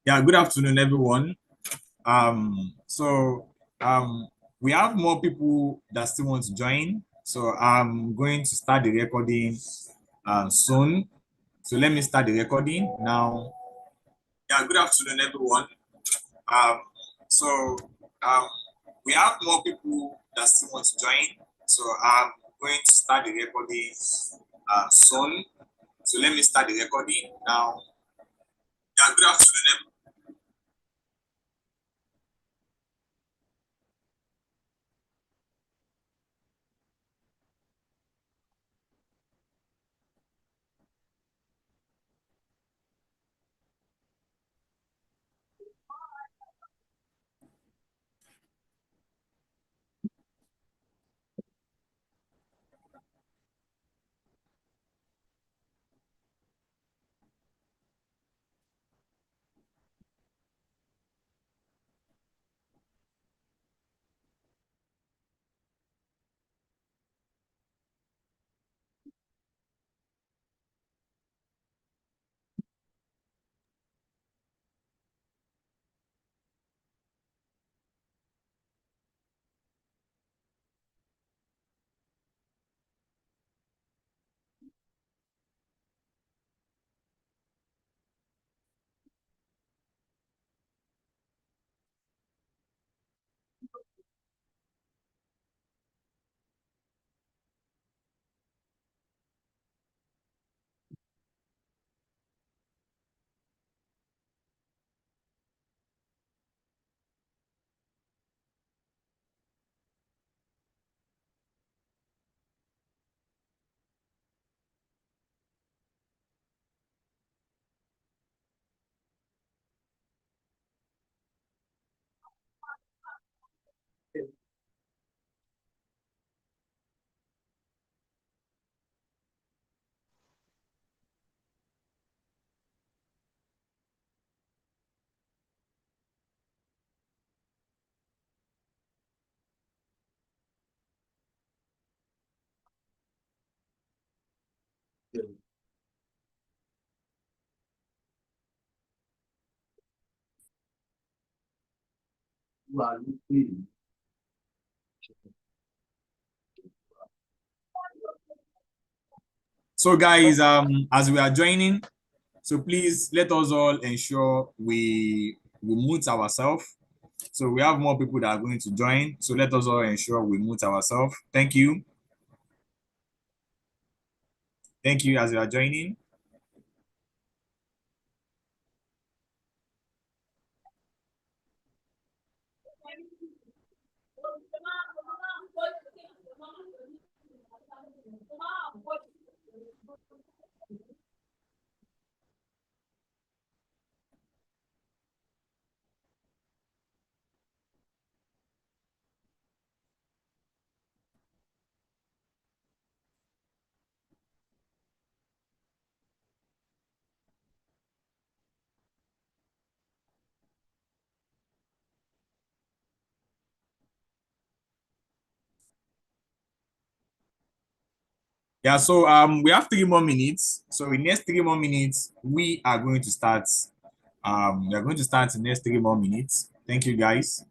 Yeah, good afternoon, everyone. So we have more people that still want to join. So I'm going to start the recording soon. So let me start the recording now. Yeah, good afternoon, everyone. Um, so um, we have more people that still want to join. So I'm going to start the recording soon. So let me start the recording now. Yeah, good afternoon, So guys, as we are joining, so please let us all ensure we mute ourselves. So we have more people that are going to join. So let us all ensure we mute ourselves. Thank you. Thank you as you are joining. Yeah, so we have 3 more minutes. So in next 3 more minutes, we are going to start. We are going to start in next 3 more minutes. Thank you guys.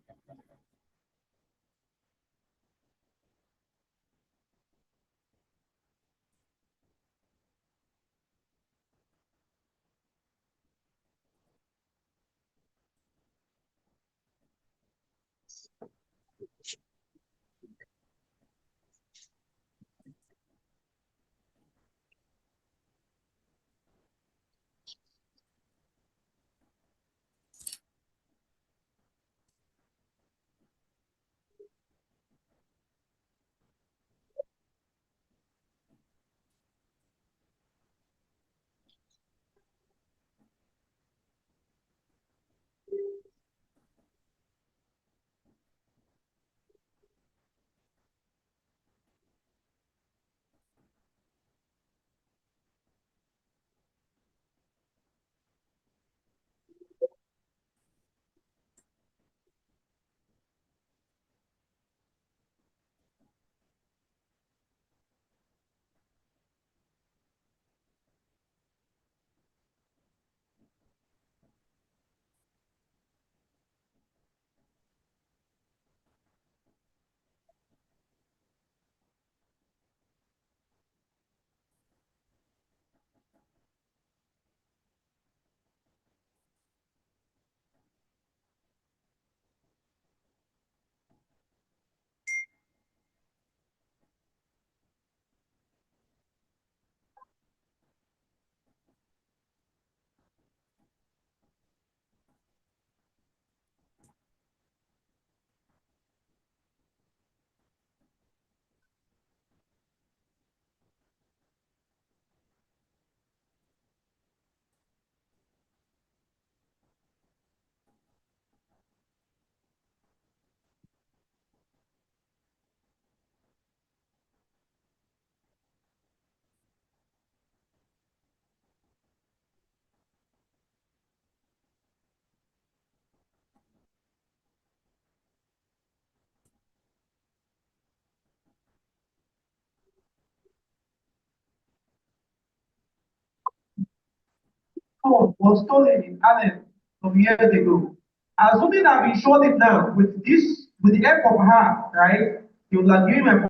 phone was stolen in Allen some years ago. Assuming that we showed it now with this, with the help of her, right? He would like give him a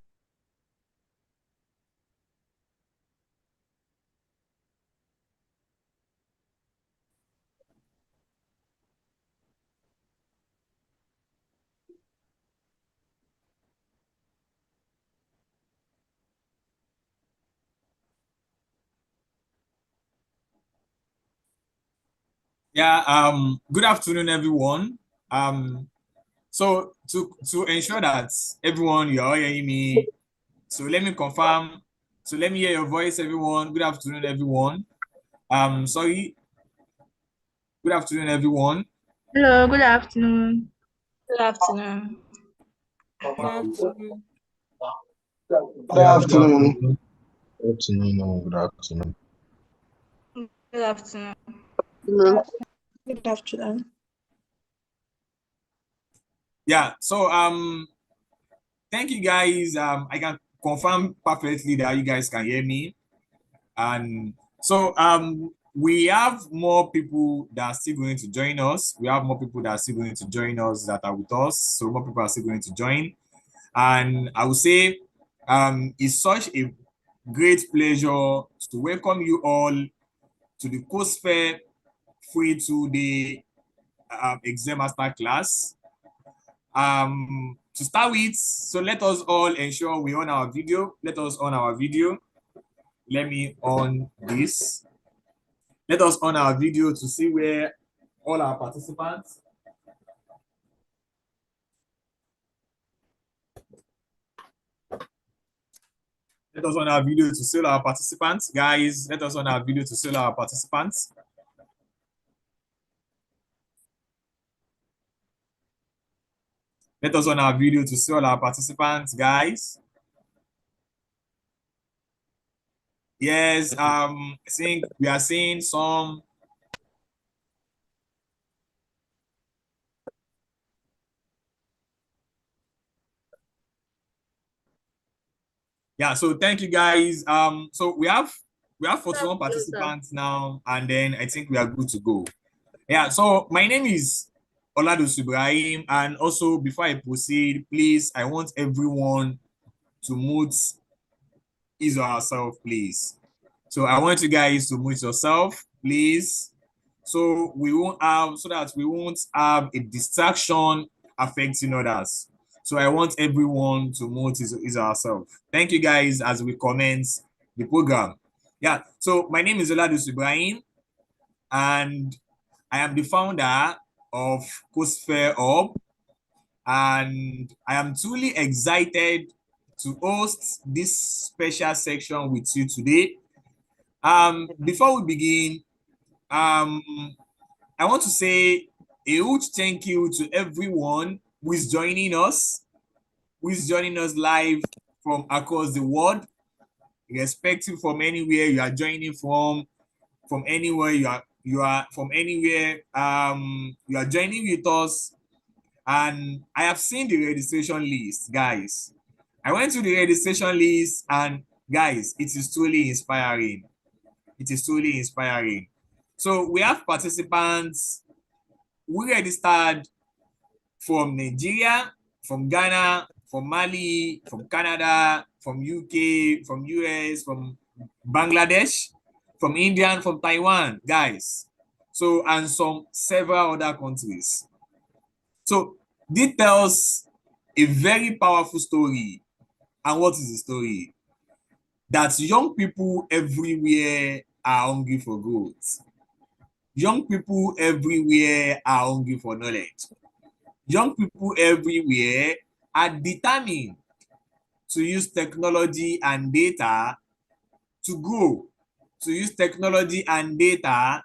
Yeah, good afternoon, everyone. So to ensure that everyone, you're all hearing me, so let me confirm. So let me hear your voice, everyone. Good afternoon, everyone. Sorry, good afternoon, everyone. Hello, good afternoon. Good afternoon. Good afternoon. Good afternoon. Good afternoon. Good afternoon. Good afternoon. Good afternoon. Yeah, so thank you guys. I can confirm perfectly that you guys can hear me. And so we have more people that are still going to join us. We have more people that are still going to join us that are with us. So more people are still going to join. And I would say it's such a great pleasure to welcome you all to the CodeSphere free 2-day exam master class. To start with, so let us all ensure we on our video. Let us on our video. Let me on this. Let us on our video to see where all our participants. Let us on our video to see all our participants. Guys, let us on our video to see all our participants. Let us on our video to see all our participants, guys. Yes, I think we are seeing some. Yeah, so thank you guys. So we have 41 participants now, and then I think we are good to go. Yeah, so my name is Oladus Ibrahim, and also before I proceed, please, I want everyone to mute his or herself, please. So I want you guys to mute yourself, please. So that we won't have a distraction affecting others. So I want everyone to mute his or herself. Thank you guys as we commence the program. Yeah, so my name is Oladus Ibrahim, and I am the founder of CodeSphere Hub, and I am truly excited to host this special section with you today. Before we begin, I want to say a huge thank you to everyone who is joining us, live from across the world, irrespective from anywhere you are joining from anywhere you are from anywhere you are joining with us. And I have seen the registration list, guys. I went to the registration list, and guys, it is truly inspiring. It is truly inspiring. So we have participants who registered from Nigeria, from Ghana, from Mali, from Canada, from UK, from US, from Bangladesh, from India, and from Taiwan, guys. So, and some several other countries. So, this tells a very powerful story. And what is the story? That young people everywhere are hungry for growth. Young people everywhere are hungry for knowledge. Young people everywhere are determined to use technology and data to grow, to use technology and data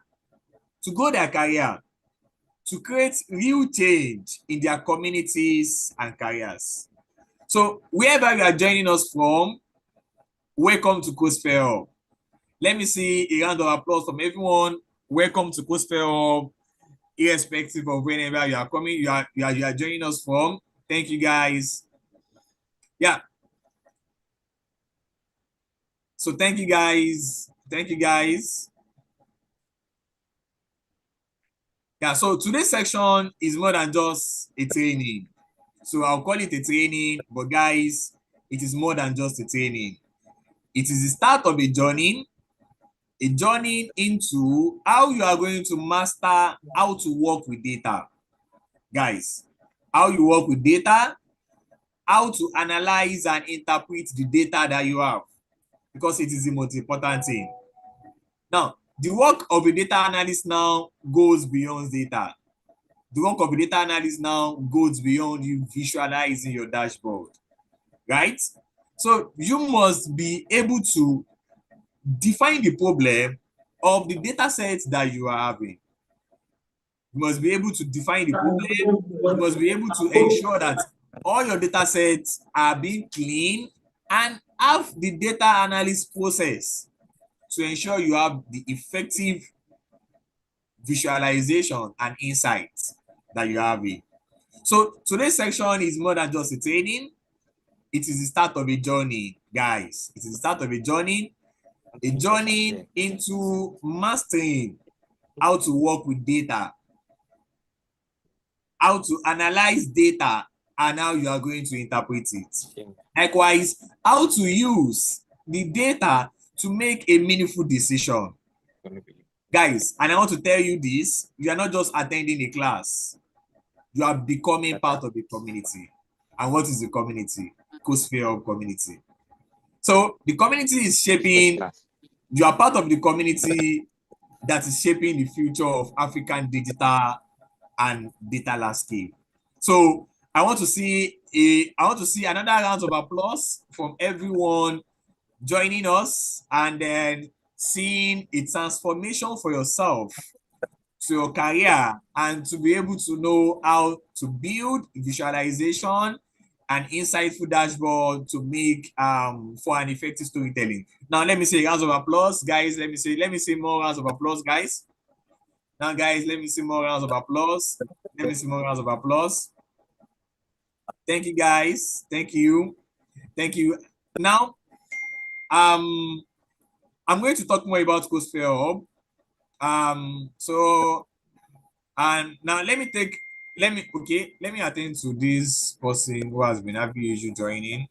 to grow their career, to create real change in their communities and careers. So wherever you are joining us from, welcome to CodeSphere Hub. Let me see a round of applause from everyone. Welcome to CodeSphere Hub, irrespective of whenever you are coming, you are joining us from. Thank you guys. Yeah. So thank you guys. Thank you guys. Yeah, so today's section is more than just a training. So I'll call it a training, but guys, it is more than just a training. It is the start of a journey into how you are going to master how to work with data. Guys, how you work with data, how to analyze and interpret the data that you have, because it is the most important thing. Now, the work of a data analyst now goes beyond data. The work of a data analyst now goes beyond you visualizing your dashboard, right? So you must be able to define the problem of the data sets that you are having. You must be able to define the problem. You must be able to ensure that all your data sets are being clean and have the data analysis process to ensure you have the effective visualization and insights that you have in. So today's section is more than just a training. It is the start of a journey, guys. It is the start of a journey into mastering how to work with data, how to analyze data, and how you are going to interpret it. Likewise, how to use the data to make a meaningful decision. Guys, and I want to tell you this, you are not just attending a class, you are becoming part of the community. And what is the community? CodeSphere Hub community. So the community is shaping, you are part of the community that is shaping the future of African digital and data landscape. So I want to see another round of applause from everyone joining us, and then seeing a transformation for yourself to your career, and to be able to know how to build visualization and insightful dashboard to make for an effective storytelling. Now let me say rounds of applause, guys. Let me see more rounds of applause, guys. Now, guys, let me see more rounds of applause. Let me see more rounds of applause. Thank you, guys. Thank you. Thank you. Now, I'm going to talk more about CodeSphere Hub. And now let me attend to this person who has been having issue joining.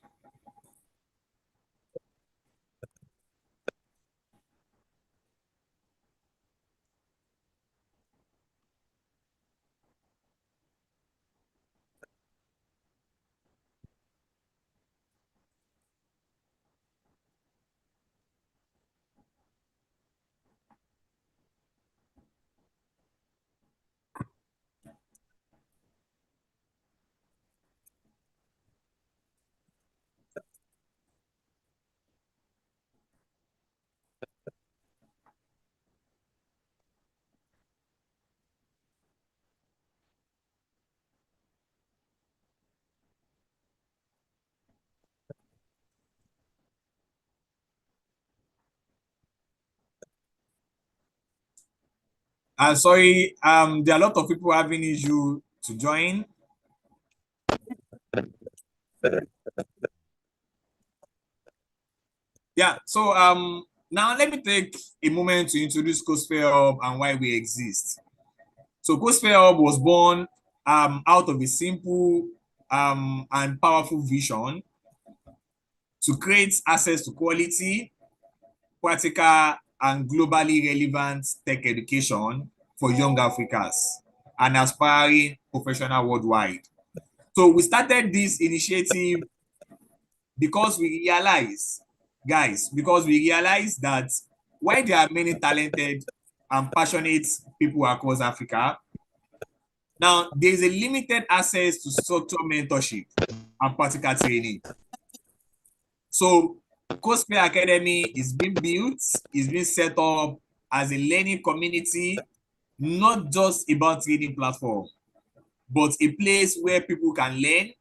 Sorry, there are a lot of people having issue to join. Yeah, so now let me take a moment to introduce CodeSphere Hub and why we exist. So CodeSphere Hub was born out of a simple and powerful vision to create access to quality, practical, and globally relevant tech education for young Africans and aspiring professionals worldwide. So we started this initiative because we realize, guys, that while there are many talented and passionate people across Africa, now there is a limited access to structured mentorship and practical training. So CodeSphere Academy is being built, is being set up as a learning community, not just about training platform, but a place where people can learn,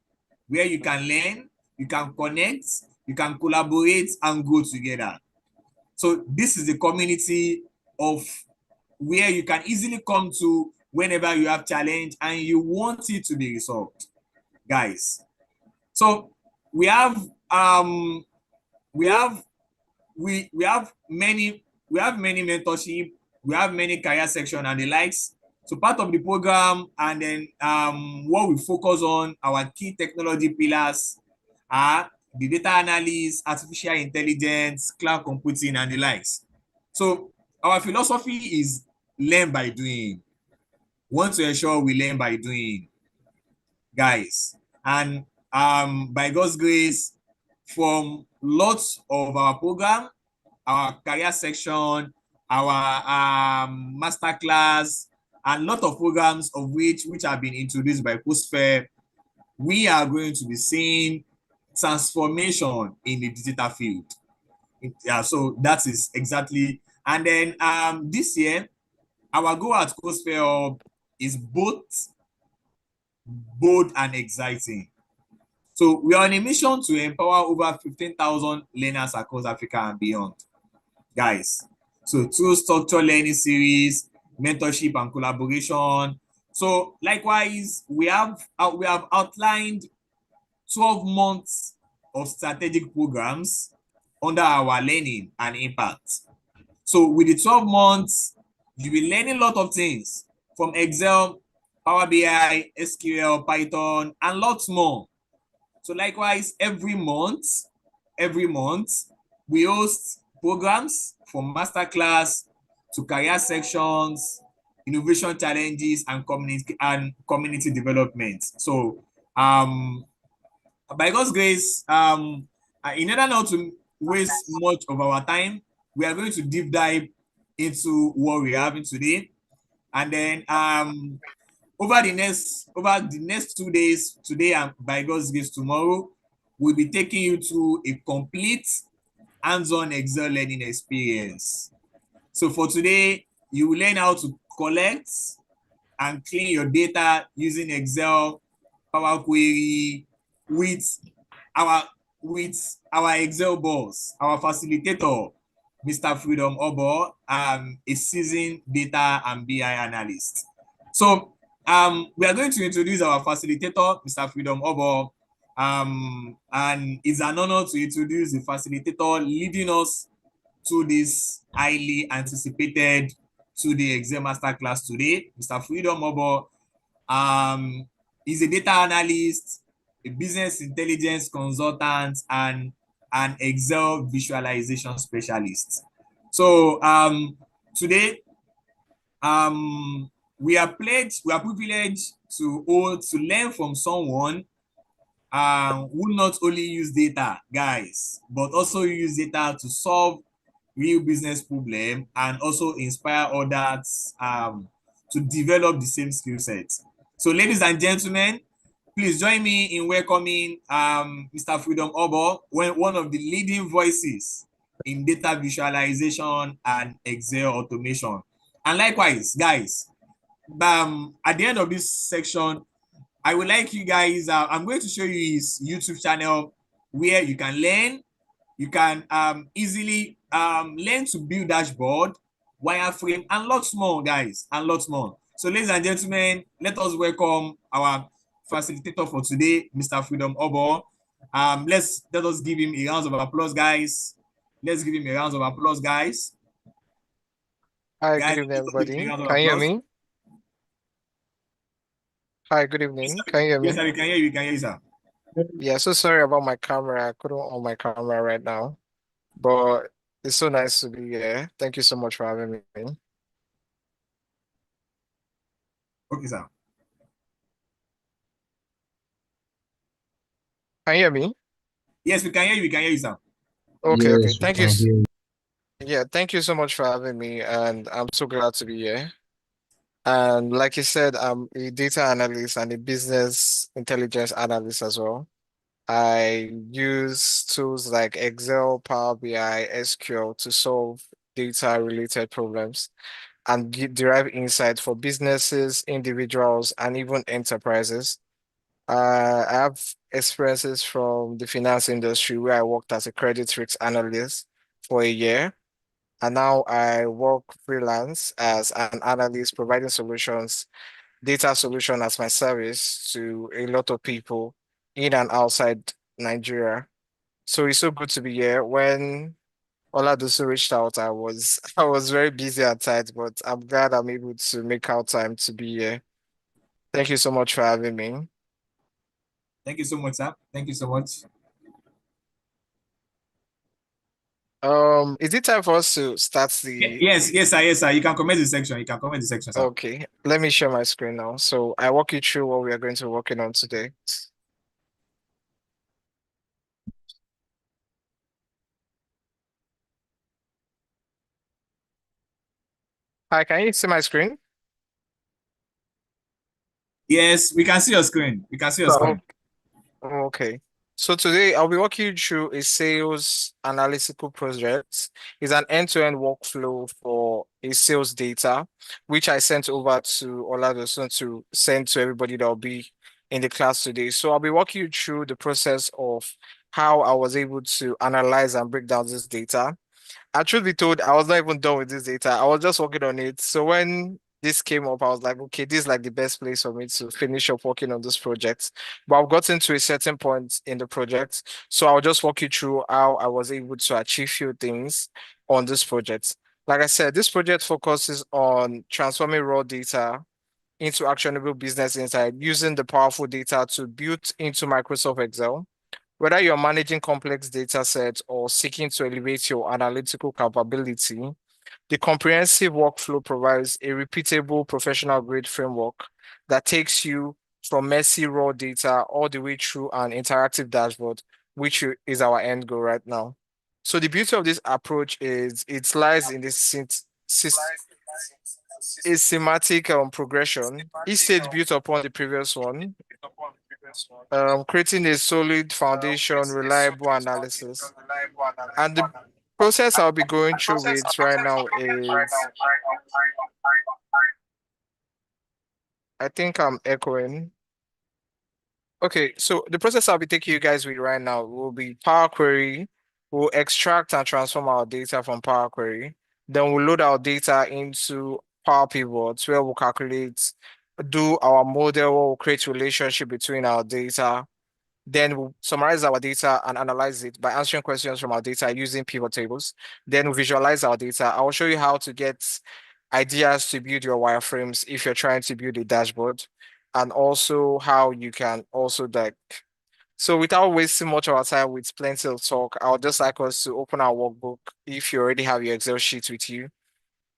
where you can learn, you can connect, you can collaborate and grow together. So this is the community of where you can easily come to whenever you have challenge and you want it to be resolved, guys. So we have many mentorship, we have many career section and the likes. So part of the program, and then what we focus on, our key technology pillars are the data analysis, artificial intelligence, cloud computing, and the likes. So our philosophy is learn by doing. Want to ensure we learn by doing, guys. And by God's grace, from lots of our program, our career section, our masterclass, and lot of programs of which have been introduced by CodeSphere, we are going to be seeing transformation in the digital field. Yeah, so that is exactly. And then this year, our goal at CodeSphere Hub is both bold and exciting. So we are on a mission to empower over 15,000 learners across Africa and beyond, guys. So through structured learning series, mentorship and collaboration. So likewise, we have outlined 12 months of strategic programs under our learning and impact. So with the 12 months, you'll be learning a lot of things from Excel, Power BI, SQL, Python, and lots more. So likewise, every month, we host programs from masterclass to career sections, innovation challenges, and community development. So by God's grace, in order not to waste much of our time, we are going to deep dive into what we're having today. And then over the next 2 days, today and by God's grace tomorrow, we'll be taking you to a complete hands-on Excel learning experience. So for today, you will learn how to collect and clean your data using Excel, Power Query, with our Excel boss, our facilitator, Mr. Freedom Oboh, a seasoned data and BI analyst. So we are going to introduce our facilitator, Mr. Freedom Oboh, and it's an honor to introduce the facilitator leading us to this highly anticipated 2-day Excel masterclass today. Mr. Freedom Oboh is a data analyst, a business intelligence consultant, and an Excel visualization specialist. So today we are privileged to learn from someone who not only use data, guys, but also use data to solve real business problem and also inspire others to develop the same skill sets. So ladies and gentlemen, please join me in welcoming Mr. Freedom Oboh, one of the leading voices in data visualization and Excel automation. And likewise, guys, at the end of this section, I would like you guys, I'm going to show you his YouTube channel where you can learn. You can easily learn to build dashboard, wireframe, and lots more, guys, and lots more. So ladies and gentlemen, let us welcome our facilitator for today, Mr. Freedom Oboh. Let us give him a round of applause, guys. Let's give him a round of applause, guys. Hi, Guys, good evening, everybody. a round of Can you hear applause. me? Hi, good evening. Can you hear me? Yes, sir, we can hear you. We can hear you, sir. Yeah, so sorry about my camera. I couldn't on my camera right now, but it's so nice to be here. Thank you so much for having me. Okay, sir. Can you hear me? Yes, we can hear you. We can hear you, sir. Okay, Yes, okay. we Thank you. can hear you. Yeah, thank you so much for having me, and I'm so glad to be here. And like you said, I'm a data analyst and a business intelligence analyst as well. I use tools like Excel, Power BI, SQL to solve data-related problems and derive insight for businesses, individuals, and even enterprises. I have experiences from the finance industry where I worked as a credit risk analyst for a year. And now I work freelance as an analyst, providing solutions, data solution as my service to a lot of people in and outside Nigeria. So it's so good to be here. When Oladusu reached out. I was very busy at times, but I'm glad I'm able to make out time to be here. Thank you so much for having me. Thank you so much, sir. Thank you so much. Is it time for us to start the Yes, sir. Yes, sir. You can comment the section. You can comment the section, sir. Okay, let me share my screen now. So I walk you through what we are going to be working on today. Hi, can you see my screen? Yes, we can see your screen. We can see your screen. Okay. So today I'll be walking you through a sales analytical project. It's an end-to-end workflow for a sales data, which I sent over to Oladosun to send to everybody that will be in the class today. So I'll be walking you through the process of how I was able to analyze and break down this data. And truth be told, I was not even done with this data. I was just working on it. So when this came up, I was like, okay, this is like the best place for me to finish up working on this project. But I've gotten to a certain point in the project. So I'll just walk you through how I was able to achieve few things on this project. Like I said, this project focuses on transforming raw data into actionable business insight using the powerful data to build into Microsoft Excel. Whether you're managing complex data sets or seeking to elevate your analytical capability, the comprehensive workflow provides a repeatable professional grade framework that takes you from messy raw data all the way through an interactive dashboard, which is our end goal right now. So the beauty of this approach is it lies in this systematic progression. Each stage built upon the previous one, creating a solid foundation, reliable analysis. And the process I'll be going through with right now is, I think I'm echoing. Okay, so the process I'll be taking you guys with right now will be Power Query. We'll extract and transform our data from Power Query. Then we'll load our data into Power Pivots where we'll calculate, do our model, where we'll create relationship between our data. Then we'll summarize our data and analyze it by answering questions from our data using pivot tables. Then we'll visualize our data. I will show you how to get ideas to build your wireframes if you're trying to build a dashboard, and also how you can also like. So without wasting much of our time with plenty of talk, I would just like us to open our workbook if you already have your Excel sheet with you.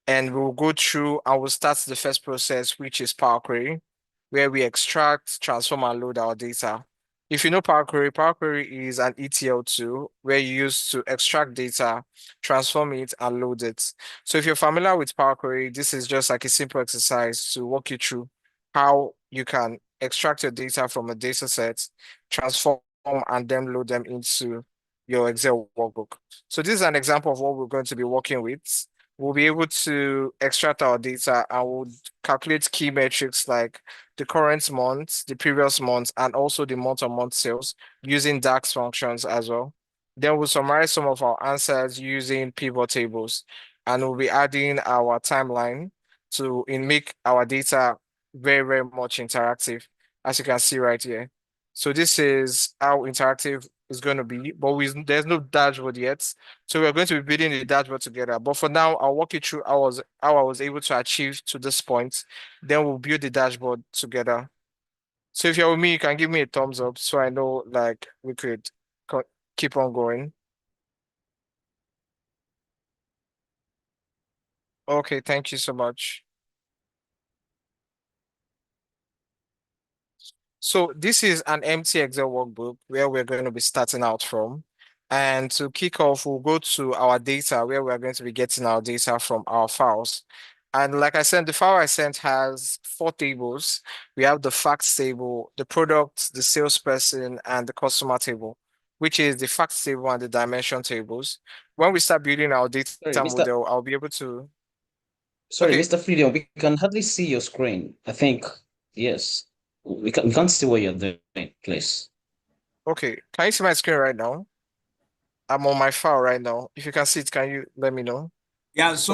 And we'll go through and we'll start the first process, which is Power Query, where we extract, transform, and load our data. If you know Power Query is an ETL tool where you use to extract data, transform it, and load it. So if you're familiar with Power Query, this is just like a simple exercise to walk you through how you can extract your data from a data set, transform, and then load them into your Excel workbook. So this is an example of what we're going to be working with. We'll be able to extract our data and we'll calculate key metrics like the current month, the previous month, and also the month-on-month sales using DAX functions as well. Then we'll summarize some of our answers using pivot tables, and we'll be adding our timeline to make our data very, very much interactive, as you can see right here. So this is how interactive it's going to be, but there's no dashboard yet. So we're going to be building the dashboard together. But for now, I'll walk you through how I was able to achieve to this point. Then we'll build the dashboard together. So if you're with me, you can give me a thumbs up so I know like we could keep on going. Okay, thank you so much. So this is an empty Excel workbook where we're going to be starting out from. And to kick off, we'll go to our data where we're going to be getting our data from our files. And like I said, the file I sent has 4 tables. We have the facts table, the product, the salesperson, and the customer table, which is the facts table and the dimension tables. When we start building our data model, I'll be able to. Sorry, Okay. Mr. Freedom, we can hardly see your screen. I think, yes. We can't see what you're doing, please. Okay, can you see my screen right now? I'm on my file right now. If you can see it, can you let me know? Yeah, so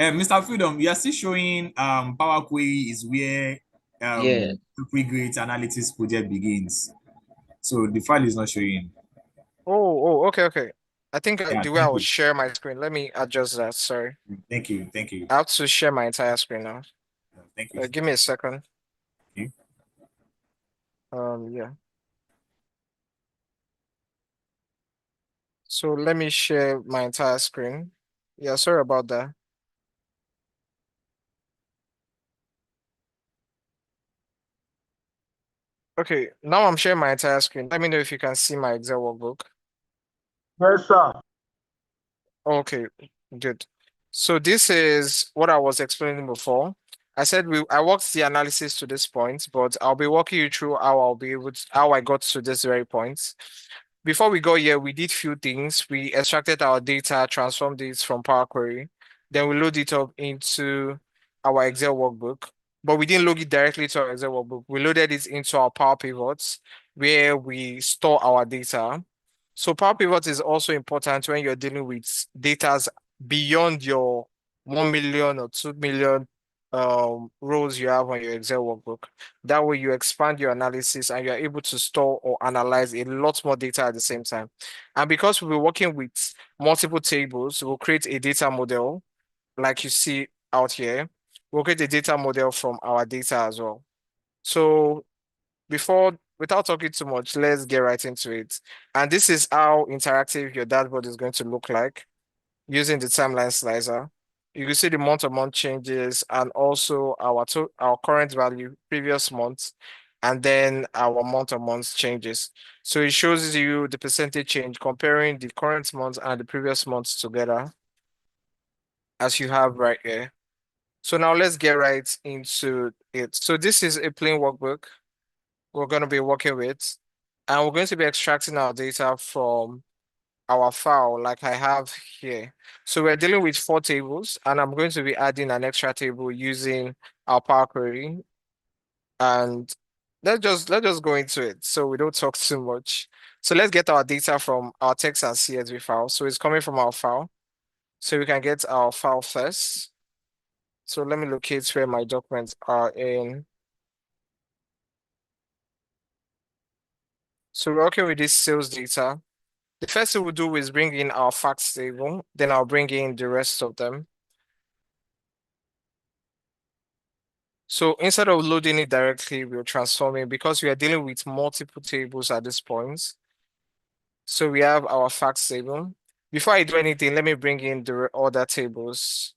Mr. Freedom, you are still showing Power Query is where Yeah. the pre-grade analytics project begins. So the file is not showing. Oh, okay. I think Yeah, the way I thank will you. share my screen, let me adjust that. Sorry. Thank you. Thank you. I have to share my entire screen now. Thank you. Give me a second. Okay. Yeah. So let me share my entire screen. Yeah, sorry about that. Okay, now I'm sharing my entire screen. Let me know if you can see my Excel workbook. Yes, sir. Okay, good. So this is what I was explaining before. I said I worked the analysis to this point, but I'll be walking you through how I got to this very point. Before we go here, we did few things. We extracted our data, transformed it from Power Query, then we load it up into our Excel workbook. But we didn't load it directly to our Excel workbook. We loaded it into our Power Pivots where we store our data. So Power Pivot is also important when you're dealing with data beyond your 1 million or 2 million rows you have on your Excel workbook. That way you expand your analysis and you're able to store or analyze a lot more data at the same time. And because we're working with multiple tables, we'll create a data model like you see out here. We'll create a data model from our data as well. So without talking too much, let's get right into it. And this is how interactive your dashboard is going to look like using the timeline slicer. You can see the month-to-month changes and also our current value, previous month, and then our month-to-month changes. So it shows you the percentage change comparing the current month and the previous months together, as you have right here. So now let's get right into it. So this is a plain workbook we're going to be working with, and we're going to be extracting our data from our file like I have here. So we're dealing with 4 tables, and I'm going to be adding an extra table using our Power Query. And let's just go into it so we don't talk too much. So let's get our data from our text and CSV file. So it's coming from our file. So we can get our file first. So let me locate where my documents are in. So we're working with this sales data. The first thing we'll do is bring in our facts table, then I'll bring in the rest of them. So instead of loading it directly, we'll transform it because we are dealing with multiple tables at this point. So we have our facts table. Before I do anything, let me bring in the other tables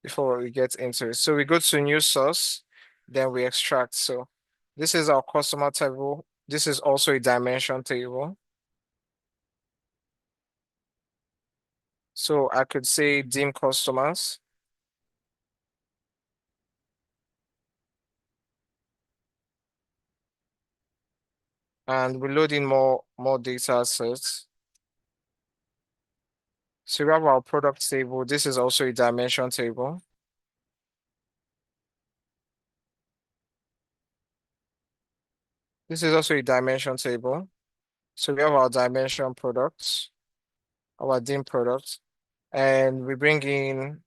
before we get into it. So we go to new source, then we extract. So this is our customer table. This is also a dimension table. So I could say dim customers. And we load in more data sets. So we have our product table. This is also a dimension table. This is also a dimension table. So we have our dimension products, our dim products, and we bring in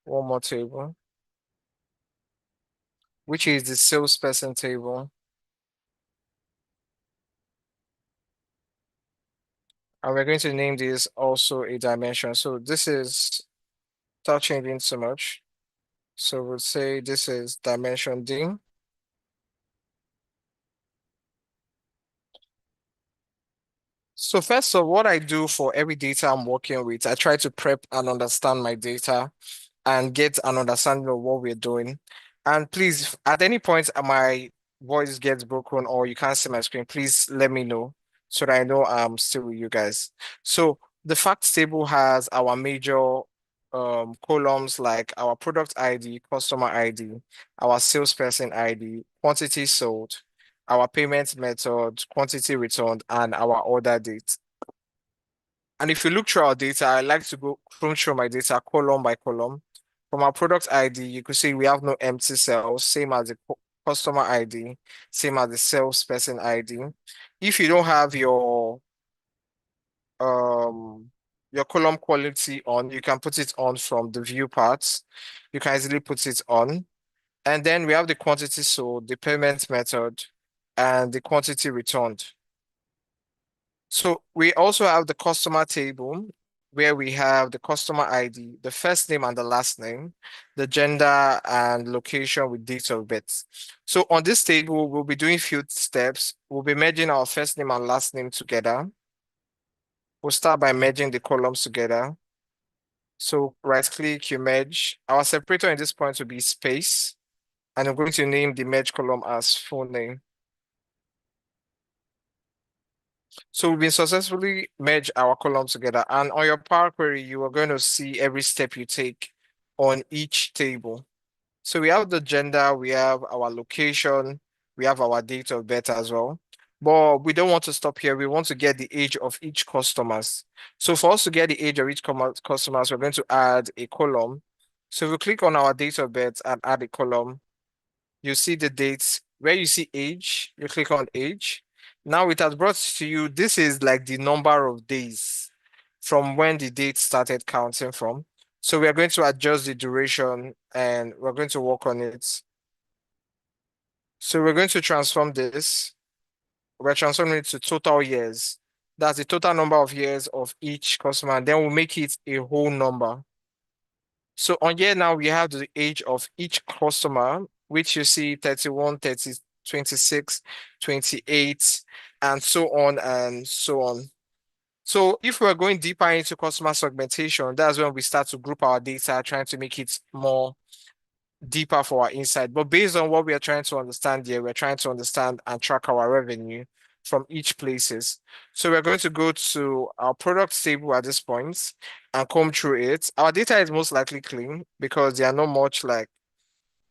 one more table, which is the salesperson table. And we're going to name this also a dimension. So this is without changing so much. So we'll say this is dimension dim. So first of all, what I do for every data I'm working with, I try to prep and understand my data and get an understanding of what we're doing. And please, at any point my voice gets broken or you can't see my screen, please let me know so that I know I'm still with you guys. So the facts table has our major columns like our product ID, customer ID, our salesperson ID, quantity sold, our payment method, quantity returned, and our order date. And if you look through our data, I like to go through my data column by column. From our product ID, you could see we have no empty cells, same as the customer ID, same as the salesperson ID. If you don't have your column quality on, you can put it on from the view parts. You can easily put it on. And then we have the quantity sold, the payment method, and the quantity returned. So we also have the customer table. where we have the customer ID, the first name and the last name, the gender and location with date of birth. So on this table, we'll be doing few steps. We'll be merging our first name and last name together. We'll start by merging the columns together. So right click, you merge. Our separator in this point will be space. And I'm going to name the merge column as full name. So we've been successfully merged our columns together. And on your Power Query, you are going to see every step you take on each table. So we have the gender, we have our location, we have our date of birth as well. But we don't want to stop here. We want to get the age of each customers. So for us to get the age of each customers, we're going to add a column. So we click on our date of birth and add a column. You see the dates. Where you see age, you click on age. Now it has brought to you, this is like the number of days from when the date started counting from. So we are going to adjust the duration and we're going to work on it. So we're going to transform this. We're transforming it to total years. That's the total number of years of each customer. And then we'll make it a whole number. So on here now, we have the age of each customer, which you see 31, 30, 26, 28, and so on and so on. So if we're going deeper into customer segmentation, that's when we start to group our data, trying to make it more deeper for our insight. But based on what we are trying to understand here, we're trying to understand and track our revenue from each places. So we're going to go to our product table at this point and comb through it. Our data is most likely clean because they are not much like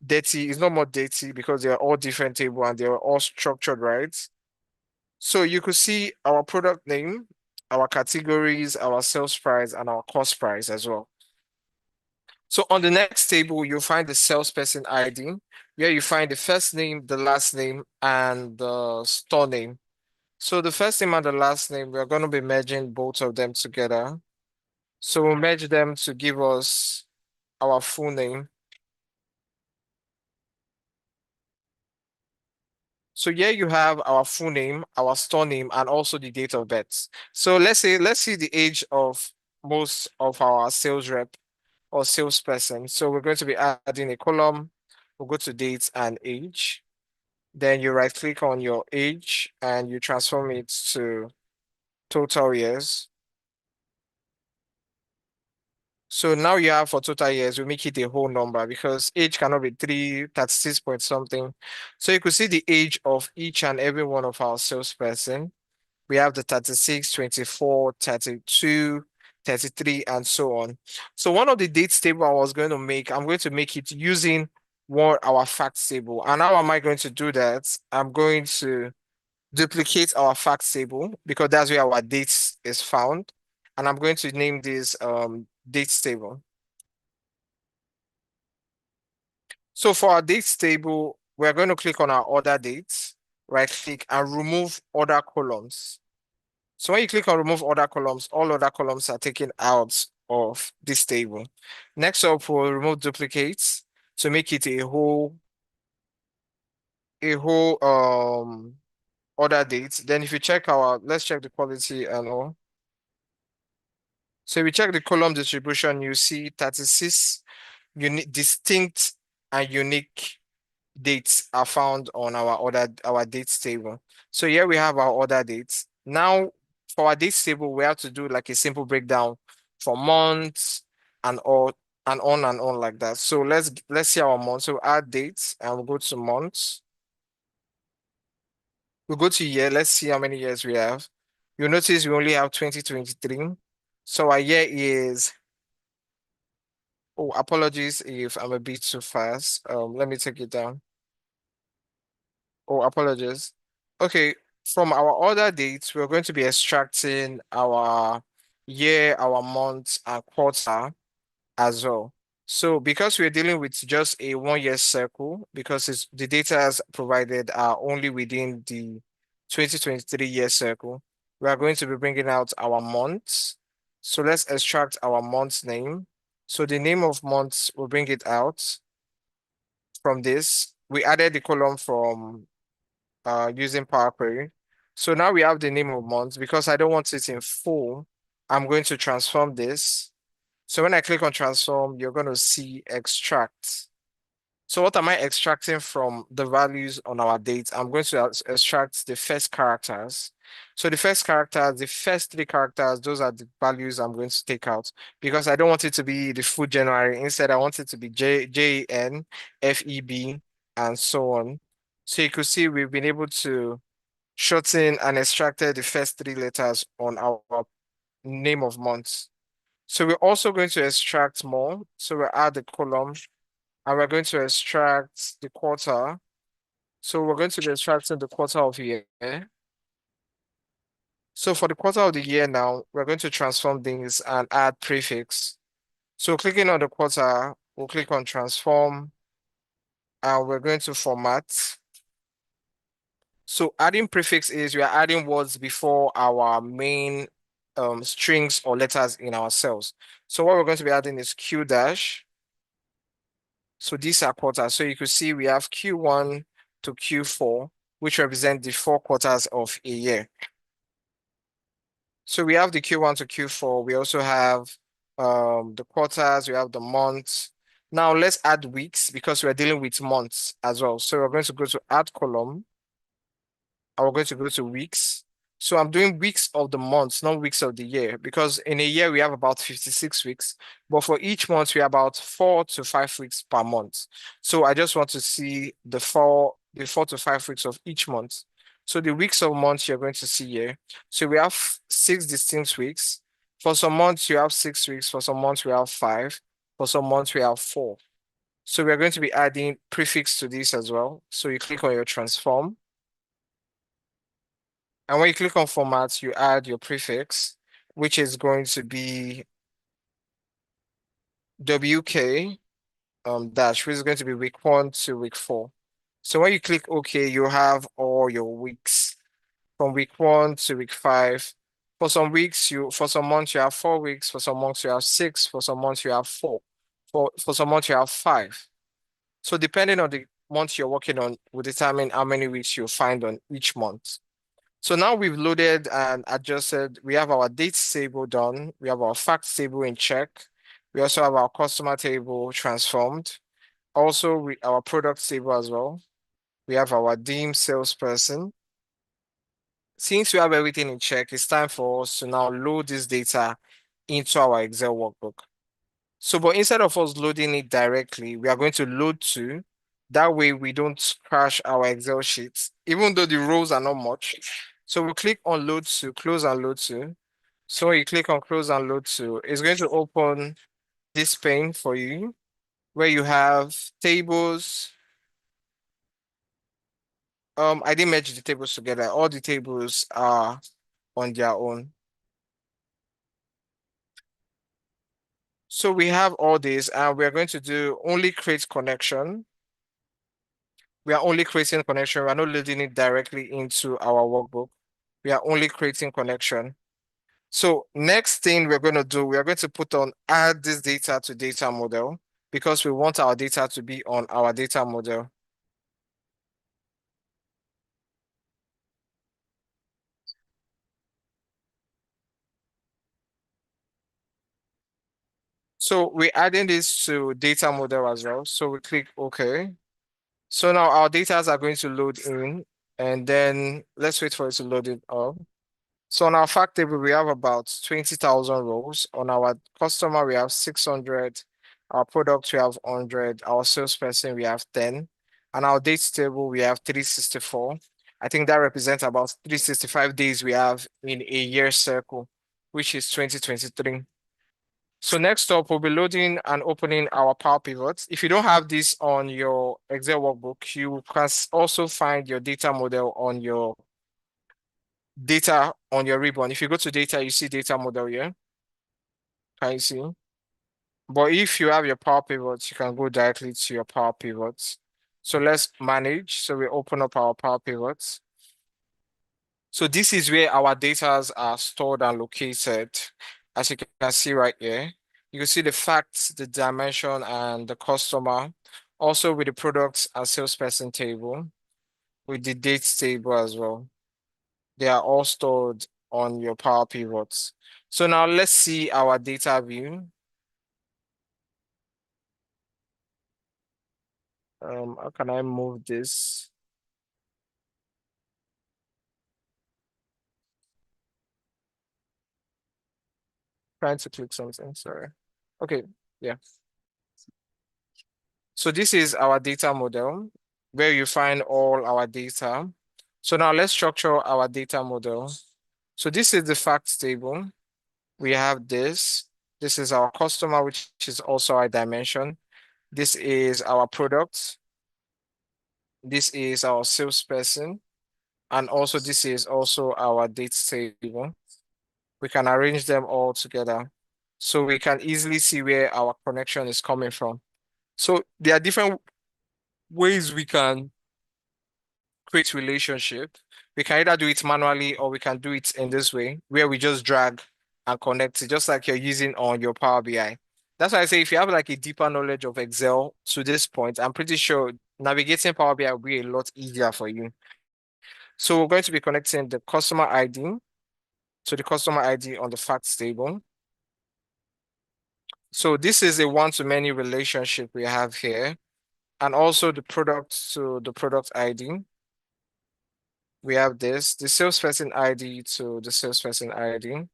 dirty. It's not more dirty because they are all different table and they are all structured, right? So you could see our product name, our categories, our sales price, and our cost price as well. So on the next table, you'll find the salesperson ID, where you find the first name, the last name, and the store name. So the first name and the last name, we're going to be merging both of them together. So we'll merge them to give us our full name. So here you have our full name, our store name, and also the date of birth. So let's see the age of most of our sales rep or salesperson. So we're going to be adding a column. We'll go to date and age. Then you right click on your age and you transform it to total years. So now you have for total years, we make it a whole number because age cannot be 336 point something. So you could see the age of each and every one of our salesperson. We have the 36, 24, 32, 33, and so on. So one of the dates table I was going to make, I'm going to make it using our facts table. And how am I going to do that? I'm going to duplicate our facts table because that's where our dates is found. And I'm going to name this dates table. So for our dates table, we're going to click on our order dates, right click and remove order columns. So when you click on remove order columns, all other columns are taken out of this table. Next up, we'll remove duplicates to make it a whole order date. Then if you check let's check the quality and all. So if we check the column distribution, you see 36 unique, distinct and unique dates are found on our dates table. So here we have our order dates. Now for our dates table, we have to do like a simple breakdown for months and all and on like that. So let's see our months. So add dates and we'll go to months. We'll go to year. Let's see how many years we have. You'll notice we only have 2023. So our year is, oh, apologies if I'm a bit too fast. Let me take it down. Oh, apologies. Okay, from our order dates, we're going to be extracting our year, our month, and quarter as well. So because we're dealing with just a 1 year circle, because the data as provided are only within the 2023 year circle, we are going to be bringing out our months. So let's extract our month's name. So the name of months, we'll bring it out from this. We added the column from using Power Query. So now we have the name of months because I don't want it in full. I'm going to transform this. So when I click on transform, you're going to see extract. So what am I extracting from the values on our date? I'm going to extract the first characters. So the first characters, the first three characters, those are the values I'm going to take out because I don't want it to be the full January. Instead, I want it to be JN, FEB, and so on. So you could see we've been able to shorten and extracted the first three letters on our name of months. So we're also going to extract more. So we'll add the column and we're going to extract the quarter. So we're going to be extracting the quarter of year. So for the quarter of the year now, we're going to transform things and add prefix. So clicking on the quarter, we'll click on transform and we're going to format. So adding prefix is we are adding words before our main strings or letters in our cells. So what we're going to be adding is Q dash. So these are quarters. So you could see we have Q1 to Q4, which represent the 4 quarters of a year. So we have the Q1 to Q4. We also have the quarters, we have the months. Now let's add weeks because we're dealing with months as well. So we're going to go to add column. And we're going to go to weeks. So I'm doing weeks of the months, not weeks of the year, because in a year we have about 56 weeks, but for each month we have about 4 to 5 weeks per month. So I just want to see the 4 to 5 weeks of each month. So the weeks of months you're going to see here. So we have 6 distinct weeks. For some months you have 6 weeks, for some months we have 5, for some months we have 4. So we're going to be adding prefix to this as well. So you click on your transform. And when you click on format, you add your prefix, which is going to be WK dash, which is going to be week 1 to week 4. So when you click OK, you have all your weeks from week 1 to week 5. For some weeks, for some months you have 4 weeks, for some months you have 6, for some months you have 4, for some months you have 5. So depending on the month you're working on will determine how many weeks you'll find on each month. So now we've loaded and adjusted. We have our dates table done. We have our facts table in check. We also have our customer table transformed. Also, our product table as well. We have our deemed salesperson. Since we have everything in check, it's time for us to now load this data into our Excel workbook. So, but instead of us loading it directly, we are going to load to. That way we don't crash our Excel sheets, even though the rows are not much. So we click on load to, close and load to. So when you click on close and load to, it's going to open this pane for you where you have tables. I didn't merge the tables together. All the tables are on their own. So we have all this and we're going to do only create connection. We are only creating connection. We're not loading it directly into our workbook. We are only creating connection. So next thing we're going to do, we are going to put on add this data to data model because we want our data to be on our data model. So we're adding this to data model as well. So we click OK. So now our data are going to load in and then let's wait for it to load it up. So on our fact table, we have about 20,000 rows. On our customer, we have 600. Our product, we have 100. Our salesperson, we have 10. And our dates table, we have 364. I think that represents about 365 days we have in a year circle, which is 2023. So next up, we'll be loading and opening our Power Pivots. If you don't have this on your Excel workbook, you can also find your data model on your data on your ribbon. If you go to data, you see data model here. Can you see? But if you have your Power Pivots, you can go directly to your Power Pivots. So let's manage. So we open up our Power Pivots. So this is where our data are stored and located. As you can see right here, you can see the facts, the dimension, and the customer. Also with the products and salesperson table, with the dates table as well. They are all stored on your Power Pivots. So now let's see our data view. How can I move this? Trying to click something, sorry. Okay, yeah. So this is our data model where you find all our data. So now let's structure our data model. So this is the facts table. We have this. This is our customer, which is also our dimension. This is our product. This is our salesperson. And also this is also our date table. We can arrange them all together so we can easily see where our connection is coming from. So there are different ways we can create relationship. We can either do it manually or we can do it in this way where we just drag and connect it just like you're using on your Power BI. That's why I say if you have like a deeper knowledge of Excel to this point, I'm pretty sure navigating Power BI will be a lot easier for you. So we're going to be connecting the customer ID to the customer ID on the facts table. So this is a one-to-many relationship we have here, and also the product to the product ID. We have this, the salesperson ID to the salesperson ID.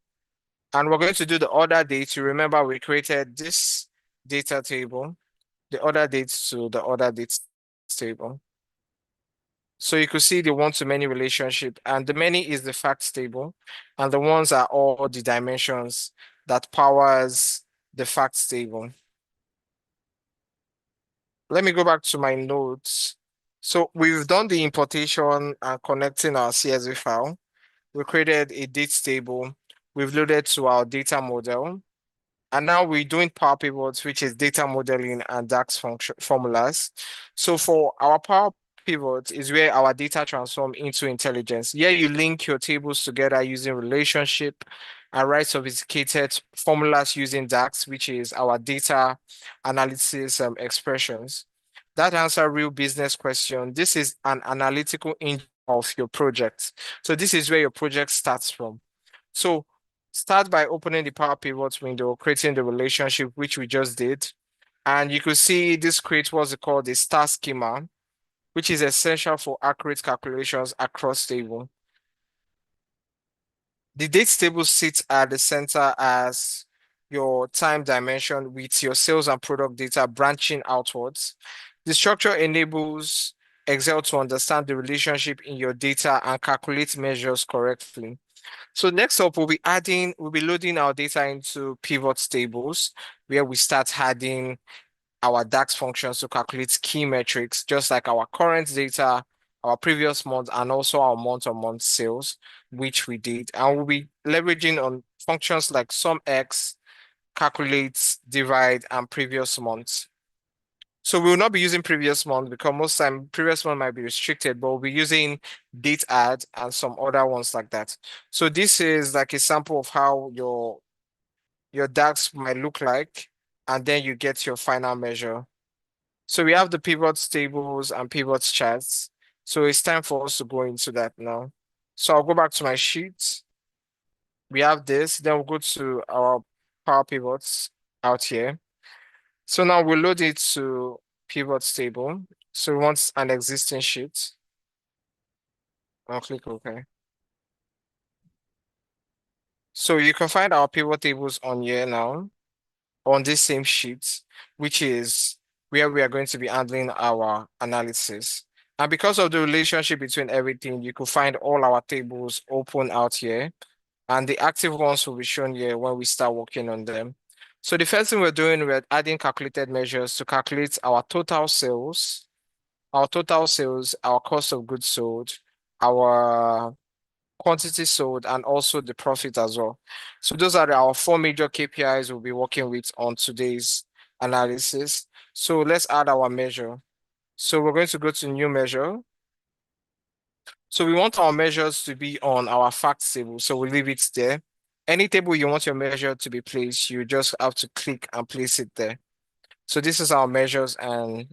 And we're going to do the order date. You remember we created this data table, the order dates to the order dates table. So you could see the one-to-many relationship, and the many is the facts table, and the ones are all the dimensions that powers the facts table. Let me go back to my notes. So we've done the importation and connecting our CSV file. We created a dates table. We've loaded to our data model. And now we're doing Power Pivots, which is data modeling and DAX formulas. So for our Power Pivot is where our data transform into intelligence. Here you link your tables together using relationship and write sophisticated formulas using DAX, which is our data analysis expressions. That answer real business question. This is an analytical engine of your project. So this is where your project starts from. So start by opening the Power Pivots window, creating the relationship, which we just did. And you could see this creates what's called the star schema, which is essential for accurate calculations across table. The dates table sits at the center as your time dimension with your sales and product data branching outwards. The structure enables Excel to understand the relationship in your data and calculate measures correctly. So next up, we'll be loading our data into pivot tables where we start adding our DAX functions to calculate key metrics, just like our current data, our previous month, and also our month-on-month sales, which we did. And we'll be leveraging on functions like SumX, calculate, divide, and previous months. So we will not be using previous month because most time previous month might be restricted, but we'll be using date add and some other ones like that. So this is like a sample of how your DAX might look like, and then you get your final measure. So we have the pivots tables and pivots charts. So it's time for us to go into that now. So I'll go back to my sheet. We have this, then we'll go to our Power Pivots out here. So now we'll load it to pivots table. So we want an existing sheet. I'll click OK. So you can find our pivot tables on here now, on this same sheet, which is where we are going to be handling our analysis. And because of the relationship between everything, you could find all our tables open out here. And the active ones will be shown here when we start working on them. So the first thing we're doing, we're adding calculated measures to calculate our total sales, our cost of goods sold, our quantity sold, and also the profit as well. So those are our four major KPIs we'll be working with on today's analysis. So let's add our measure. So we're going to go to new measure. So we want our measures to be on our facts table. So we'll leave it there. Any table you want your measure to be placed, you just have to click and place it there. So this is our measures and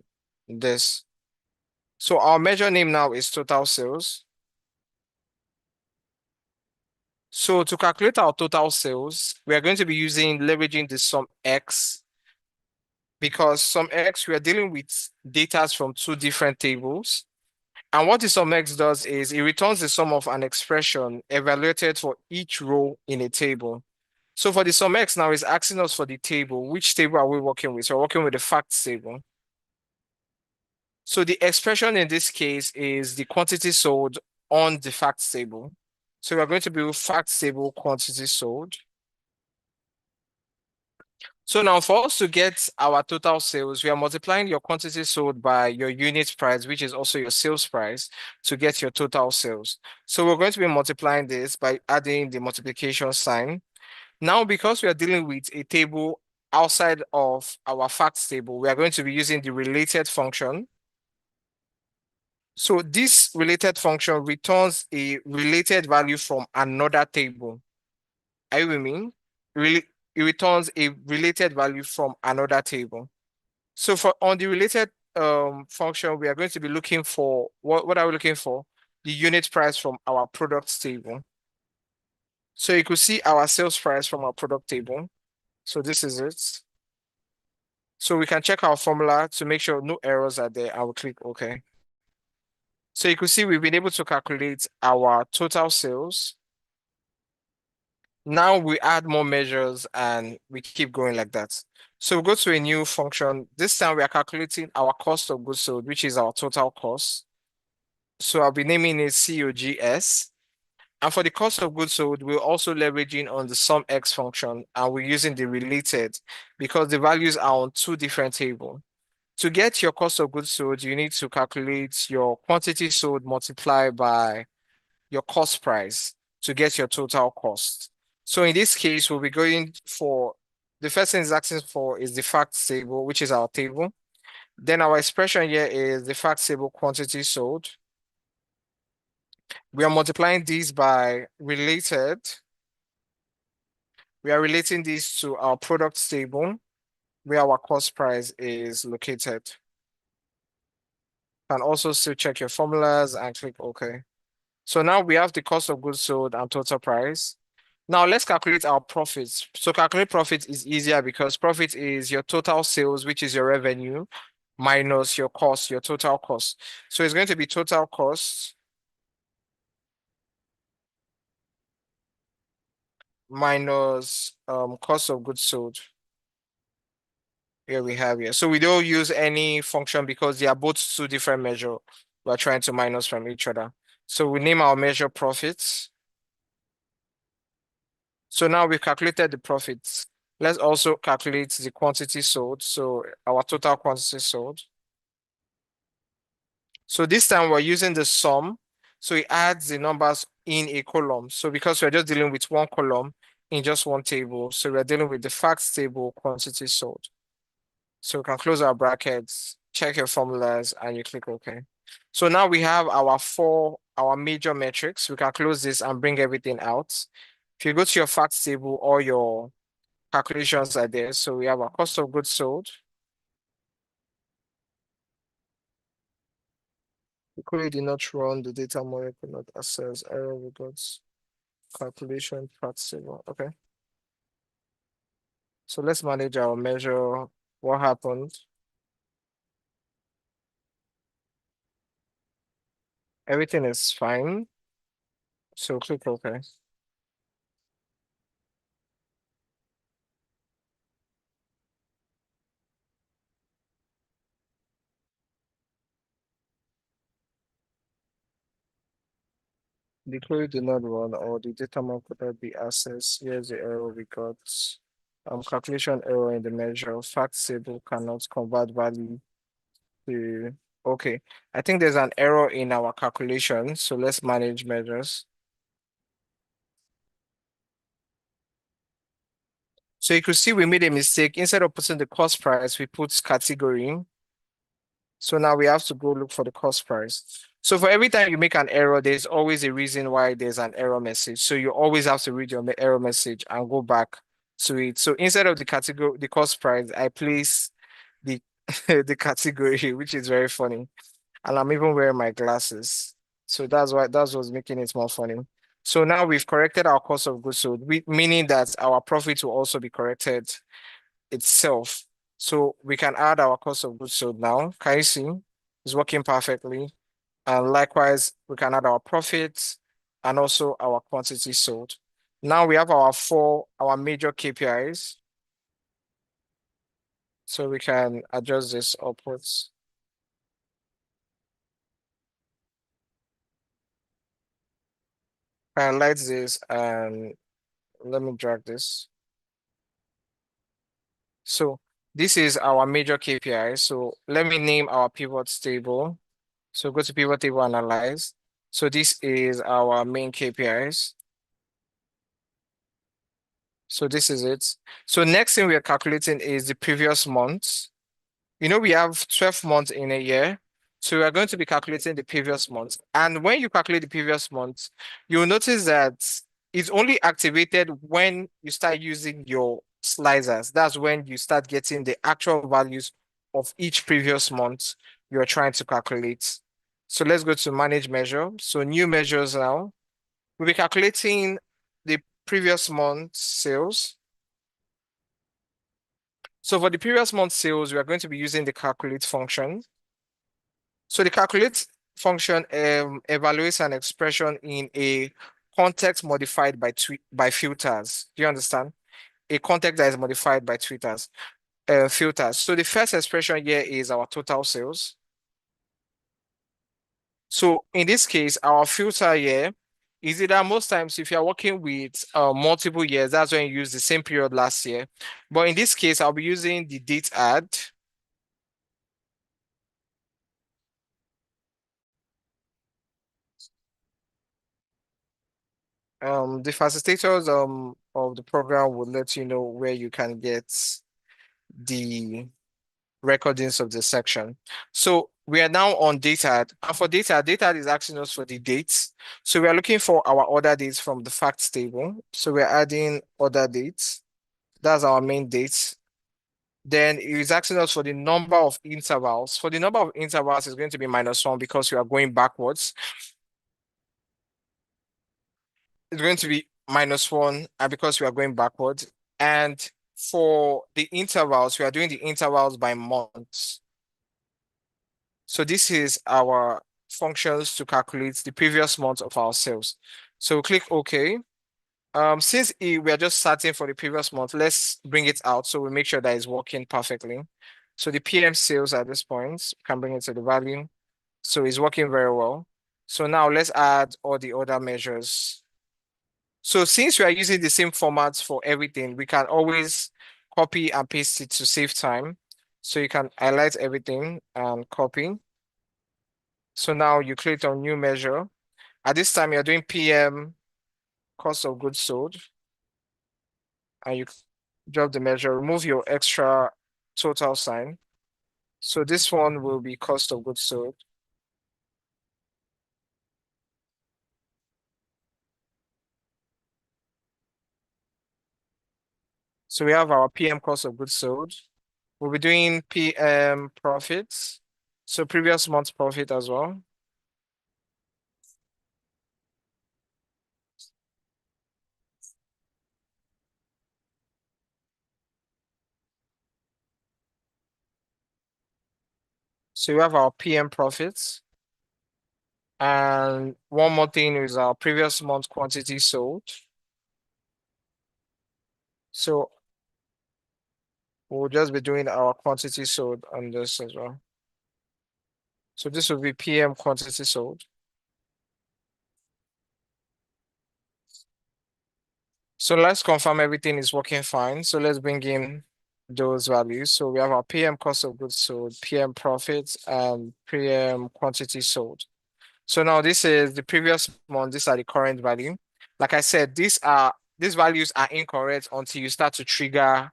this. So our measure name now is total sales. So to calculate our total sales, we are going to be leveraging the sum X, because sum X, we are dealing with data from two different tables. And what the sum X does is it returns the sum of an expression evaluated for each row in a table. So for the sum X now, is asking us for the table. Which table are we working with? So we're working with the facts table. So the expression in this case is the quantity sold on the facts table. So we're going to build facts table quantity sold. So now for us to get our total sales, we are multiplying your quantity sold by your unit price, which is also your sales price, to get your total sales. So we're going to be multiplying this by adding the multiplication sign. Now, because we are dealing with a table outside of our facts table, we are going to be using the related function. So this related function returns a related value from another table. Are you with me? It returns a related value from another table. So for on the related function, we are going to be looking for what are we looking for? The unit price from our products table. So you could see our sales price from our product table. So this is it. So we can check our formula to make sure no errors are there. I will click OK. So you could see we've been able to calculate our total sales. Now we add more measures and we keep going like that. So we go to a new function. This time we are calculating our cost of goods sold, which is our total cost. So I'll be naming it COGS. And for the cost of goods sold, we're also leveraging on the sum X function, and we're using the related because the values are on two different tables. To get your cost of goods sold, you need to calculate your quantity sold multiplied by your cost price to get your total cost. So in this case, we'll be going for the first thing it's asking for is the facts table, which is our table. Then our expression here is the facts table quantity sold. We are multiplying these by related. We are relating these to our product table where our cost price is located. And also still check your formulas and click OK. So now we have the cost of goods sold and total price. Now let's calculate our profits. So calculate profit is easier because profit is your total sales, which is your revenue, minus your cost, your total cost. So it's going to be total cost minus cost of goods sold. Here we have here. So we don't use any function because they are both two different measures. We're trying to minus from each other. So we name our measure profits. So now we've calculated the profits. Let's also calculate the quantity sold. So our total quantity sold. So this time we're using the sum. So it adds the numbers in a column. So because we're just dealing with one column in just one table, so we're dealing with the facts table quantity sold. So we can close our brackets, check your formulas, and you click OK. So now we have our major metrics. We can close this and bring everything out. If you go to your facts table, all your calculations are there. So we have our cost of goods sold. The query did not run, the data model could not access, error records, calculation, facts table. Okay. So let's manage our measure. What happened? Everything is fine. So click OK. The query did not run or the data model could not be accessed. Here's the error we got. Calculation error in the measure. Facts table cannot convert value to. Okay, I think there's an error in our calculation. So let's manage measures. So you could see we made a mistake. Instead of putting the cost price, we put category. So now we have to go look for the cost price. So for every time you make an error, there's always a reason why there's an error message. So you always have to read your error message and go back to it. So instead of the category, the cost price, I place the the category, which is very funny. And I'm even wearing my glasses. So that's what's making it more funny. So now we've corrected our cost of goods sold, meaning that our profit will also be corrected itself. So we can add our cost of goods sold now. Can you see? It's working perfectly. And likewise, we can add our profits and also our quantity sold. Now we have our major KPIs. So we can adjust this upwards. Highlight this and let me drag this. So this is our major KPI. So let me name our pivots table. So go to pivot table, analyze. So this is our main KPIs. So this is it. So next thing we are calculating is the previous months. You know, we have 12 months in a year. So we are going to be calculating the previous month. And when you calculate the previous month, you'll notice that it's only activated when you start using your slicers. That's when you start getting the actual values of each previous month you're trying to calculate. So let's go to manage measure. So new measures now. We'll be calculating the previous month sales. So for the previous month sales, we are going to be using the calculate function. So the calculate function evaluates an expression in a context modified by filters. Do you understand? A context that is modified by filters. So the first expression here is our total sales. So in this case, our filter here is either most times if you're working with multiple years, that's when you use the same period last year. But in this case, I'll be using the date add. The facilitators of the program will let you know where you can get the recordings of the section. So we are now on data, and for data is asking us for the dates. So we are looking for our order dates from the facts table. So we're adding order dates. That's our main dates. Then it is asking us for the number of intervals. For the number of intervals, it's going to be -1 because we are going backwards. It's going to be -1 and because we are going backwards. And for the intervals, we are doing the intervals by months. So this is our functions to calculate the previous month of our sales. So click OK. Since we are just starting for the previous month, let's bring it out so we make sure that it's working perfectly. So the PM sales at this point, can bring it to the value. So it's working very well. So now let's add all the other measures. So since we are using the same formats for everything, we can always copy and paste it to save time. So you can highlight everything and copy. So now you click on new measure. At this time, you're doing PM cost of goods sold. And you drop the measure, remove your extra total sign. So this one will be cost of goods sold. So we have our PM cost of goods sold. We'll be doing PM profits. So previous month's profit as well. So we have our PM profits. And one more thing is our previous month quantity sold. So we'll just be doing our quantity sold on this as well. So this will be PM quantity sold. So let's confirm everything is working fine. So let's bring in those values. So we have our PM cost of goods sold, PM profits, and PM quantity sold. So now this is the previous month. These are the current value. Like I said, these values are incorrect until you start to trigger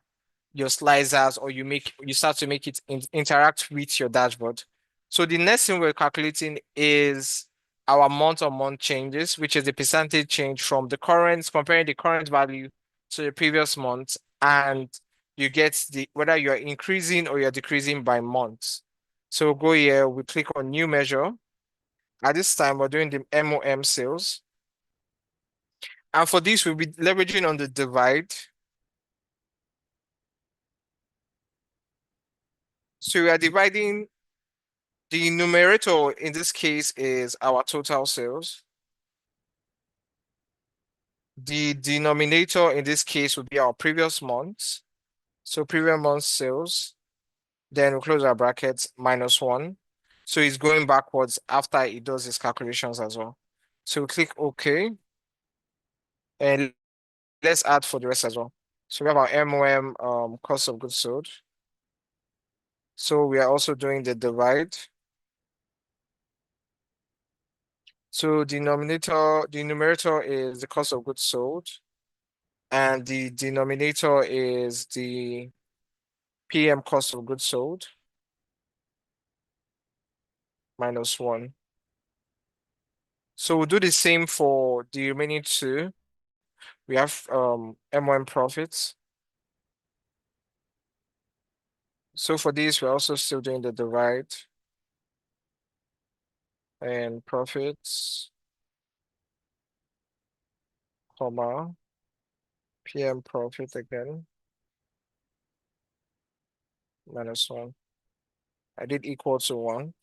your slicers or you start to make it interact with your dashboard. So the next thing we're calculating is our month-on-month changes, which is the percentage change from the current, comparing the current value to the previous month, and you get whether you're increasing or you're decreasing by months. So we'll go here, we click on new measure. At this time, we're doing the MOM sales. And for this, we'll be leveraging on the divide. So we are dividing, the numerator in this case is our total sales. The denominator in this case would be our previous month. So previous month's sales. Then we close our brackets -1. So it's going backwards after it does its calculations as well. So we click OK. And let's add for the rest as well. So we have our MOM cost of goods sold. So we are also doing the divide. So the numerator is the cost of goods sold, and the denominator is the PM cost of goods sold -1. So we'll do the same for the remaining two. We have M1 profits. So for this, we're also still doing the divide and profits, comma, PM profit again, -1. I did equal to 1.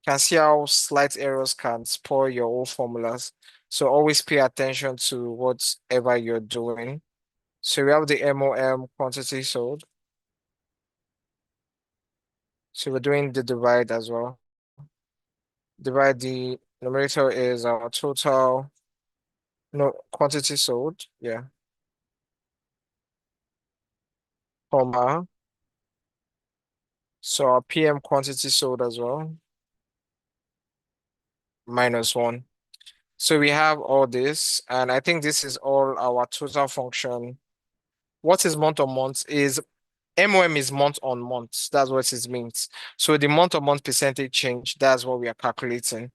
Can see how slight errors can spoil your old formulas. So always pay attention to whatever you're doing. So we have the MOM quantity sold. So we're doing the divide as well. Divide, the numerator is our total, no, quantity sold, yeah. Comma. So our PM quantity sold as well. -1. So we have all this, and I think this is all our total function. What is month on month is MOM is month on month. That's what it means. So the month on month percentage change, that's what we are calculating.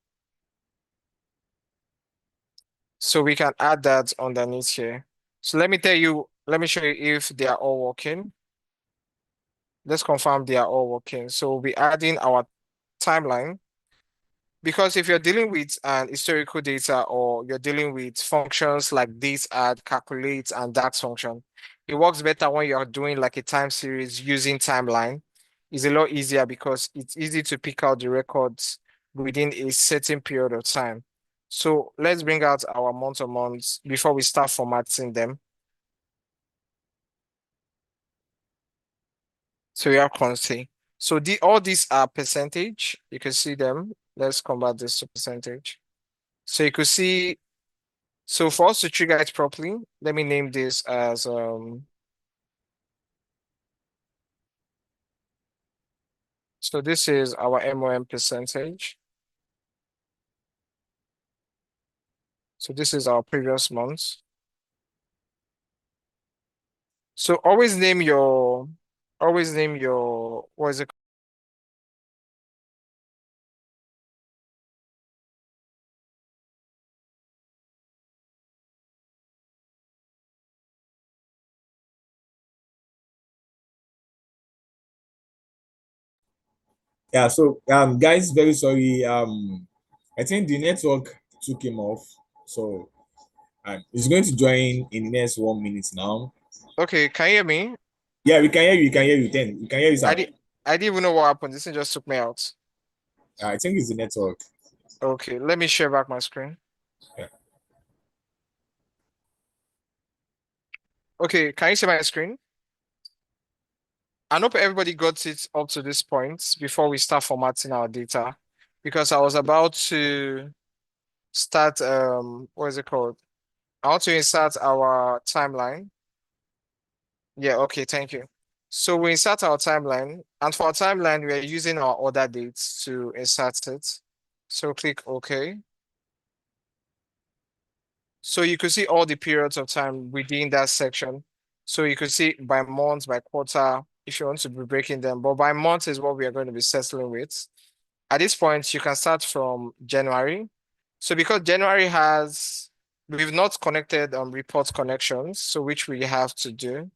So we can add that underneath here. So let me show you if they are all working. Let's confirm they are all working. So we'll be adding our timeline. Because if you're dealing with an historical data or you're dealing with functions like this, add, calculate, and DAX function, it works better when you're doing like a time series using timeline. It's a lot easier because it's easy to pick out the records within a certain period of time. So let's bring out our month to month before we start formatting them. So we have quantity. So all these are percentage. You can see them. Let's convert this to percentage. So you could see, so for us to trigger it properly, let me name this as so this is our MOM percentage. So this is our previous month. So always name your, what is it? Yeah, so guys, very sorry. I think the network took him off. So he's going to join in the next 1 minute now. Okay, can you hear me? Yeah, we can hear you. We can hear you. We can hear you, sir. I didn't even know what happened. This thing just took me out. I think it's the network. Okay, let me share back my screen. Yeah. Okay, can you see my screen? I hope everybody got it up to this point before we start formatting our data, because I was about to start, what is it called? I want to insert our timeline. Yeah, okay, thank you. So we insert our timeline, and for our timeline, we are using our order dates to insert it. So click OK. So you could see all the periods of time within that section. So you could see by month, by quarter, if you want to be breaking them, but by month is what we are going to be settling with. At this point, you can start from January. So because January we've not connected report connections, so which we have to do.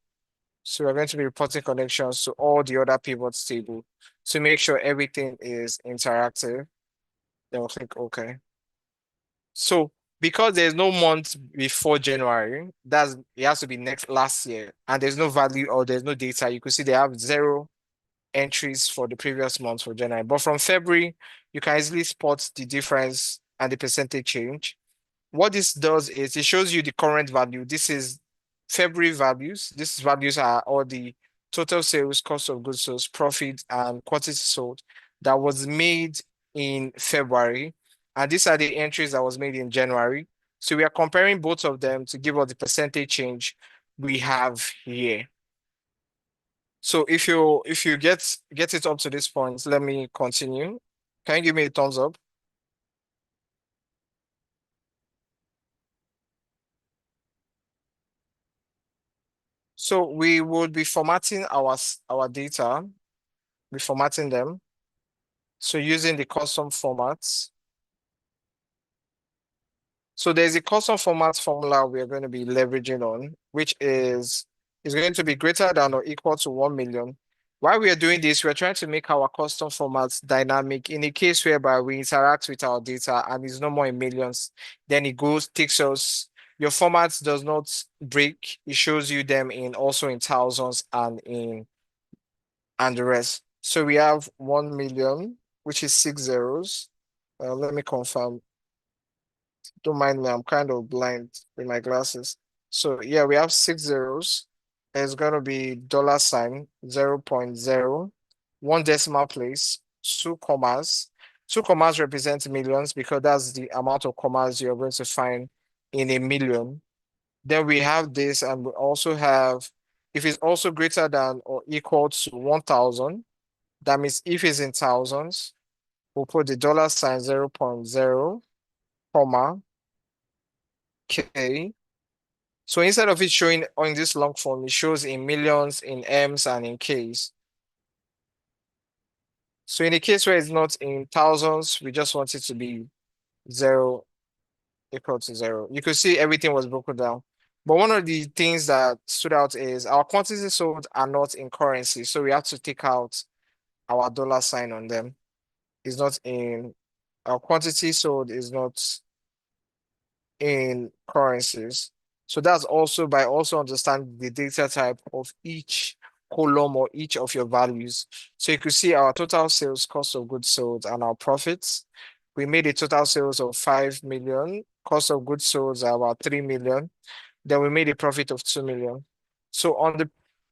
So we're going to be reporting connections to all the other pivots table to make sure everything is interactive. Then we'll click OK. So because there's no month before January, it has to be last year, and there's no value or there's no data. You could see they have 0 entries for the previous month for January. But from February, you can easily spot the difference and the percentage change. What this does is it shows you the current value. This is February values. These values are all the total sales, cost of goods sold, profit, and quantity sold that was made in February. And these are the entries that was made in January. So we are comparing both of them to give us the percentage change we have here. So if you get it up to this point, let me continue. Can you give me a thumbs up? So we would be formatting our data, be formatting them. So using the custom formats. So there's a custom format formula we're going to be leveraging on, which is going to be greater than or equal to 1 million. While we are doing this, we're trying to make our custom formats dynamic. In a case whereby we interact with our data and it's no more in millions, then it takes us, your format does not break. It shows you them also in thousands and the rest. So we have 1 million, which is 6 zeros. Let me confirm. Don't mind me, I'm kind of blind with my glasses. So yeah, we have 6 zeros. It's gonna be $sign 0.0, 1 decimal place, 2 commas. 2 commas represent millions because that's the amount of commas you're going to find in a million. Then we have this, and we also have, if it's also greater than or equal to 1,000, that means if it's in thousands, we'll put the $sign 0.0, comma, K. So instead of it showing on this long form, it shows in millions, in M's, and in K's. So in the case where it's not in thousands, we just want it to be 0 equal to 0. You could see everything was broken down. But one of the things that stood out is our quantities sold are not in currency. So we have to take out our $sign on them. It's not in, our quantity sold is not in currencies. So that's also by also understanding the data type of each column or each of your values. So you could see our total sales, cost of goods sold, and our profits. We made a total sales of 5 million, cost of goods sold are about 3 million. Then we made a profit of 2 million. So on the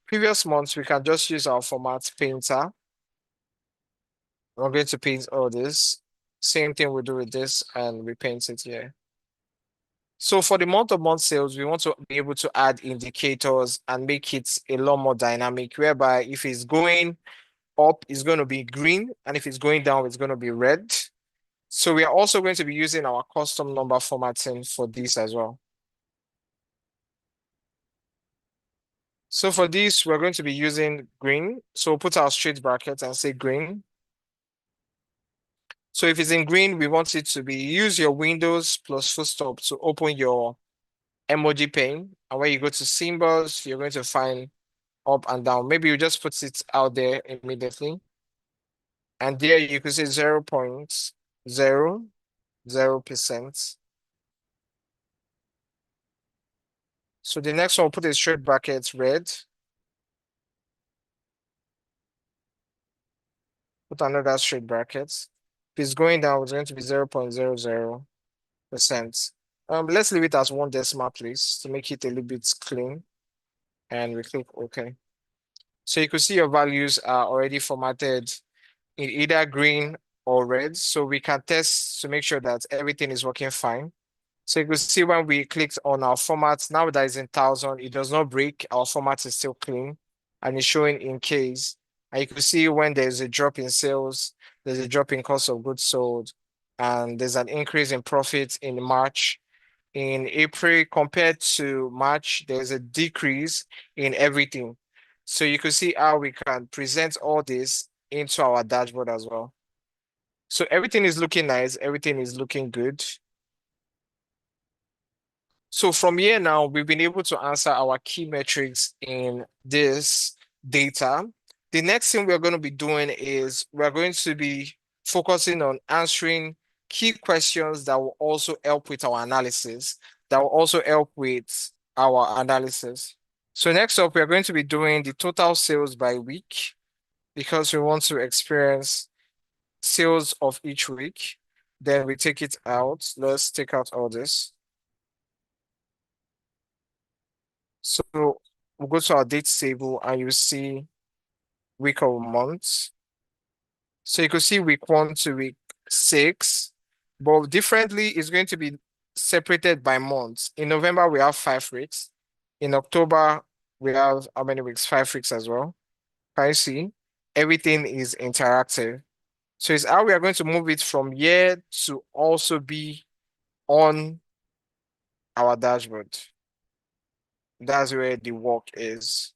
previous months, we can just use our format painter. We're going to paint all this. Same thing we do with this, and we paint it here. So for the month-to-month sales, we want to be able to add indicators and make it a lot more dynamic, whereby if it's going up, it's going to be green, and if it's going down, it's going to be red. So we are also going to be using our custom number formatting for this as well. So for this, we're going to be using green. So we'll put our straight brackets and say green. So if it's in green, we want it to be, use your Windows plus full stop to open your emoji pane. And when you go to symbols, you're going to find up and down. Maybe you just put it out there immediately. And there you could say 0.00%. So the next one, we'll put a straight bracket red. Put another straight bracket. If it's going down, it's going to be 0.00%. Let's leave it as 1 decimal place to make it a little bit clean. And we click OK. So you can see your values are already formatted in either green or red. So we can test to make sure that everything is working fine. So you can see when we clicked on our format, now that is in 1,000, it does not break. Our format is still clean and it's showing in case. And you can see when there's a drop in sales, there's a drop in cost of goods sold, and there's an increase in profit in March. In April, compared to March, there's a decrease in everything. So you can see how we can present all this into our dashboard as well. So everything is looking nice. Everything is looking good. So from here now, we've been able to answer our key metrics in this data. The next thing we're going to be doing is we're going to be focusing on answering key questions that will also help with our analysis, that will also help with our analysis. So next up, we're going to be doing the total sales by week because we want to experience sales of each week. Then we take it out. Let's take out all this. So we'll go to our dates table and you see week or month. So you can see week 1 to week 6, but differently, it's going to be separated by months. In November, we have 5 weeks. In October, we have how many weeks? 5 weeks as well. Can you see? Everything is interactive. So it's how we are going to move it from here to also be on our dashboard. That's where the work is.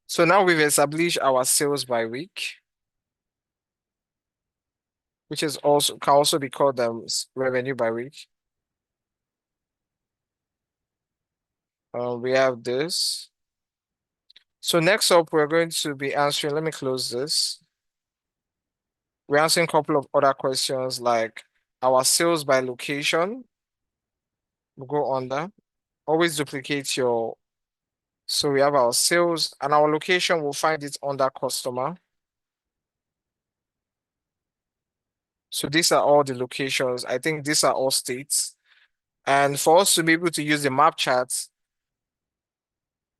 So now we've established our sales by week, which is also can also be called revenue by week. We have this. So next up, we're going to be answering. Let me close this. We're answering a couple of other questions like our sales by location. We'll go under. Always duplicate your. So we have our sales and our location. We'll find it under customer. So these are all the locations. I think these are all states. And for us to be able to use the map charts,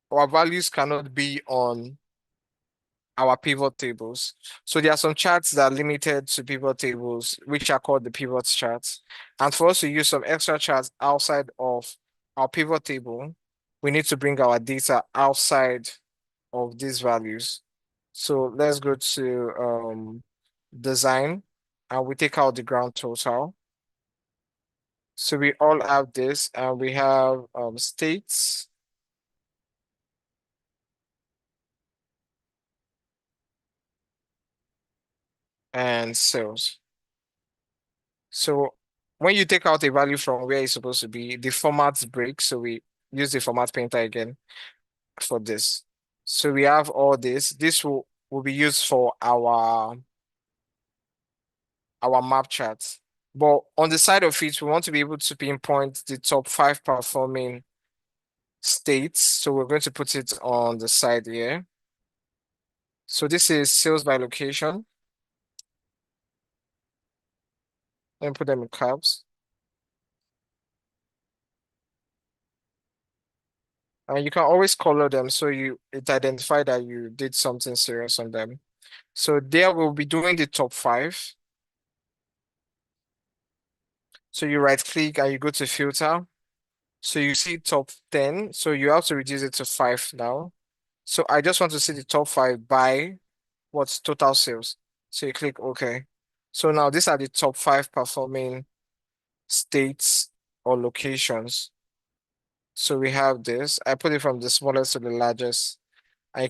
our values cannot be on our pivot tables. So there are some charts that are limited to pivot tables, which are called the pivot charts. And for us to use some extra charts outside of our pivot table, we need to bring our data outside of these values. So let's go to design and we take out the ground total. So we all have this and we have states. And sales. So when you take out a value from where it's supposed to be, the formats break. So we use the format painter again for this. So we have all this. This will be used for our map charts. But on the side of it, we want to be able to pinpoint the top 5 performing states. So we're going to put it on the side here. So this is sales by location. Let me put them in caps. And you can always color them so it identify that you did something serious on them. So there we'll be doing the top 5. So you right click and you go to filter. So you see top 10. So you have to reduce it to 5 now. So I just want to see the top 5 by what's total sales. So you click OK. So now these are the top 5 performing states or locations. So we have this. I put it from the smallest to the largest. And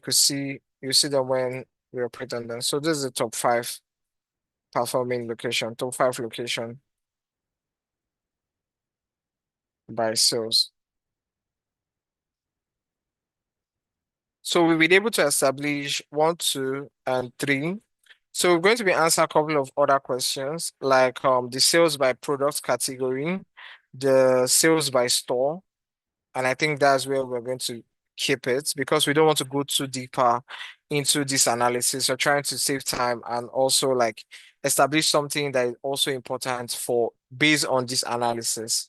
you see them when we operate on them. So this is the top 5 performing location, top 5 location by sales. So we've been able to establish 1, 2, and 3. So we're going to be answering a couple of other questions like the sales by product category, the sales by store. And I think that's where we're going to keep it because we don't want to go too deeper into this analysis. We're trying to save time and also like establish something that is also important for based on this analysis.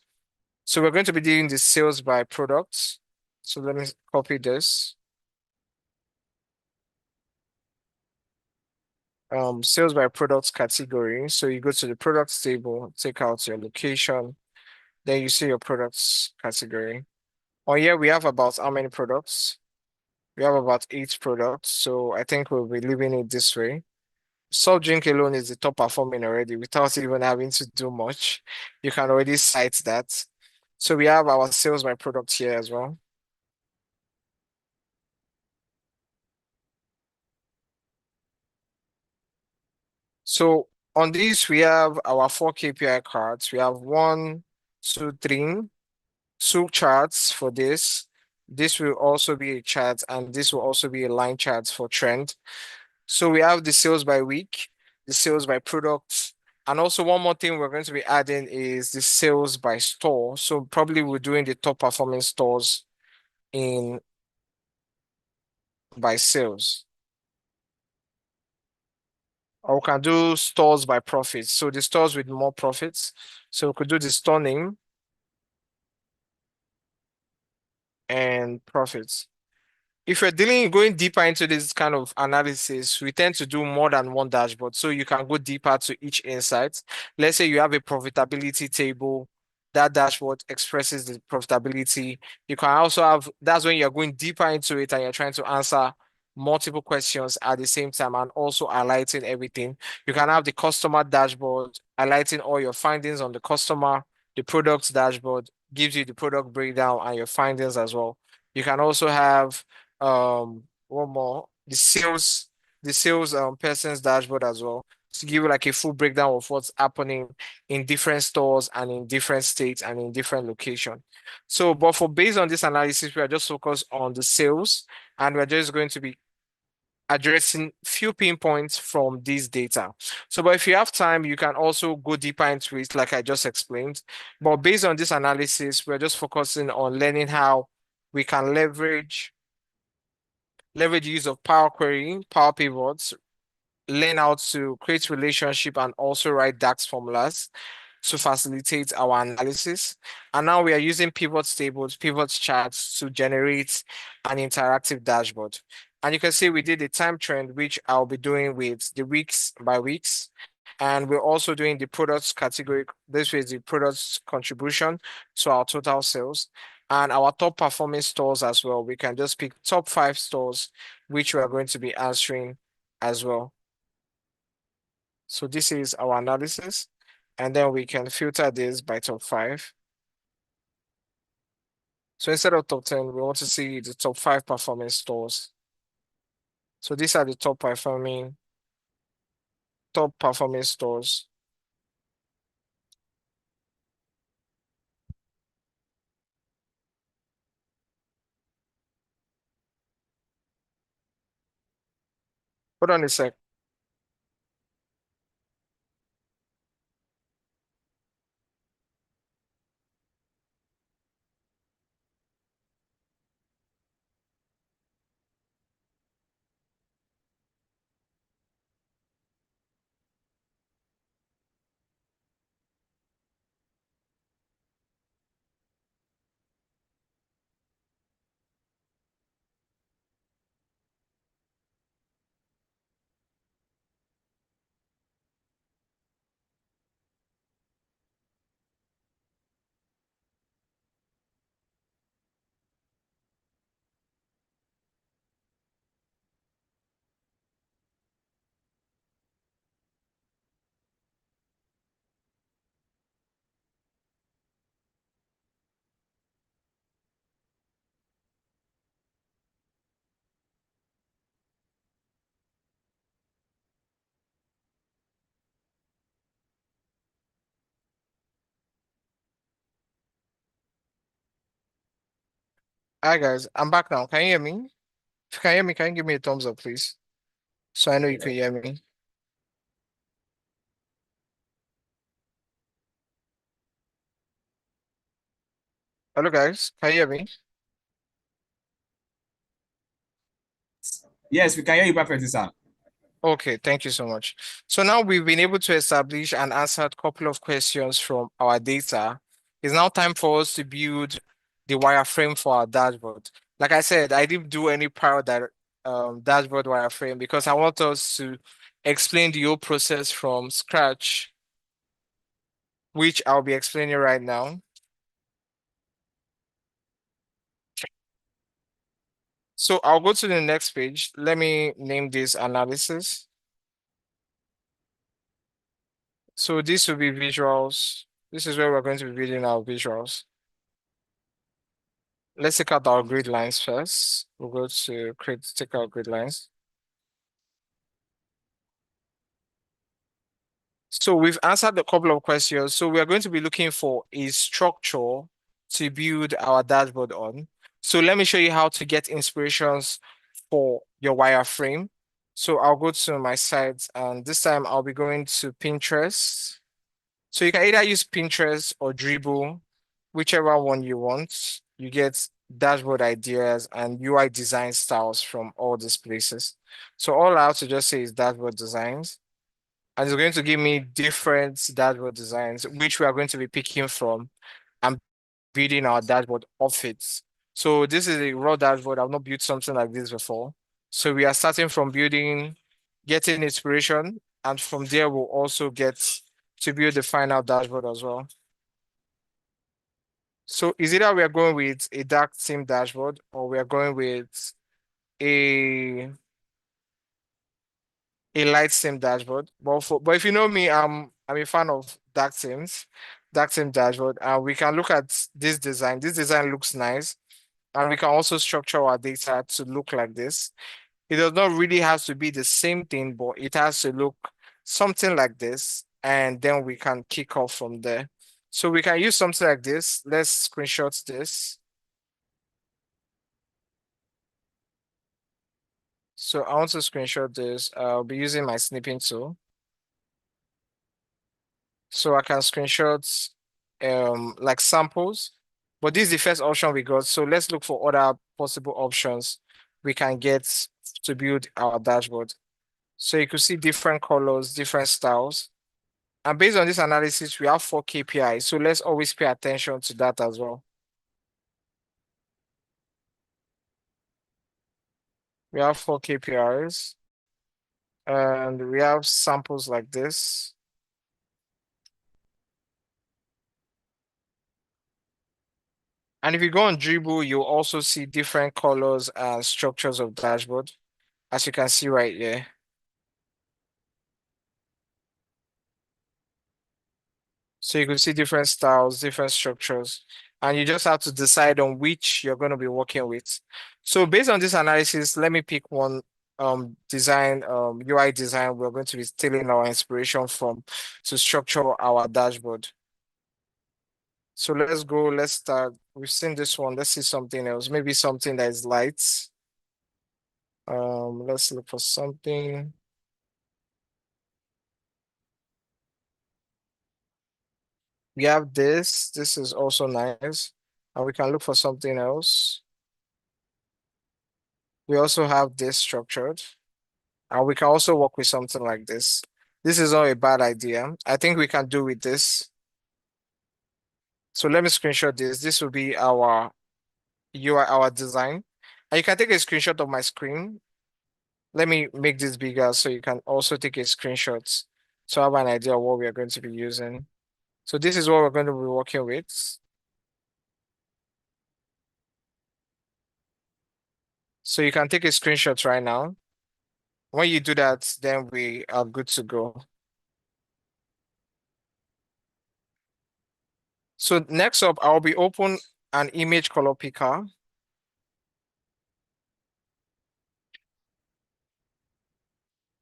So we're going to be doing the sales by products. So let me copy this. Sales by products category. So you go to the products table, take out your location, then you see your products category. Oh yeah, we have about how many products? We have about 8 products. So I think we'll be leaving it this way. Soft drink alone is the top performing already without even having to do much. You can already cite that. So we have our sales by product here as well. So on this, we have our 4 KPI cards. We have 1, 2, 3, 2 charts for this. This will also be a chart and this will also be a line chart for trend. So we have the sales by week. the sales by products. And also one more thing we're going to be adding is the sales by store. So probably we're doing the top performing stores in by sales. Or we can do stores by profits. So the stores with more profits. So we could do the store name and profits. If you're going deeper into this kind of analysis, we tend to do more than one dashboard. So you can go deeper to each insight. Let's say you have a profitability table, that dashboard expresses the profitability. You can also have, that's when you're going deeper into it and you're trying to answer multiple questions at the same time and also highlighting everything. You can have the customer dashboard, highlighting all your findings on the customer. The products dashboard gives you the product breakdown and your findings as well. You can also have one more, the sales person's dashboard as well, to give you like a full breakdown of what's happening in different stores and in different states and in different locations. So, but for based on this analysis, we are just focused on the sales, and we're just going to be addressing few pinpoints from this data. So, but if you have time, you can also go deeper into it, like I just explained. But based on this analysis, we're just focusing on learning how we can leverage use of Power Query, Power Pivots, learn how to create relationship and also write DAX formulas to facilitate our analysis. And now we are using pivot tables, pivot charts to generate an interactive dashboard. And you can see we did a time trend, which I'll be doing with the weeks by weeks. And we're also doing the products category. This is the products contribution to our total sales and our top performing stores as well. We can just pick top 5 stores, which we are going to be answering as well. So this is our analysis, and then we can filter this by top 5. So instead of top 10, we want to see the top 5 performing stores. So these are the top performing stores. Hold on a sec. Hi guys, I'm back now. Can you hear me? If you can hear me, can you give me a thumbs up, please? So I know you can hear me. Hello guys, can you hear me? Yes, we can hear you perfectly, sir. Okay, thank you so much. So now we've been able to establish and answer a couple of questions from our data. It's now time for us to build the wireframe for our dashboard. Like I said, I didn't do any prior dashboard wireframe because I want us to explain the whole process from scratch, which I'll be explaining right now. So I'll go to the next page. Let me name this analysis. So this will be visuals. This is where we're going to be building our visuals. Let's take out our grid lines first. We'll go to take out grid lines. So we've answered a couple of questions. So we're going to be looking for a structure to build our dashboard on. So let me show you how to get inspirations for your wireframe. So I'll go to my site, and this time I'll be going to Pinterest. So you can either use Pinterest or Dribble, whichever one you want. You get dashboard ideas and UI design styles from all these places. So all I have to just say is dashboard designs. And it's going to give me different dashboard designs, which we are going to be picking from and building our dashboard off it. So this is a raw dashboard. I've not built something like this before. So we are starting from building, getting inspiration, and from there we'll also get to build the final dashboard as well. So is either we are going with a dark theme dashboard or we are going with a light theme dashboard. But if you know me, I'm a fan of dark themes, dark theme dashboard, and we can look at this design. This design looks nice, and we can also structure our data to look like this. It does not really have to be the same thing, but it has to look something like this, and then we can kick off from there. So we can use something like this. Let's screenshot this. So I want to screenshot this. I'll be using my snipping tool. So I can screenshot like samples, but this is the first option we got. So let's look for other possible options we can get to build our dashboard. So you could see different colors, different styles. And based on this analysis, we have 4 KPIs. So let's always pay attention to that as well. We have 4 KPIs and we have samples like this. And if you go on Dribble, you'll also see different colors and structures of dashboard, as you can see right here. So you can see different styles, different structures, and you just have to decide on which you're going to be working with. So based on this analysis, let me pick one design, UI design we're going to be stealing our inspiration from to structure our dashboard. So let's go, let's start. We've seen this one. Let's see something else. Maybe something that is light. Let's look for something. We have this. This is also nice. And we can look for something else. We also have this structured. And we can also work with something like this. This is not a bad idea. I think we can do with this. So let me screenshot this. This will be our UI, our design. And you can take a screenshot of my screen. Let me make this bigger so you can also take a screenshot to have an idea of what we are going to be using. So this is what we're going to be working with. So you can take a screenshot right now. When you do that, then we are good to go. So next up, I'll be open an image color picker.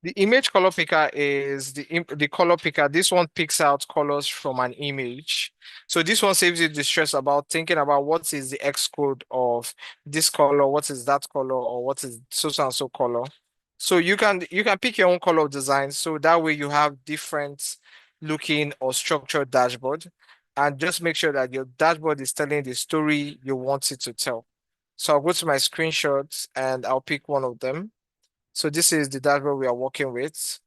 The image color picker is the color picker. This one picks out colors from an image. So this one saves you the stress about thinking about what is the X code of this color, what is that color, or what is so and so color. So you can pick your own color of design. So that way you have different looking or structured dashboard. And just make sure that your dashboard is telling the story you want it to tell. So I'll go to my screenshots and I'll pick one of them. So this is the dashboard we are working with.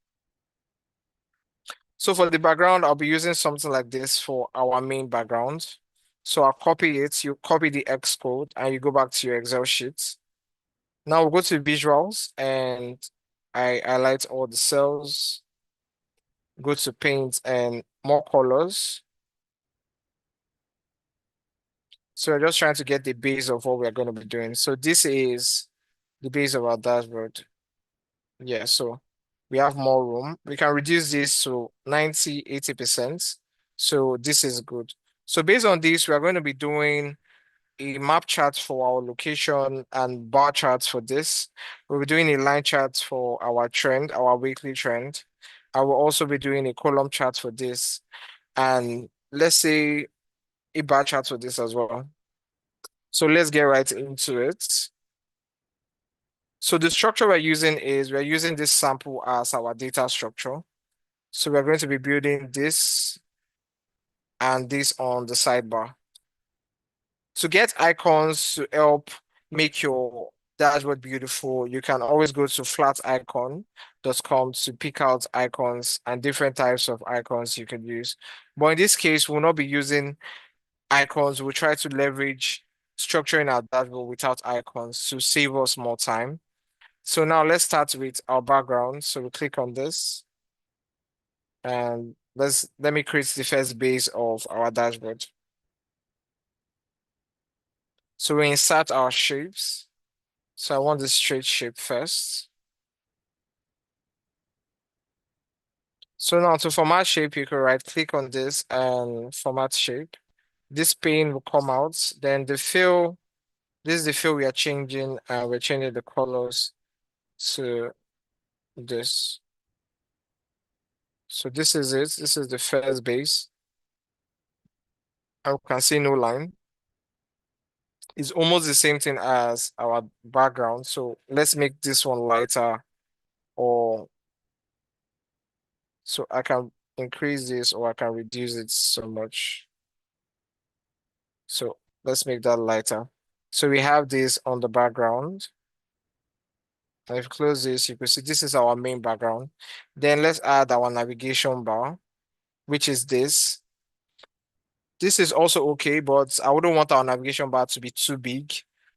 So for the background, I'll be using something like this for our main background. So I'll copy it, you copy the X code and you go back to your Excel sheet. Now we'll go to visuals and I highlight all the cells, go to paint and more colors. So we're just trying to get the base of what we're going to be doing. So this is the base of our dashboard. Yeah, so we have more room. We can reduce this to 90, 80%. So this is good. So based on this, we are going to be doing a map chart for our location and bar charts for this. We'll be doing a line chart for our trend, our weekly trend. I will also be doing a column chart for this. And let's say a bar chart for this as well. So let's get right into it. So the structure we're using this sample as our data structure. So we're going to be building this and this on the sidebar. To get icons to help make your dashboard beautiful, you can always go to flaticon.com to pick out icons and different types of icons you can use. But in this case, we'll not be using icons. We'll try to leverage structuring our dashboard without icons to save us more time. So now let's start with our background. So we click on this and let me create the first base of our dashboard. So we insert our shapes. So I want the straight shape first. So now to format shape, you can right click on this and format shape. This pane will come out. Then the fill, this is the fill we are changing. We're changing the colors to this. So this is it. This is the first base. I can see no line. It's almost the same thing as our background. So let's make this one lighter, or so I can increase this or I can reduce it so much. So let's make that lighter. So we have this on the background. And if you close this, you can see this is our main background. Then let's add our navigation bar, which is this. This is also okay, but I wouldn't want our navigation bar to be too big.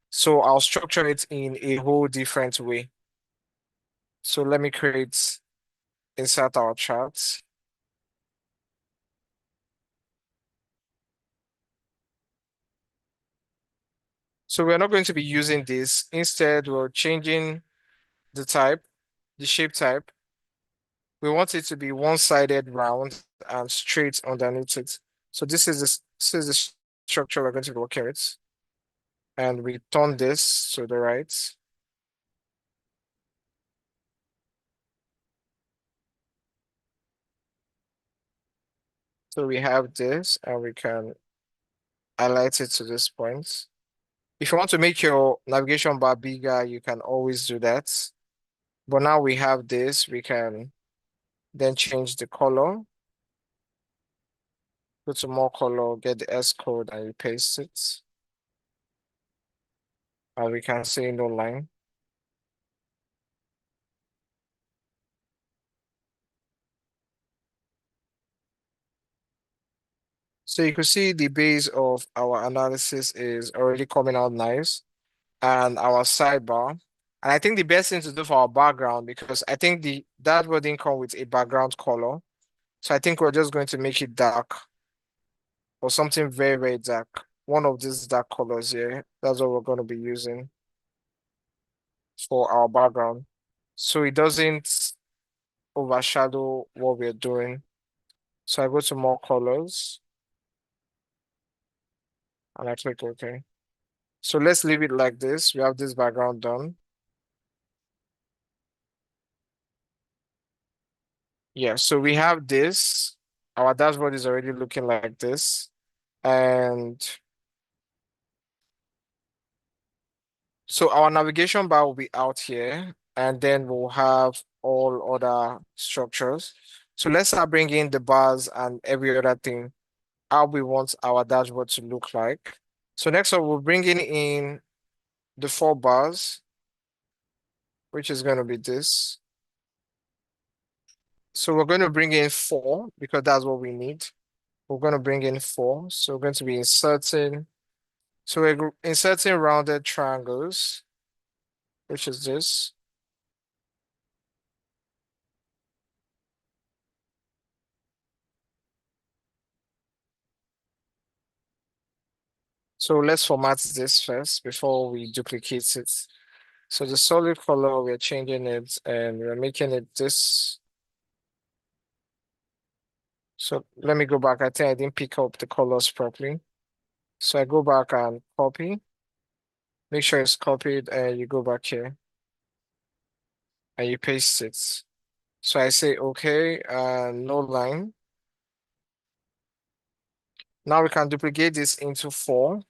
So I'll structure it in a whole different way. So let me insert our charts. So we're not going to be using this. Instead, we're changing the type, the shape type. We want it to be one-sided round and straight underneath it. So this is the structure we're going to be working with. And we turn this to the right. So we have this and we can highlight it to this point. If you want to make your navigation bar bigger, you can always do that. But now we have this, we can then change the color. Go to more color, get the S code and you paste it. And we can see no line. So you can see the base of our analysis is already coming out nice. And our sidebar. And I think the best thing to do for our background, because I think that didn't come with a background color. So I think we're just going to make it dark or something very, very dark. One of these dark colors here. That's what we're going to be using for our background. So it doesn't overshadow what we're doing. So I go to more colors and I click OK. So let's leave it like this. We have this background done. Yeah, so we have this. Our dashboard is already looking like this. And so our navigation bar will be out here, and then we'll have all other structures. So let's start bringing the bars and every other thing, how we want our dashboard to look like. So next up, we're bringing in the 4 bars, which is going to be this. So we're going to bring in 4 because that's what we need. We're going to bring in 4. So we're going to be inserting. So we're inserting rounded triangles, which is this. So let's format this first before we duplicate it. So the solid color, we're changing it and we're making it this. So let me go back. I think I didn't pick up the colors properly. So I go back and copy. Make sure it's copied and you go back here and you paste it. So I say, okay, no line. Now we can duplicate this into 4.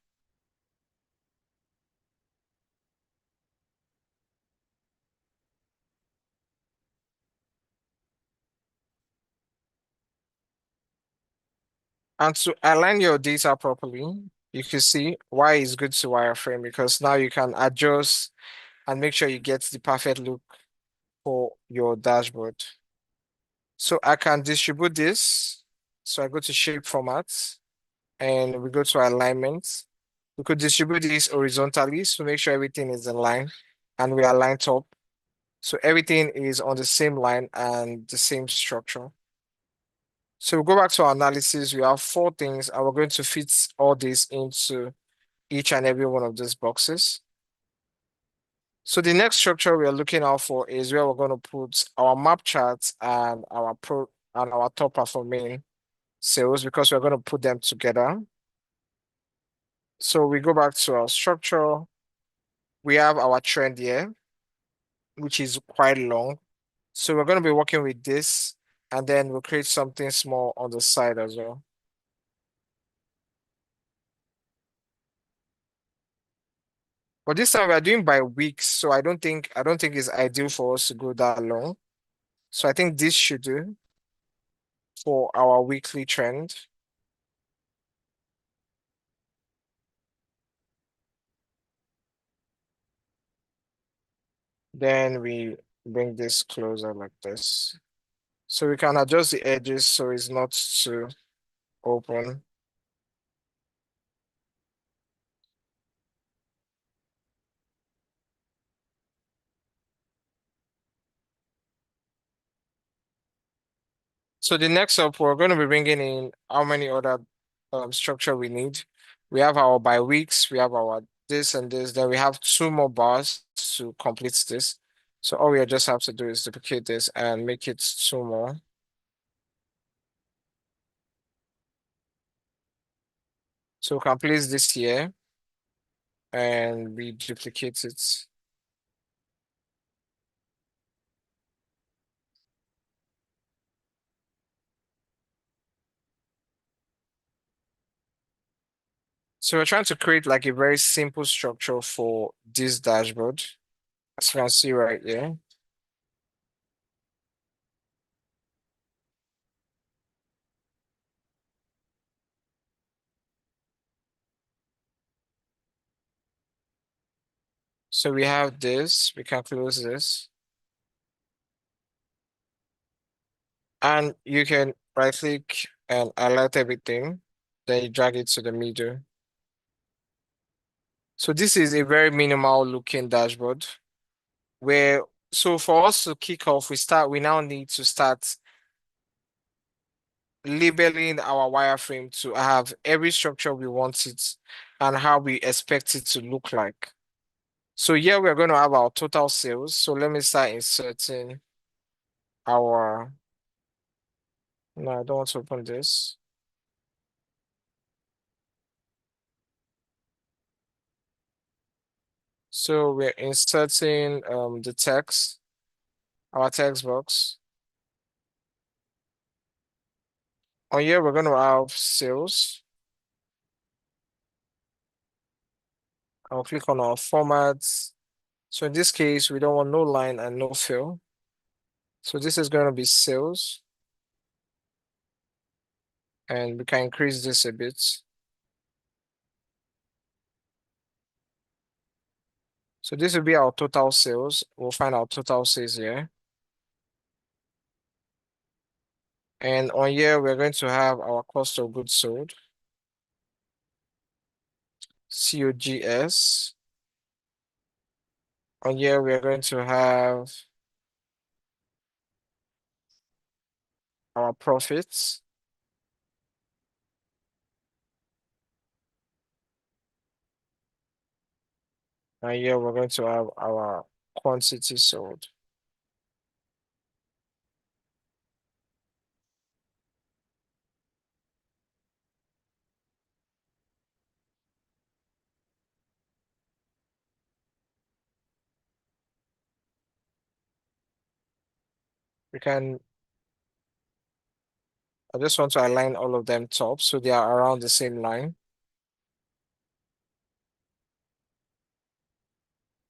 And to align your data properly, you can see why it's good to wireframe, because now you can adjust and make sure you get the perfect look for your dashboard. So I can distribute this. So I go to shape format and we go to alignment. We could distribute this horizontally to make sure everything is in line, and we align top. So everything is on the same line and the same structure. So we go back to our analysis. We have 4 things, and we're going to fit all this into each and every one of these boxes. So the next structure we are looking out for is where we're going to put our map charts and our top performing sales, because we're going to put them together. So we go back to our structure. We have our trend here, which is quite long. So we're going to be working with this, and then we'll create something small on the side as well. But this time we are doing by weeks, so I don't think it's ideal for us to go that long. So I think this should do for our weekly trend. Then we bring this closer like this. So we can adjust the edges so it's not too open. So the next up, we're going to be bringing in how many other structure we need. We have our by weeks, we have our this and this, then we have 2 more bars to complete this. So all we just have to do is duplicate this and make it 2 more. So we can place this here and we duplicate it. So we're trying to create like a very simple structure for this dashboard, as you can see right here. So we have this, we can close this. And you can right click and highlight everything, then you drag it to the middle. So this is a very minimal looking dashboard where, so for us to kick off, we now need to start labeling our wireframe to have every structure we want it and how we expect it to look like. So here we're going to have our total sales. So let me start inserting our, no, I don't want to open this. So we're inserting the text, our text box. On here, we're going to have sales. I'll click on our formats. So in this case, we don't want no line and no fill. So this is going to be sales. And we can increase this a bit. So this will be our total sales. We'll find our total sales here. And on here, we're going to have our cost of goods sold. COGS. On here, we're going to have our profits. And here, we're going to have our quantity sold. We can, I just want to align all of them top so they are around the same line.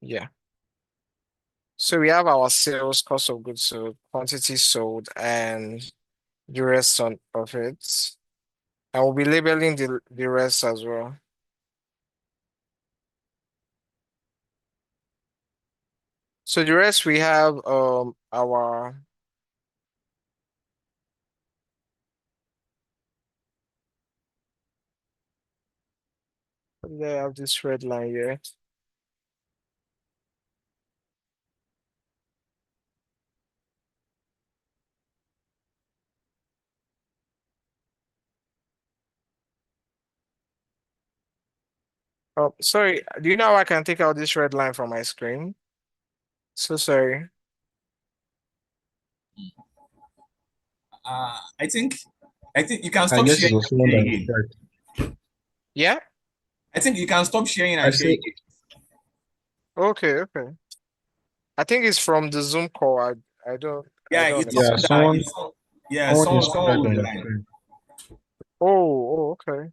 Yeah. So we have our sales, cost of goods sold, quantity sold, and the rest on profits. And we'll be labeling the rest as well. So the rest we have our they have this red line here. Oh, sorry. Do you know how I can take out this red line from my screen? So sorry. I think you can I stop guess it's sharing the and phone share that again. distracts. Yeah? I think you can stop sharing I and share said, again. Okay, okay. I think it's from the Zoom call. I Yeah, don't it's yeah, understand. someone that it's yeah, someone is someone quiet with on the your line. screen. Oh, okay.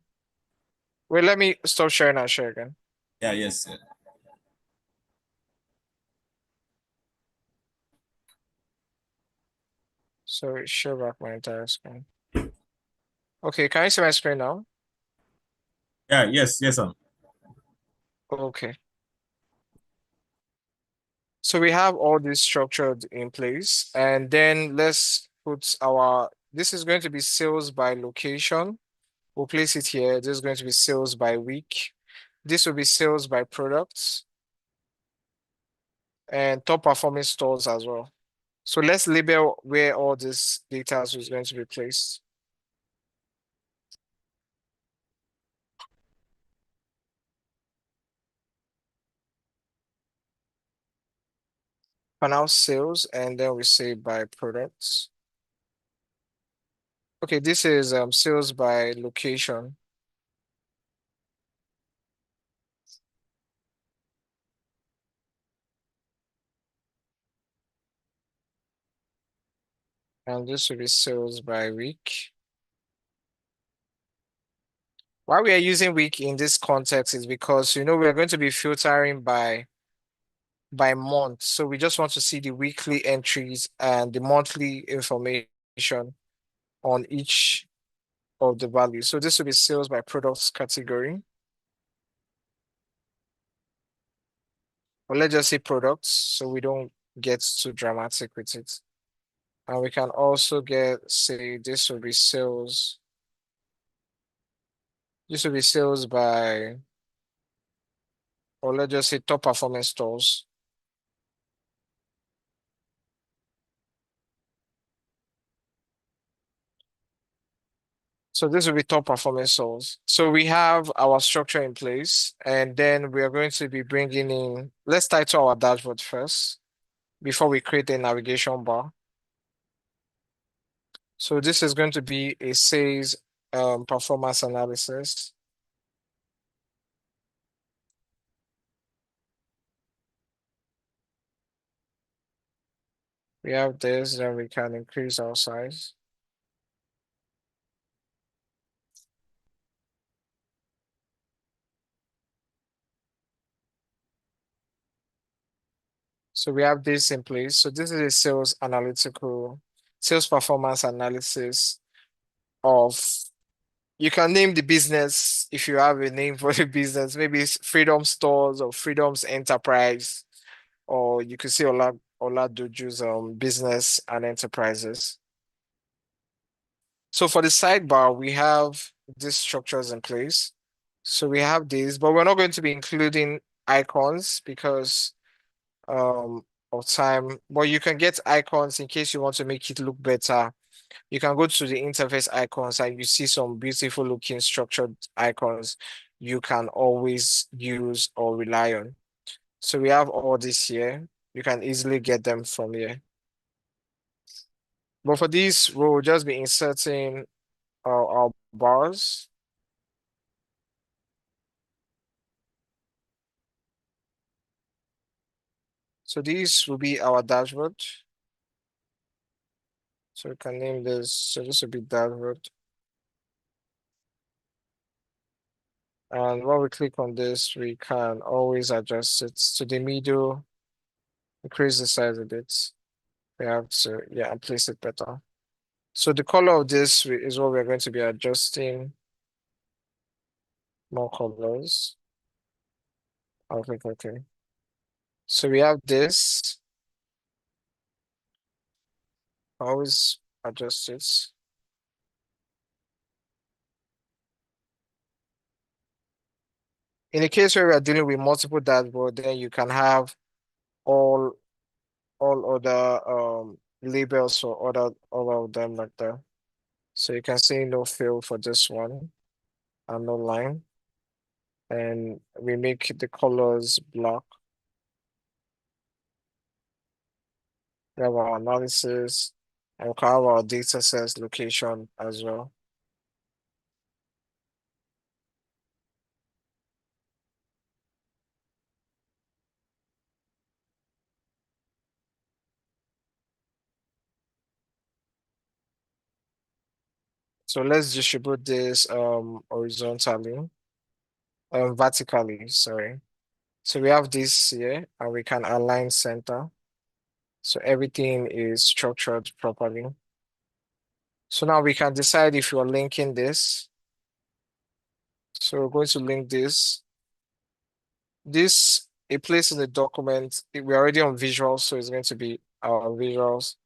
Wait, let me stop sharing and share again. Yeah, yes. Sorry, share back my entire screen. Okay, can you see my screen now? Yeah, yes, sir. Okay. So we have all this structured in place, and then let's put this is going to be sales by location. We'll place it here. This is going to be sales by week. This will be sales by products and top performing stores as well. So let's label where all this data is going to be placed. For now, sales, and then we say by products. Okay, this is sales by location. And this will be sales by week. Why we are using week in this context is because, we are going to be filtering by month. So we just want to see the weekly entries and the monthly information on each of the values. So this will be sales by products category. Or let's just say products, so we don't get too dramatic with it. And we can also say this will be sales. This will be sales by, or let's just say top performance stores. So this will be top performance stores. So we have our structure in place, and then we are going to be bringing in, let's title our dashboard first before we create a navigation bar. So this is going to be a sales performance analysis. We have this, then we can increase our size. So we have this in place. So this is a sales performance analysis of, you can name the business if you have a name for the business. Maybe it's Freedom Stores or Freedom's Enterprise, or you could say Oladoju's business and enterprises. So for the sidebar, we have these structures in place. So we have these, but we're not going to be including icons because of time. But you can get icons in case you want to make it look better. You can go to the interface icons and you see some beautiful looking structured icons you can always use or rely on. So we have all this here. You can easily get them from here. But for these, we'll just be inserting our bars. So these will be our dashboard. So we can name this, so this will be dashboard. And when we click on this, we can always adjust it to the middle, increase the size a bit. We have to, yeah, and place it better. So the color of this is what we're going to be adjusting. more colors. I'll click OK. So we have this. I always adjust this. In the case where we are dealing with multiple dashboard, then you can have all other labels for all of them like that. So you can say no fill for this one and no line. And we make the colors black. We have our analysis and we can have our data sets location as well. So let's distribute this horizontally, vertically, sorry. So we have this here and we can align center. So everything is structured properly. So now we can decide if you're linking this. So we're going to link this. This, a place in the document, we're already on visuals, so it's going to be our visuals.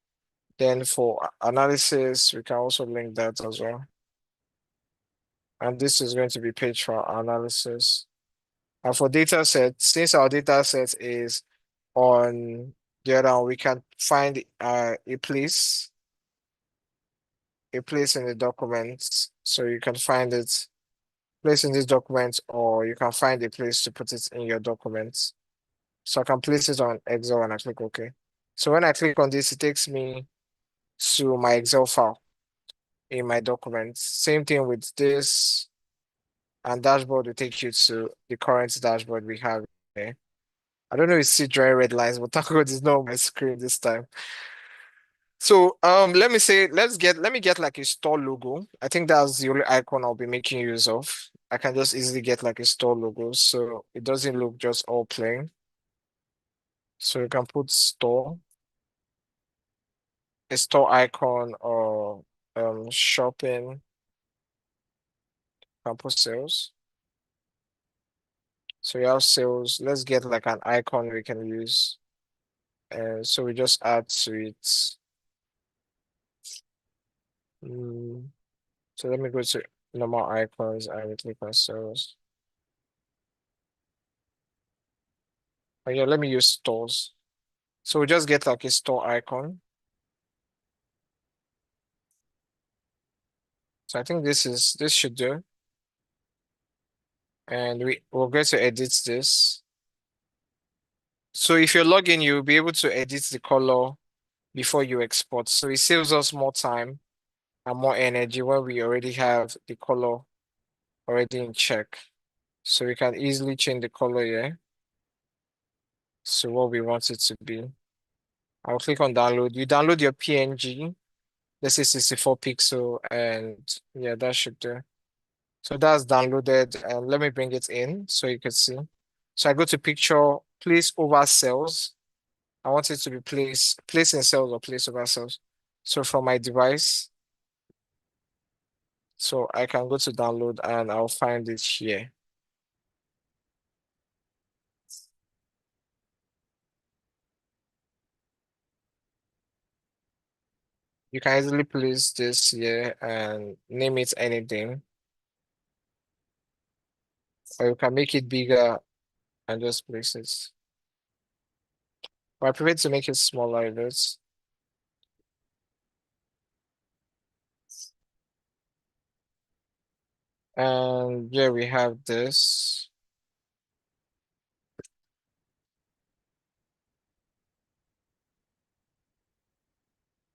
Then for analysis, we can also link that as well. And this is going to be page for analysis. And for data set, since our data set is on the other one, we can find a place in the document. So you can find it, place in this document, or you can find a place to put it in your documents. So I can place it on Excel and I click OK. So when I click on this, it takes me to my Excel file in my documents. Same thing with this, and dashboard will take you to the current dashboard we have here. I don't know if you see dry red lines, but thank God it's not on my screen this time. So let me get like a store logo. I think that's the only icon I'll be making use of. I can just easily get like a store logo so it doesn't look just all plain. So you can put store, a store icon, or shopping, can put sales. So you have sales. Let's get like an icon we can use. And so we just add to it. So let me go to normal icons and we click on sales. Oh yeah, let me use stores. So we just get like a store icon. So I think this should do. And we're going to edit this. So if you're logging, you'll be able to edit the color before you export. So it saves us more time and more energy when we already have the color already in check. So we can easily change the color here. So what we want it to be. I'll click on download. You download your PNG. Let's say 64 pixel, and yeah, that should do. So that's downloaded, and let me bring it in so you can see. So I go to picture, place over cells. I want it to be place in cells or place over cells. So from my device, so I can go to download and I'll find it here. You can easily place this here and name it anything. Or you can make it bigger and just place it. But I prefer to make it smaller if it's. And yeah, we have this.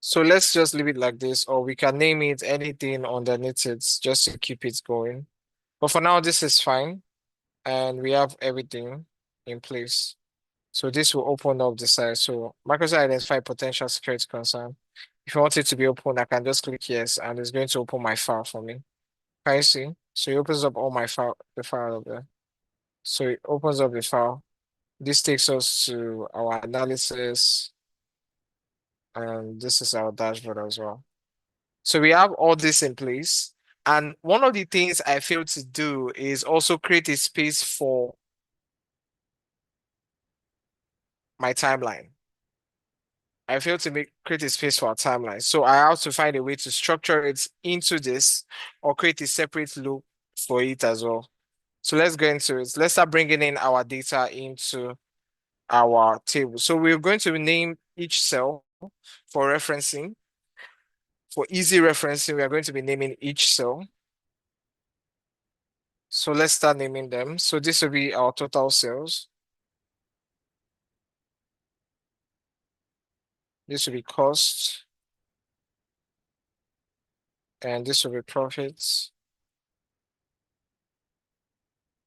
So let's just leave it like this, or we can name it anything underneath it just to keep it going. But for now, this is fine. And we have everything in place. So this will open up the site. So Microsoft identify potential security concern. If you want it to be open, I can just click yes, and it's going to open my file for me. Can you see? So it opens up all my file, the file up there. So it opens up the file. This takes us to our analysis, and this is our dashboard as well. So we have all this in place. And one of the things I failed to do is also create a space for my timeline. I failed to create a space for a timeline. So I have to find a way to structure it into this or create a separate loop for it as well. So let's go into it. Let's start bringing in our data into our table. So we're going to name each cell for referencing. For easy referencing, we are going to be naming each cell. So let's start naming them. So this will be our total sales. This will be cost. And this will be profits.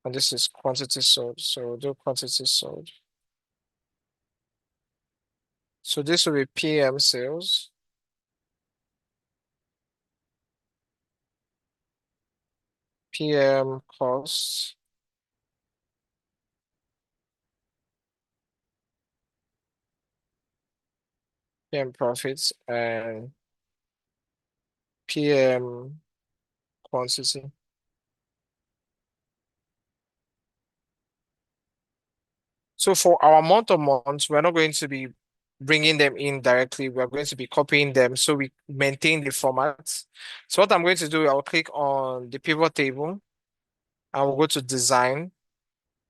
And this is quantity sold. So we'll do quantity sold. So this will be PM sales. PM costs. PM profits and PM quantity. So for our month of months, we're not going to be bringing them in directly. We're going to be copying them so we maintain the format. So what I'm going to do, I'll click on the pivot table and we'll go to design.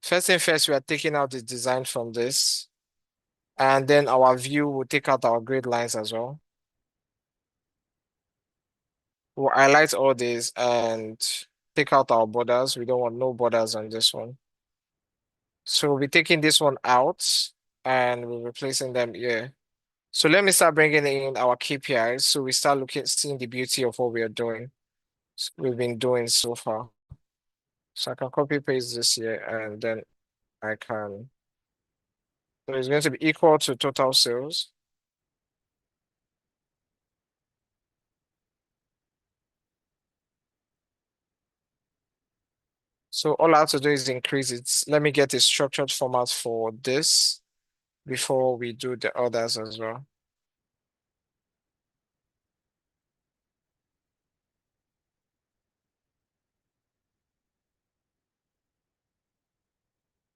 First thing first, we are taking out the design from this. And then our view will take out our grid lines as well. We'll highlight all these and take out our borders. We don't want no borders on this one. So we'll be taking this one out and we're replacing them here. So let me start bringing in our KPIs. So we start seeing the beauty of what we are doing. We've been doing so far. So I can copy paste this here and then I can. So it's going to be equal to total sales. So all I have to do is increase it. Let me get a structured format for this before we do the others as well.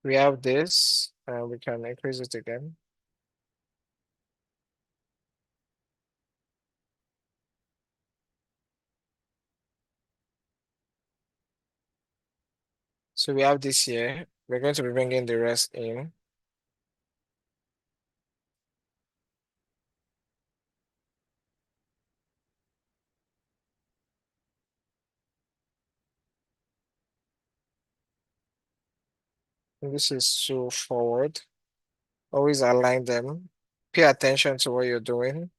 We have this, and we can increase it again. So we have this here. We're going to be bringing the rest in. And this is to forward. Always align them. Pay attention to what you're doing.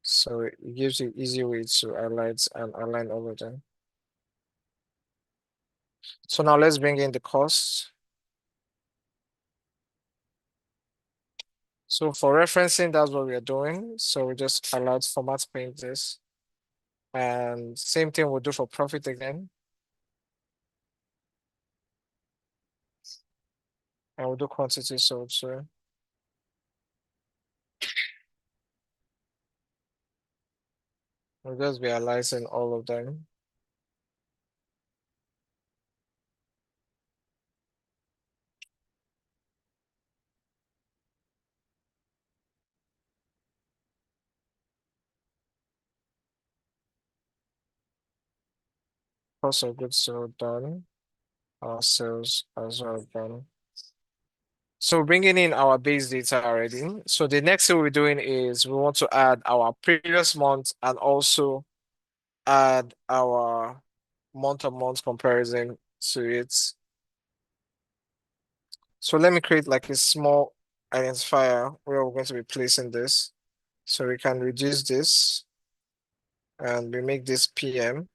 So it gives you easy way to highlight and align all of them. So now let's bring in the costs. So for referencing, that's what we are doing. So we just highlight format paint this. And same thing we'll do for profit again. And we'll do quantity sold. So we'll just be analyzing all of them. Cost of goods sold done. Our sales as well done. So bringing in our base data already. So the next thing we're doing is we want to add our previous month and also add our month-to-month comparison to it. So let me create like a small identifier where we're going to be placing this. So we can reduce this and we make this PM.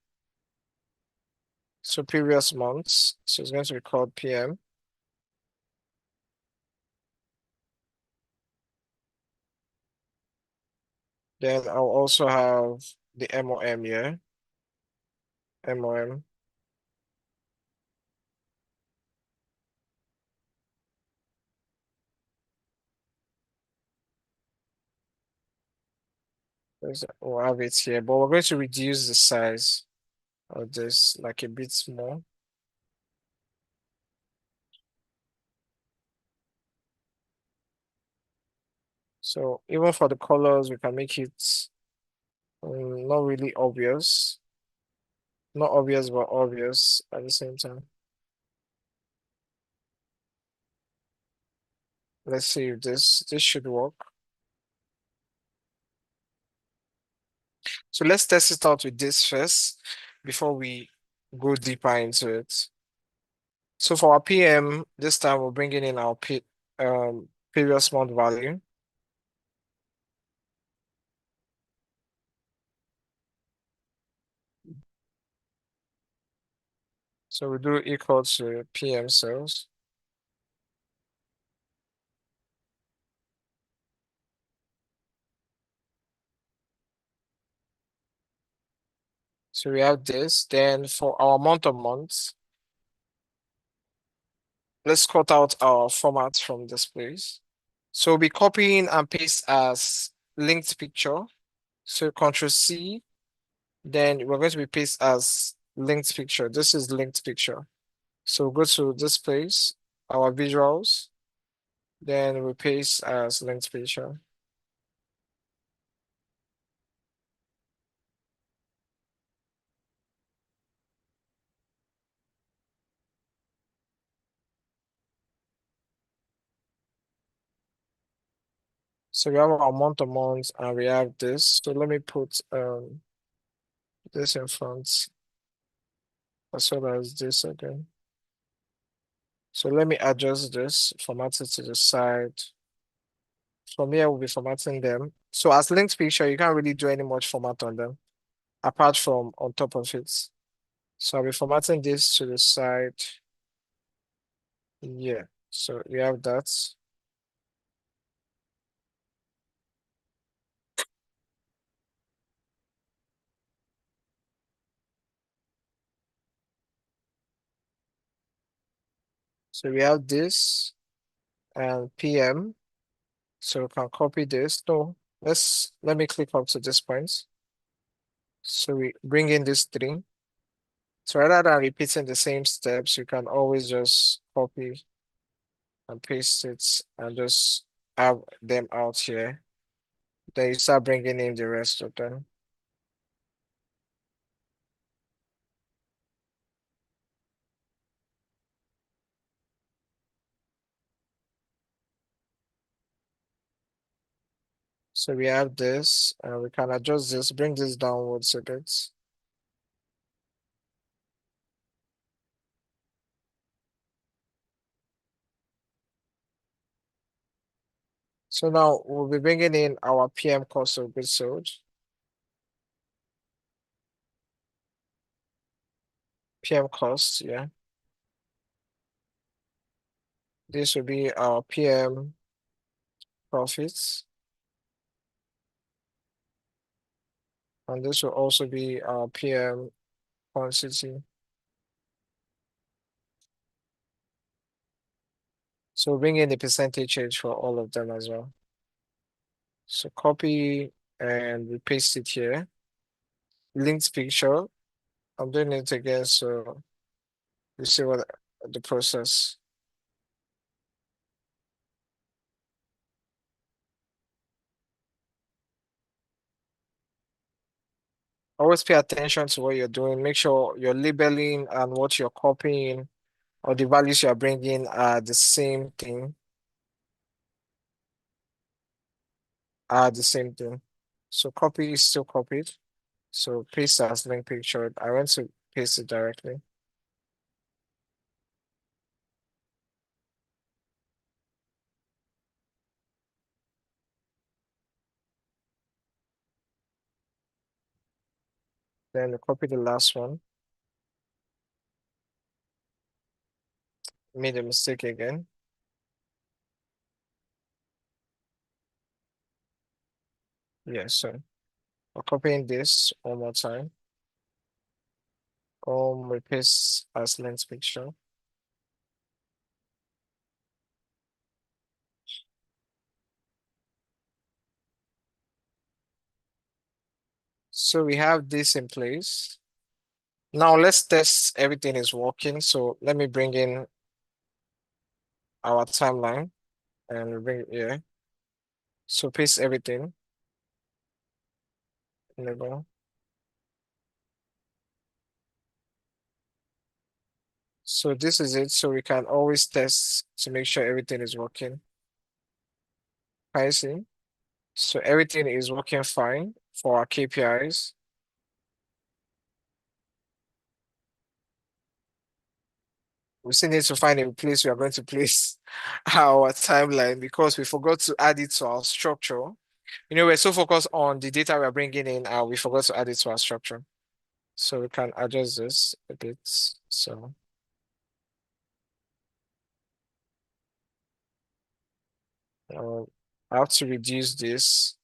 So previous months. So it's going to be called PM. Then I'll also have the MOM here. MOM. We'll have it here, but we're going to reduce the size. or just like a bit small. So even for the colors, we can make it not really obvious. Not obvious, but obvious at the same time. Let's see if this should work. So let's test it out with this first before we go deeper into it. So for our PM, this time we're bringing in our previous month value. So we do equal to PM sales. So we have this. Then for our month of months, let's cut out our formats from this place. So we'll be copying and paste as linked picture. So Control C, then we're going to be paste as linked picture. This is linked picture. So go to this place, our visuals, then we paste as linked picture. So we have our month of months and we have this. So let me put this in front as well as this again. So let me adjust this, format it to the side. From here, we'll be formatting them. So as linked picture, you can't really do any much format on them, apart from on top of it. So I'll be formatting this to the side. Yeah, so we have that. So we have this and PM. So we can copy this. No, let me click up to this point. So we bring in this three. So rather than repeating the same steps, you can always just copy and paste it and just have them out here. Then you start bringing in the rest of them. So we have this, and we can adjust this, bring this downwards a bit. So now we'll be bringing in our PM cost of goods sold. PM cost, yeah. This will be our PM profits. And this will also be our PM quantity. So bring in the percentage change for all of them as well. So copy and we paste it here. Linked picture. I'm doing it again so you see what the process. Always pay attention to what you're doing. Make sure you're labeling and what you're copying or the values you're bringing are the same thing. So copy is still copied. So paste as link picture. I went to paste it directly. Then copy the last one. Made a mistake again. Yeah, so we're copying this one more time. We paste as lens picture. So we have this in place. Now let's test everything is working. So let me bring in our timeline and we bring it here. So paste everything. Enable. So this is it. So we can always test to make sure everything is working. I see. So everything is working fine for our KPIs. We still need to find a place we are going to place our timeline because we forgot to add it to our structure. You know, we're so focused on the data we're bringing in, we forgot to add it to our structure. So we can adjust this a bit. So I have to reduce this.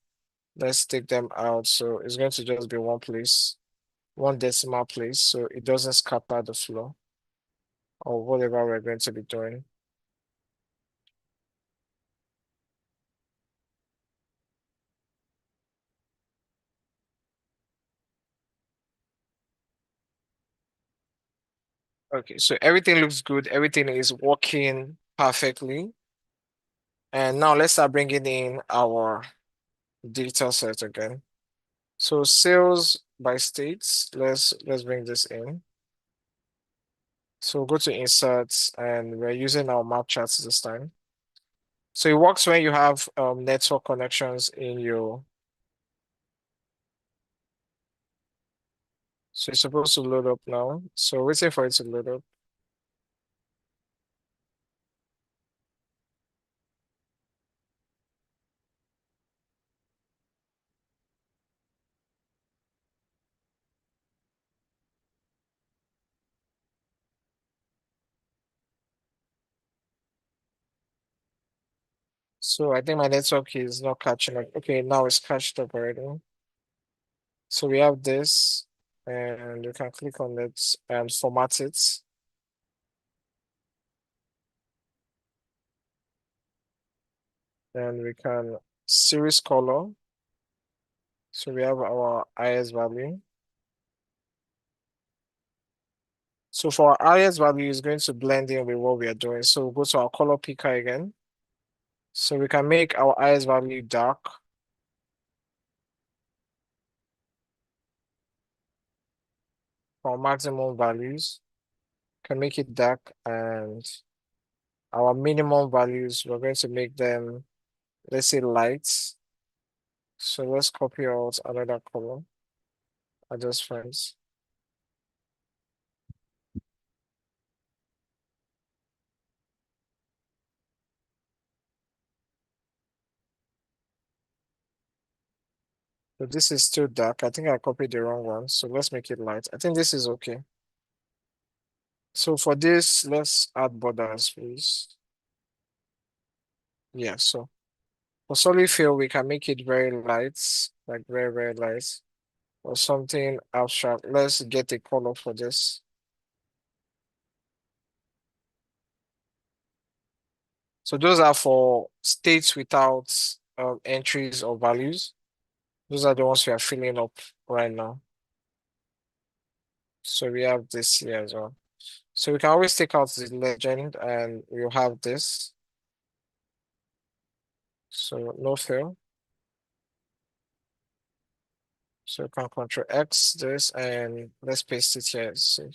Let's take them out. So it's going to just be one place, one decimal place, so it doesn't scatter the flow or whatever we're going to be doing. Okay, so everything looks good. Everything is working perfectly. And now let's start bringing in our data set again. So sales by states, let's bring this in. So go to inserts and we're using our map charts this time. So it works when you have network connections in your. So it's supposed to load up now. So waiting for it to load up. So I think my network is not catching up. Okay, now it's catched up already. So we have this and you can click on it and format it. And we can series color. So we have our IS value. So for our IS value is going to blend in with what we are doing. So we'll go to our color picker again. So we can make our IS value dark. For maximum values, can make it dark, and our minimum values, we're going to make them, let's say, lights. So let's copy out another color. Adjust friends. So this is still dark. I think I copied the wrong one. So let's make it light. I think this is okay. So for this, let's add borders, please. Yeah, so for solid fill, we can make it very light, like very, very light, or something abstract. Let's get a color for this. So those are for states without entries or values. Those are the ones we are filling up right now. So we have this here as well. So we can always take out the legend and we'll have this. So no fill. So we can Control X this and let's paste it here. See.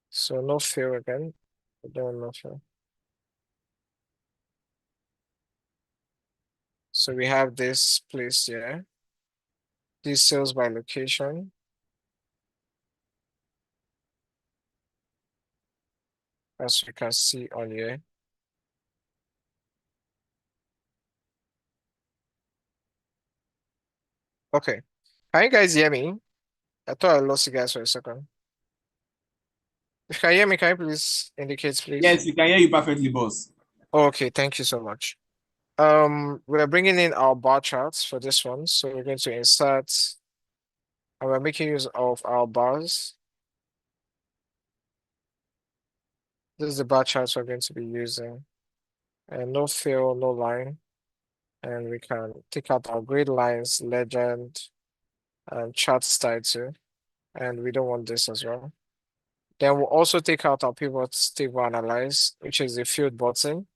So no fill again. We don't no fill. So we have this place here. This sales by location. As you can see on here. Okay. Can you guys hear me? I thought I lost you guys for a second. If you can hear me, can you please indicate, please? Yes, we can hear you perfectly, boss. Okay, thank you so much. We're bringing in our bar charts for this one. So we're going to insert, and we're making use of our bars. This is the bar charts we're going to be using. And no fill, no line. And we can take out our grid lines, legend, and chart style too. and we don't want this as well. Then we'll also take out our pivot table analyze, which is the field button.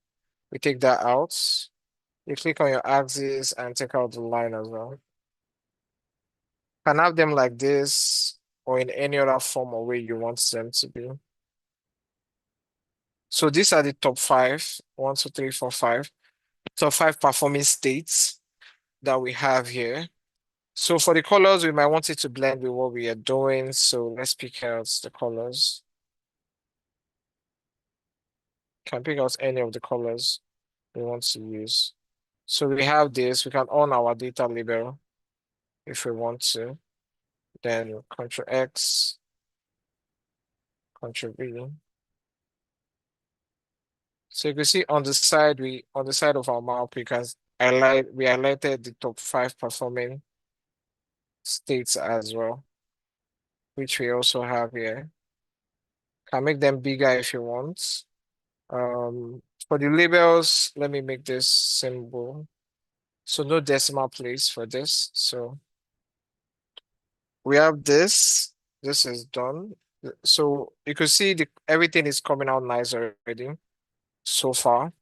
We take that out. You click on your axis and take out the line as well. Can have them like this or in any other form or way you want them to be. So these are the top 5, 1, 2, 3, 4, 5. Top 5 performing states that we have here. So for the colors, we might want it to blend with what we are doing. So let's pick out the colors. Can pick out any of the colors we want to use. So we have this, we can on our data label if we want to. Then Ctrl X, Ctrl V. So you can see on the side, on the side of our map, we highlighted the top 5 performing states as well, which we also have here. Can make them bigger if you want. For the labels, let me make this symbol. So no decimal place for this. So we have this. This is done. So you can see everything is coming out nice already so far.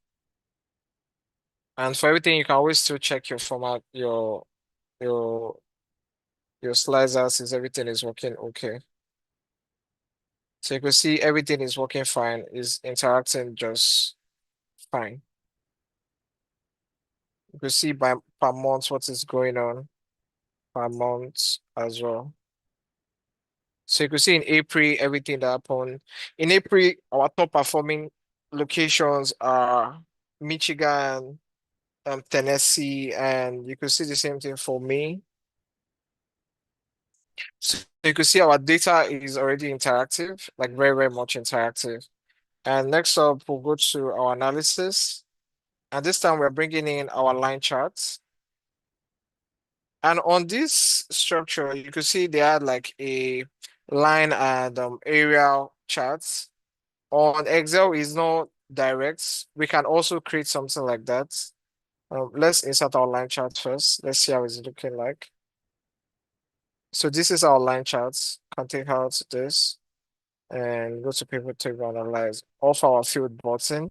And for everything, you can always still check your format, your slicers, is everything is working okay. So you can see everything is working fine, is interacting just fine. You can see per month what is going on per month as well. So you can see in April, everything that happened. In April, our top performing locations are Michigan, Tennessee, and you can see the same thing for May. So you can see our data is already interactive, like very, very much interactive. And next up, we'll go to our analysis. And this time we're bringing in our line charts. And on this structure, you can see they had like a line and area charts. On Excel is not direct. We can also create something like that. Let's insert our line chart first. Let's see how it's looking like. So this is our line charts. Can take out this and go to pivot table analyze. Off our field button.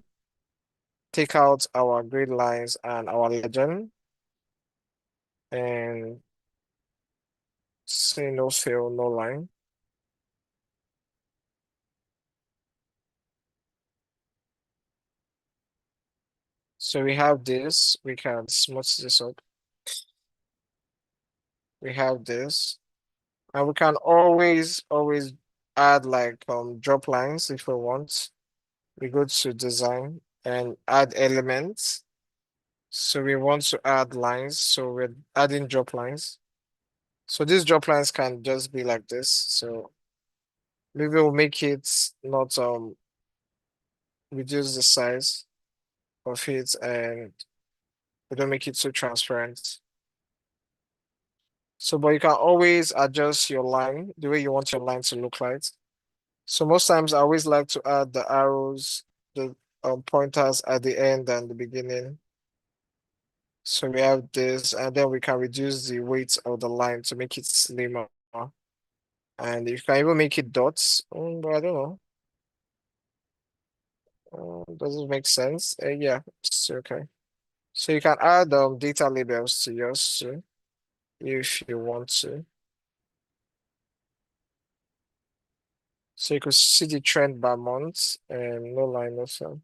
Take out our grid lines and our legend. And say no fill, no line. So we have this. We can smooth this up. We have this. And we can always add like drop lines if we want. We go to design and add elements. So we want to add lines. So we're adding drop lines. So these drop lines can just be like this. So maybe we'll make it not reduce the size of it and we don't make it so transparent. So, but you can always adjust your line the way you want your line to look like. So most times I always like to add the arrows, the pointers at the end and the beginning. So we have this, and then we can reduce the weight of the line to make it slimmer. And you can even make it dots, but I don't know. Does it make sense? Yeah, it's okay. So you can add data labels to yours too, if you want to. So you could see the trend by month and no line of them.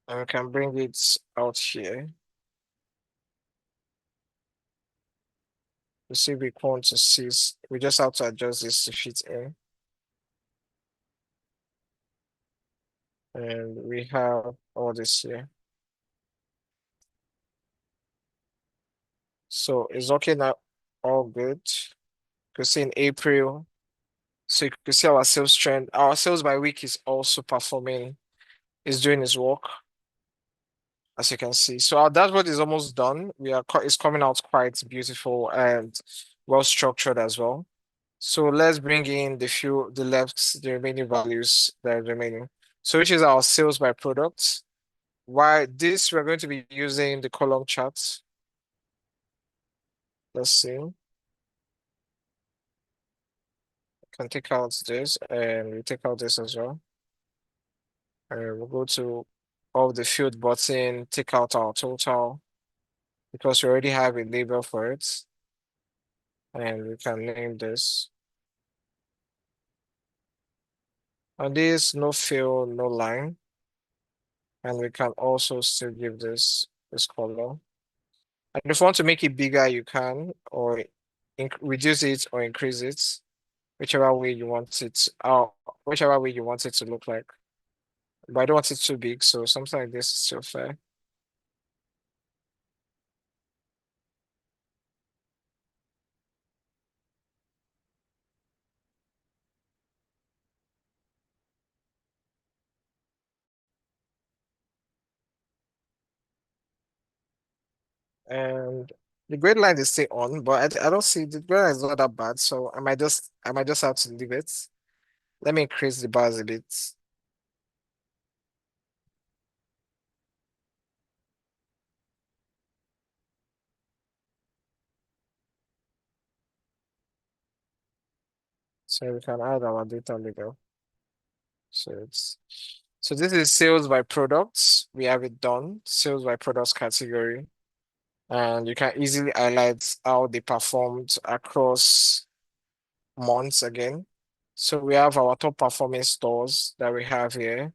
And we can bring it out here. You see, we want to see, we just have to adjust this to fit in. And we have all this here. So it's okay now, all good. You can see in April. So you can see our sales trend. Our sales by week is also performing, is doing its work, as you can see. So our dashboard is almost done. It's coming out quite beautiful and well structured as well. So let's bring in the remaining values that are remaining. So which is our sales by product. Why this we're going to be using the column charts. Let's see. Can take out this and we take out this as well. We'll go to all the field button, take out our total because we already have a label for it. And we can name this. And this no fill, no line. And we can also still give this color. And if you want to make it bigger, you can, or reduce it or increase it, whichever way you want it, whichever way you want it to look like. But I don't want it too big, so something like this is still fair. And the grade line is still on, but I don't see the grade line is not that bad, so I might just have to leave it. Let me increase the bars a bit. So we can add our data label. So this is sales by products. We have it done, sales by products category. And you can easily highlight how they performed across months again. So we have our top performing stores that we have here.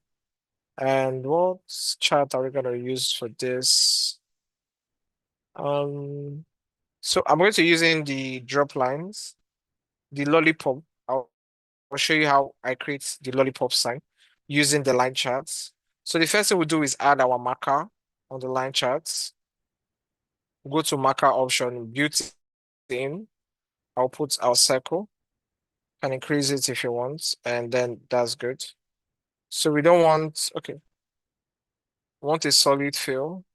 And what chart are we going to use for this? So I'm going to using the drop lines, the lollipop. I'll show you how I create the lollipop sign using the line charts. So the first thing we'll do is add our marker on the line charts. Go to marker option, built in. I'll put our circle. Can increase it if you want, and then that's good. So we don't want, okay. Want a solid fill.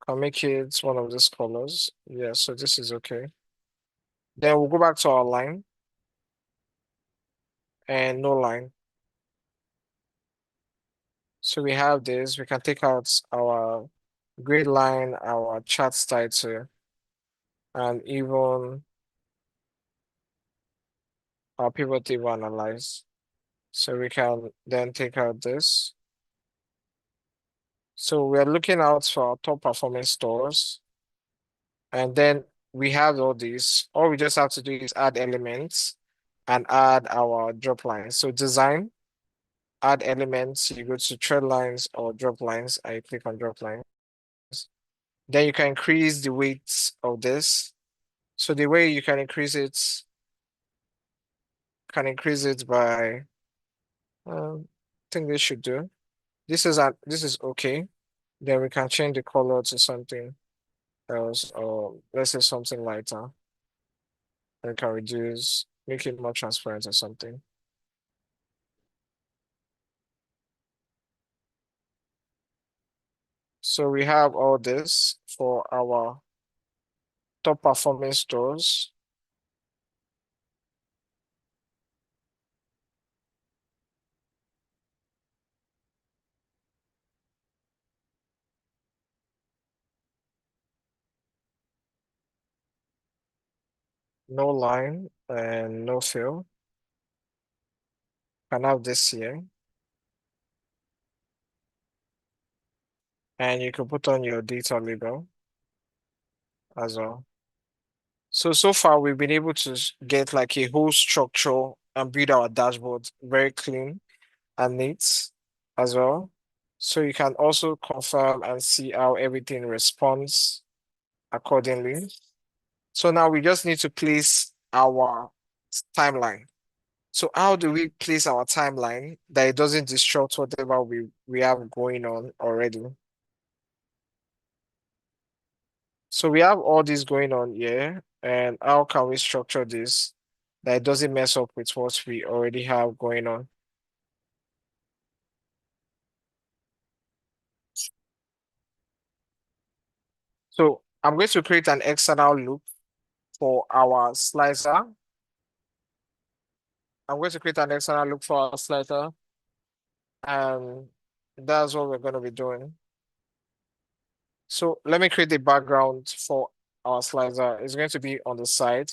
Can make it one of these colors. Yeah, so this is okay. Then we'll go back to our line and no line. So we have this, we can take out our grid line, our chart title, and even our pivot table analyze. So we can then take out this. So we're looking out for our top performing stores. And then we have all these. All we just have to do is add elements and add our drop lines. So design, add elements, you go to thread lines or drop lines, I click on drop lines. Then you can increase the weight of this. So the way you can increase it by I think this should do. This is okay. Then we can change the color to something else, or let's say something lighter. And we can reduce, make it more transparent or something. So we have all this for our top performing stores. No line and no fill. Can have this here. And you can put on your data label as well. So far we've been able to get like a whole structure and build our dashboard very clean and neat as well. So you can also confirm and see how everything responds accordingly. So now we just need to place our timeline. So how do we place our timeline that it doesn't disrupt whatever we have going on already? So we have all this going on here, and how can we structure this that it doesn't mess up with what we already have going on? So I'm going to create an external loop for our slicer. I'm going to create an external loop for our slicer, and that's what we're going to be doing. So let me create the background for our slicer. It's going to be on the side.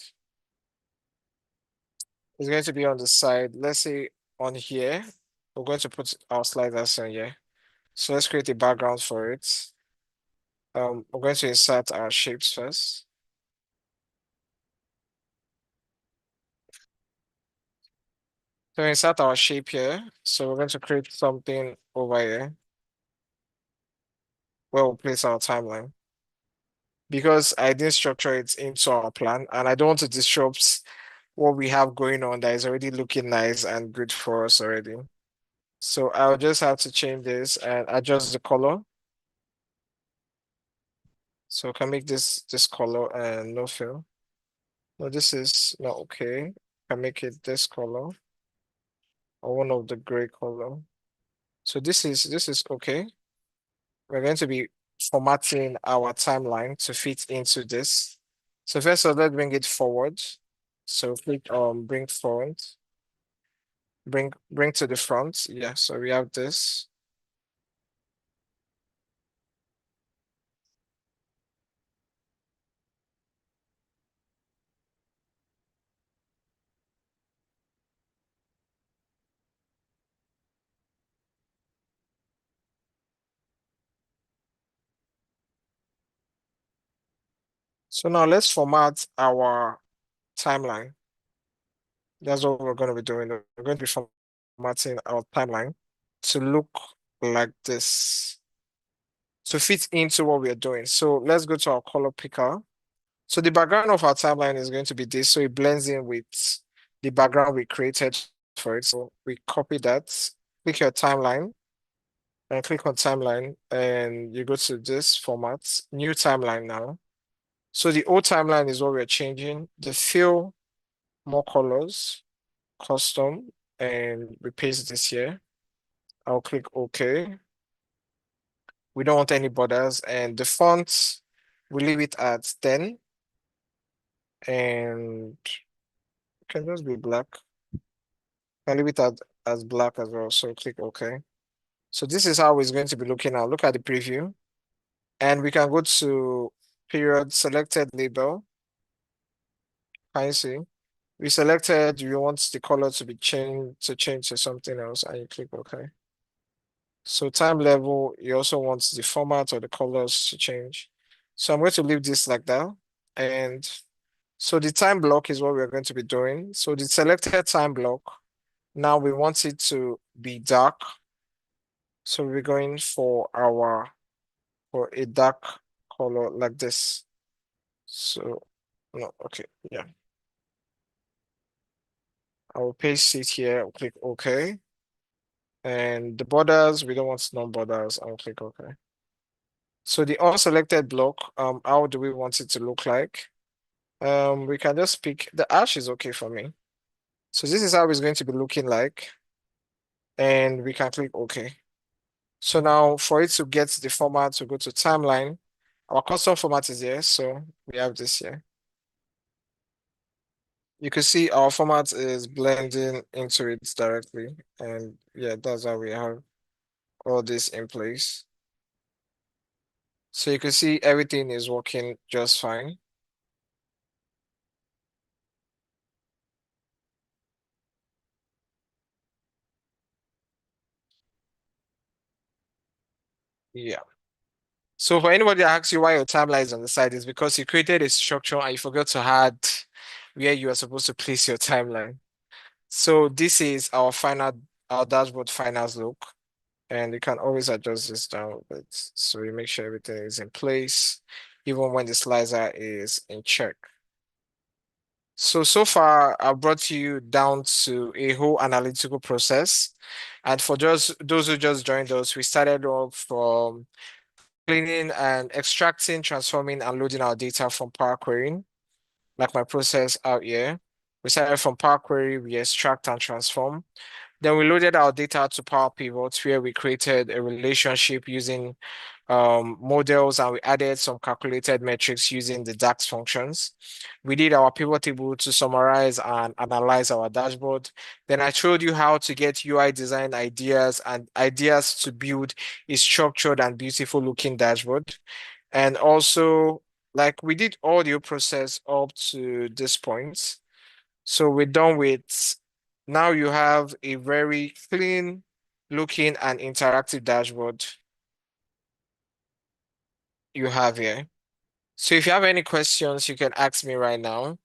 It's going to be on the side. Let's say on here, we're going to put our sliders on here. So let's create a background for it. We're going to insert our shapes first. So insert our shape here. So we're going to create something over here where we'll place our timeline. Because I didn't structure it into our plan and I don't want to disrupt what we have going on that is already looking nice and good for us already. So I'll just have to change this and adjust the color. So I can make this color and no fill. No, this is not okay. I can make it this color or one of the gray color. So this is okay. We're going to be formatting our timeline to fit into this. So first of all, let's bring it forward. So click bring forward. Bring to the front. Yeah, so we have this. So now let's format our timeline. That's what we're going to be doing. We're going to be formatting our timeline to look like this, to fit into what we are doing. So let's go to our color picker. So the background of our timeline is going to be this, so it blends in with the background we created for it. So we copy that, click your timeline, and click on timeline, and you go to this format, new timeline now. So the old timeline is what we're changing. The fill, more colors, custom, and we paste this here. I'll click OK. We don't want any borders, and the font, we leave it at 10, and it can just be black. I'll leave it as black as well, so click OK. So this is how it's going to be looking now. Look at the preview, and we can go to period selected label. Can you see? We selected, you want the color to be changed to something else, and you click OK. So time level, you also want the format or the colors to change. So I'm going to leave this like that. And so the time block is what we're going to be doing. So the selected time block, now we want it to be dark. So we're going for a dark color like this. So no, okay, yeah. I will paste it here, I'll click OK. And the borders, we don't want no borders, I'll click OK. So the unselected block, how do we want it to look like? We can just pick the ash is okay for me. So this is how it's going to be looking like. And we can click OK. So now for it to get the format to go to timeline, our custom format is here. So we have this here. You can see our format is blending into it directly. And yeah, that's how we have all this in place. So you can see everything is working just fine. Yeah. So for anybody that asks you why your timeline is on the side, is because you created a structure and you forgot to add where you are supposed to place your timeline. So this is our dashboard finals look, and you can always adjust this down a bit. So you make sure everything is in place, even when the slicer is in check. So far, I brought you down to a whole analytical process. And for just those who just joined us, we started off from cleaning and extracting, transforming, and loading our data from Power Query, like my process out here. We started from Power Query, we extract and transform. Then we loaded our data to Power Pivot, where we created a relationship using models, and we added some calculated metrics using the DAX functions. We did our pivot table to summarize and analyze our dashboard. Then I showed you how to get UI design ideas and ideas to build a structured and beautiful looking dashboard. And also, like we did audio process up to this point. So we're done with, now you have a very clean looking and interactive dashboard you have here. So if you have any questions, you can ask me right now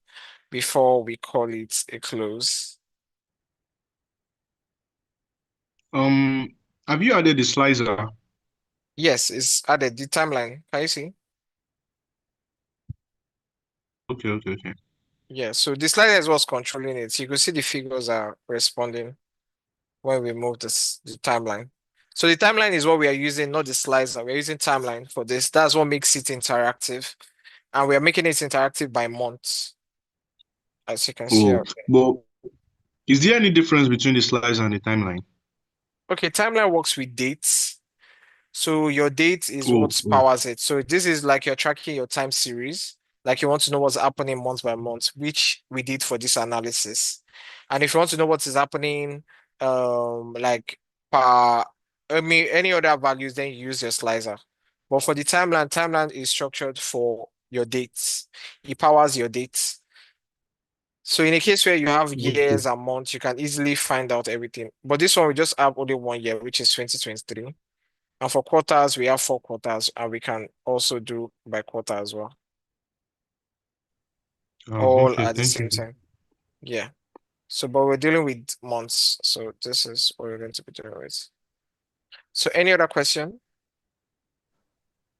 before we call it a close. Have you added the slicer? Yes, it's added the timeline. Can you see? Okay. Yeah, so the slider is what's controlling it. You can see the figures are responding when we move the timeline. So the timeline is what we are using, not the slicer. We're using timeline for this. That's what makes it interactive. And we are making it interactive by months, as you can see Oh, out there. but is there any difference between the slicer and the timeline? Okay, timeline works with dates. So your date is Oh, what powers it. So this is like you're tracking your time series, like you want to know what's happening month by month, which we did for this analysis. And if you want to know what is happening, like per, I mean, any other values, then you use your slicer. But for the timeline is structured for your dates. It powers your dates. So in a case where you have okay. years and months, you can easily find out everything. But this one, we just have only 1 year, which is 2023. And for quarters, we have 4 quarters, and we can also do by quarter as well, all Okay, at the thank same you. time. Yeah. So, but we're dealing with months. So this is what we're going to be doing with. So any other question?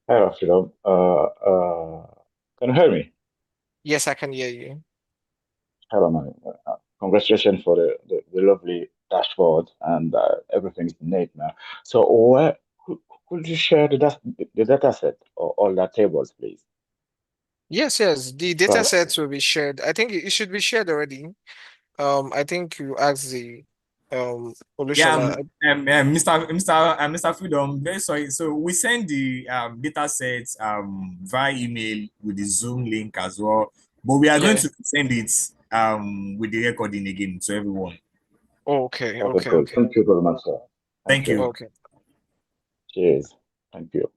Hello, Freedom. Can you hear me? Yes, I can hear you. Hello, man. Congratulations for the lovely dashboard and everything is neat now. So, where could you share the data set or all the tables, please? Yes, the data Because sets will be shared. I think it should be shared already. I think you asked the Yeah, Olushola. Mr. Freedom, very sorry. So we send the data sets via email with the Zoom link as well, but we are going Yeah. to send it with the recording again to everyone. Okay, okay, okay, cool. okay, Thank you very much, sir. Thank Thank you. you. okay. Cheers. Thank you.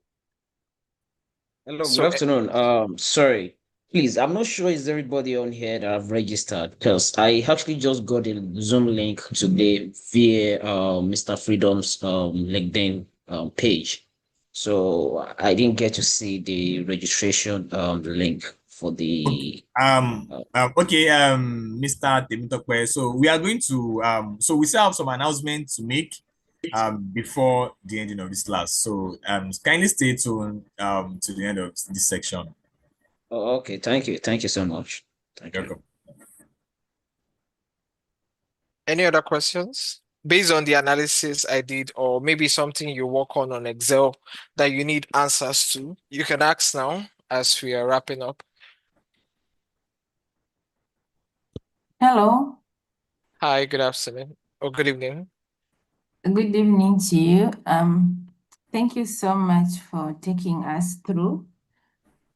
Hello, good So afternoon. Sorry, please, I'm not sure is everybody on here that have registered because I actually just got a Zoom link today via Mr. Freedom's LinkedIn page. So I didn't get to see the registration link for the Okay, Mr. Temitope. So we are going to so we still have some announcements to make before the ending of this class. So kindly stay tuned to the end of this section. Oh, okay, thank you. Thank you so much. Thank You're you. welcome. any other questions? Based on the analysis I did, or maybe something you work on Excel that you need answers to, you can ask now as we are wrapping up. Hello, Hi, good afternoon or good evening. good evening to you. Thank you so much for taking us through.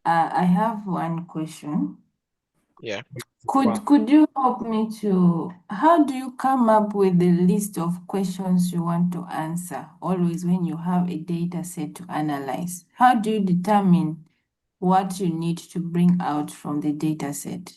I have one question. Yeah. Could you help me to, how do you come up with the list of questions you want to answer always when you have a data set to analyze? How do you determine what you need to bring out from the data set?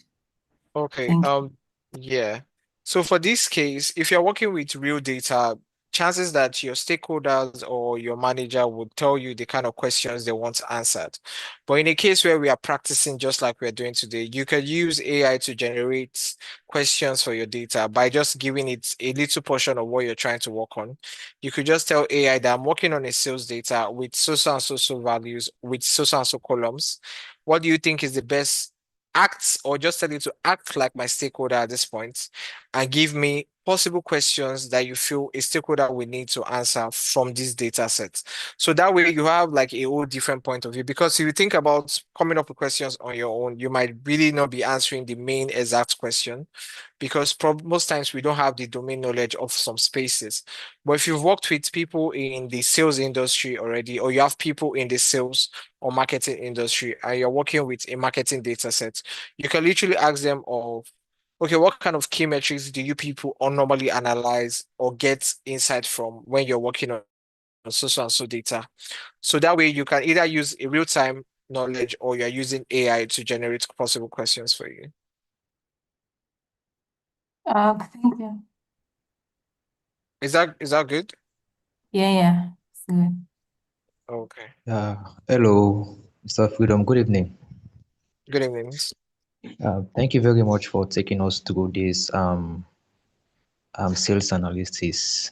Okay. Thank Yeah. So for this case, if you're working with real data, chances that your stakeholders or your manager would tell you the kind of questions they want answered. But in a case where we are practicing just like we're doing today, you can use AI to generate questions for your data by just giving it a little portion of what you're trying to work on. You could just tell AI that I'm working on a sales data with so and so values, with so and so columns. What do you think is the best acts, or just tell you to act like my stakeholder at this point and give me possible questions that you feel a stakeholder will need to answer from these data sets. So that way you have like a whole different point of view. Because if you think about coming up with questions on your own, you might really not be answering the main exact question, because most times we don't have the domain knowledge of some spaces. But if you've worked with people in the sales industry already, or you have people in the sales or marketing industry, and you're working with a marketing data set, you can literally ask them of, okay, what kind of key metrics do you people normally analyze or get insight from when you're working on so and so data? So that way you can either use a real-time knowledge or you're using AI to generate possible questions for you. Thank you. Is that good? Yeah, it's good. Okay. Hello, Mr. Freedom. Good evening. Good evening. Thank you very much for taking us through this sales analysis.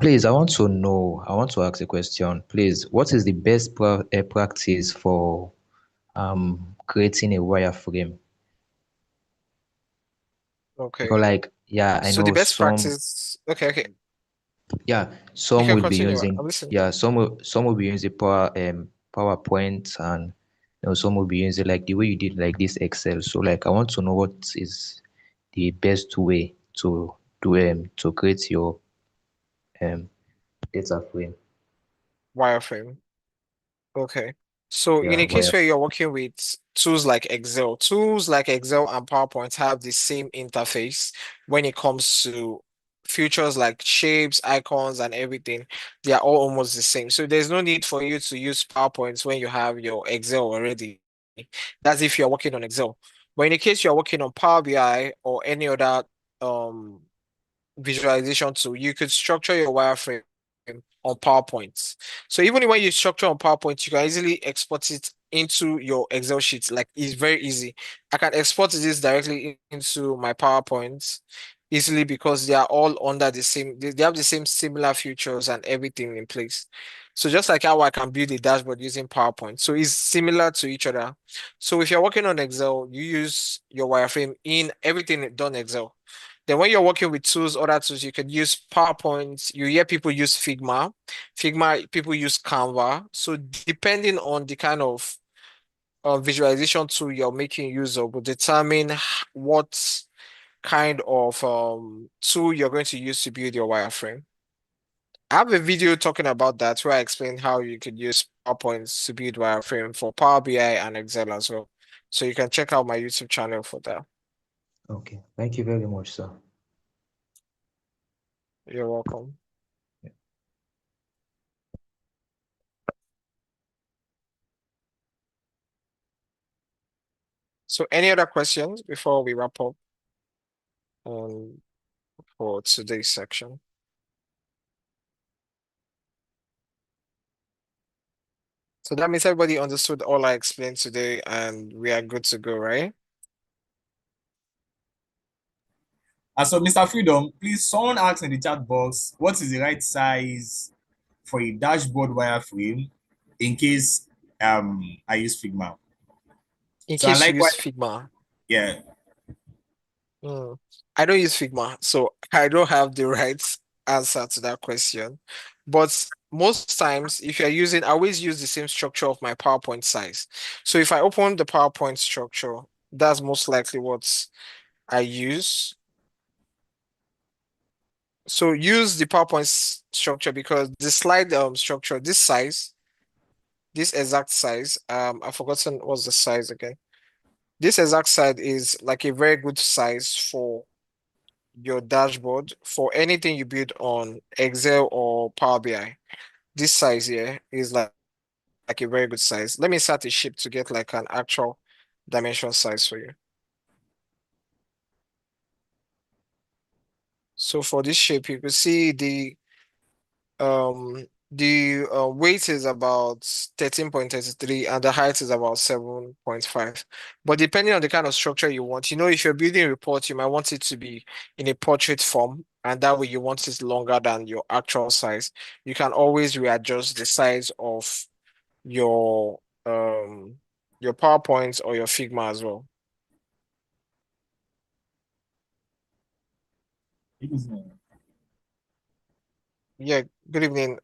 Please, I want to ask a question. Please, what is the best practice for creating a wireframe? Okay. Because I So know the best some, practice. Okay. yeah, You some can will be continue. using, I'm listening. yeah, some will be using PowerPoint, and some will be using like the way you did like this Excel. So I want to know what is the best way to create your um data frame. Wireframe. Okay. So in Yeah, a case wire. where you're working with tools like Excel and PowerPoint have the same interface when it comes to features like shapes, icons, and everything. They are all almost the same. So there's no need for you to use PowerPoint when you have your Excel already. That's if you're working on Excel. But in the case you're working on Power BI or any other um visualization tool, you could structure your wireframe on PowerPoint. So even when you structure on PowerPoint, you can easily export it into your Excel sheet. Like it's very easy. I can export this directly into my PowerPoint easily because they are all under the same, they have the same similar features and everything in place. So just like how I can build a dashboard using PowerPoint. So it's similar to each other. So if you're working on Excel, you use your wireframe in everything done Excel. Then when you're working with tools, other tools, you can use PowerPoint. You hear people use Figma. Figma, people use Canva. So depending on the kind of visualization tool you're making use of will determine what kind of tool you're going to use to build your wireframe. I have a video talking about that where I explain how you could use PowerPoint to build wireframe for Power BI and Excel as well. So you can check out my YouTube channel for that. Okay, thank you very much, sir. You're welcome. So any other questions before we wrap up for today's section? So that means everybody understood all I explained today and we are good to go, right? So Mr. Freedom, please, someone asked in the chat box, what is the right size for a dashboard wireframe in case I use Figma? In So I case you like what, use Figma. yeah. I don't use Figma, so I don't have the right answer to that question. But most times, if you're using, I always use the same structure of my PowerPoint size. So if I open the PowerPoint structure, that's most likely what I use. So use the PowerPoint structure because the slide structure, this size, this exact size, I've forgotten what's the size again. This exact size is like a very good size for your dashboard for anything you build on Excel or Power BI. This size here is like a very good size. Let me start a shape to get like an actual dimension size for you. So for this shape, you can see the weight is about 13.33 and the height is about 7.5. But depending on the kind of structure you want, if you're building a report, you might want it to be in a portrait form, and that way you want it longer than your actual size. You can always readjust the size of your your PowerPoint or your Figma as well. Yeah, good evening.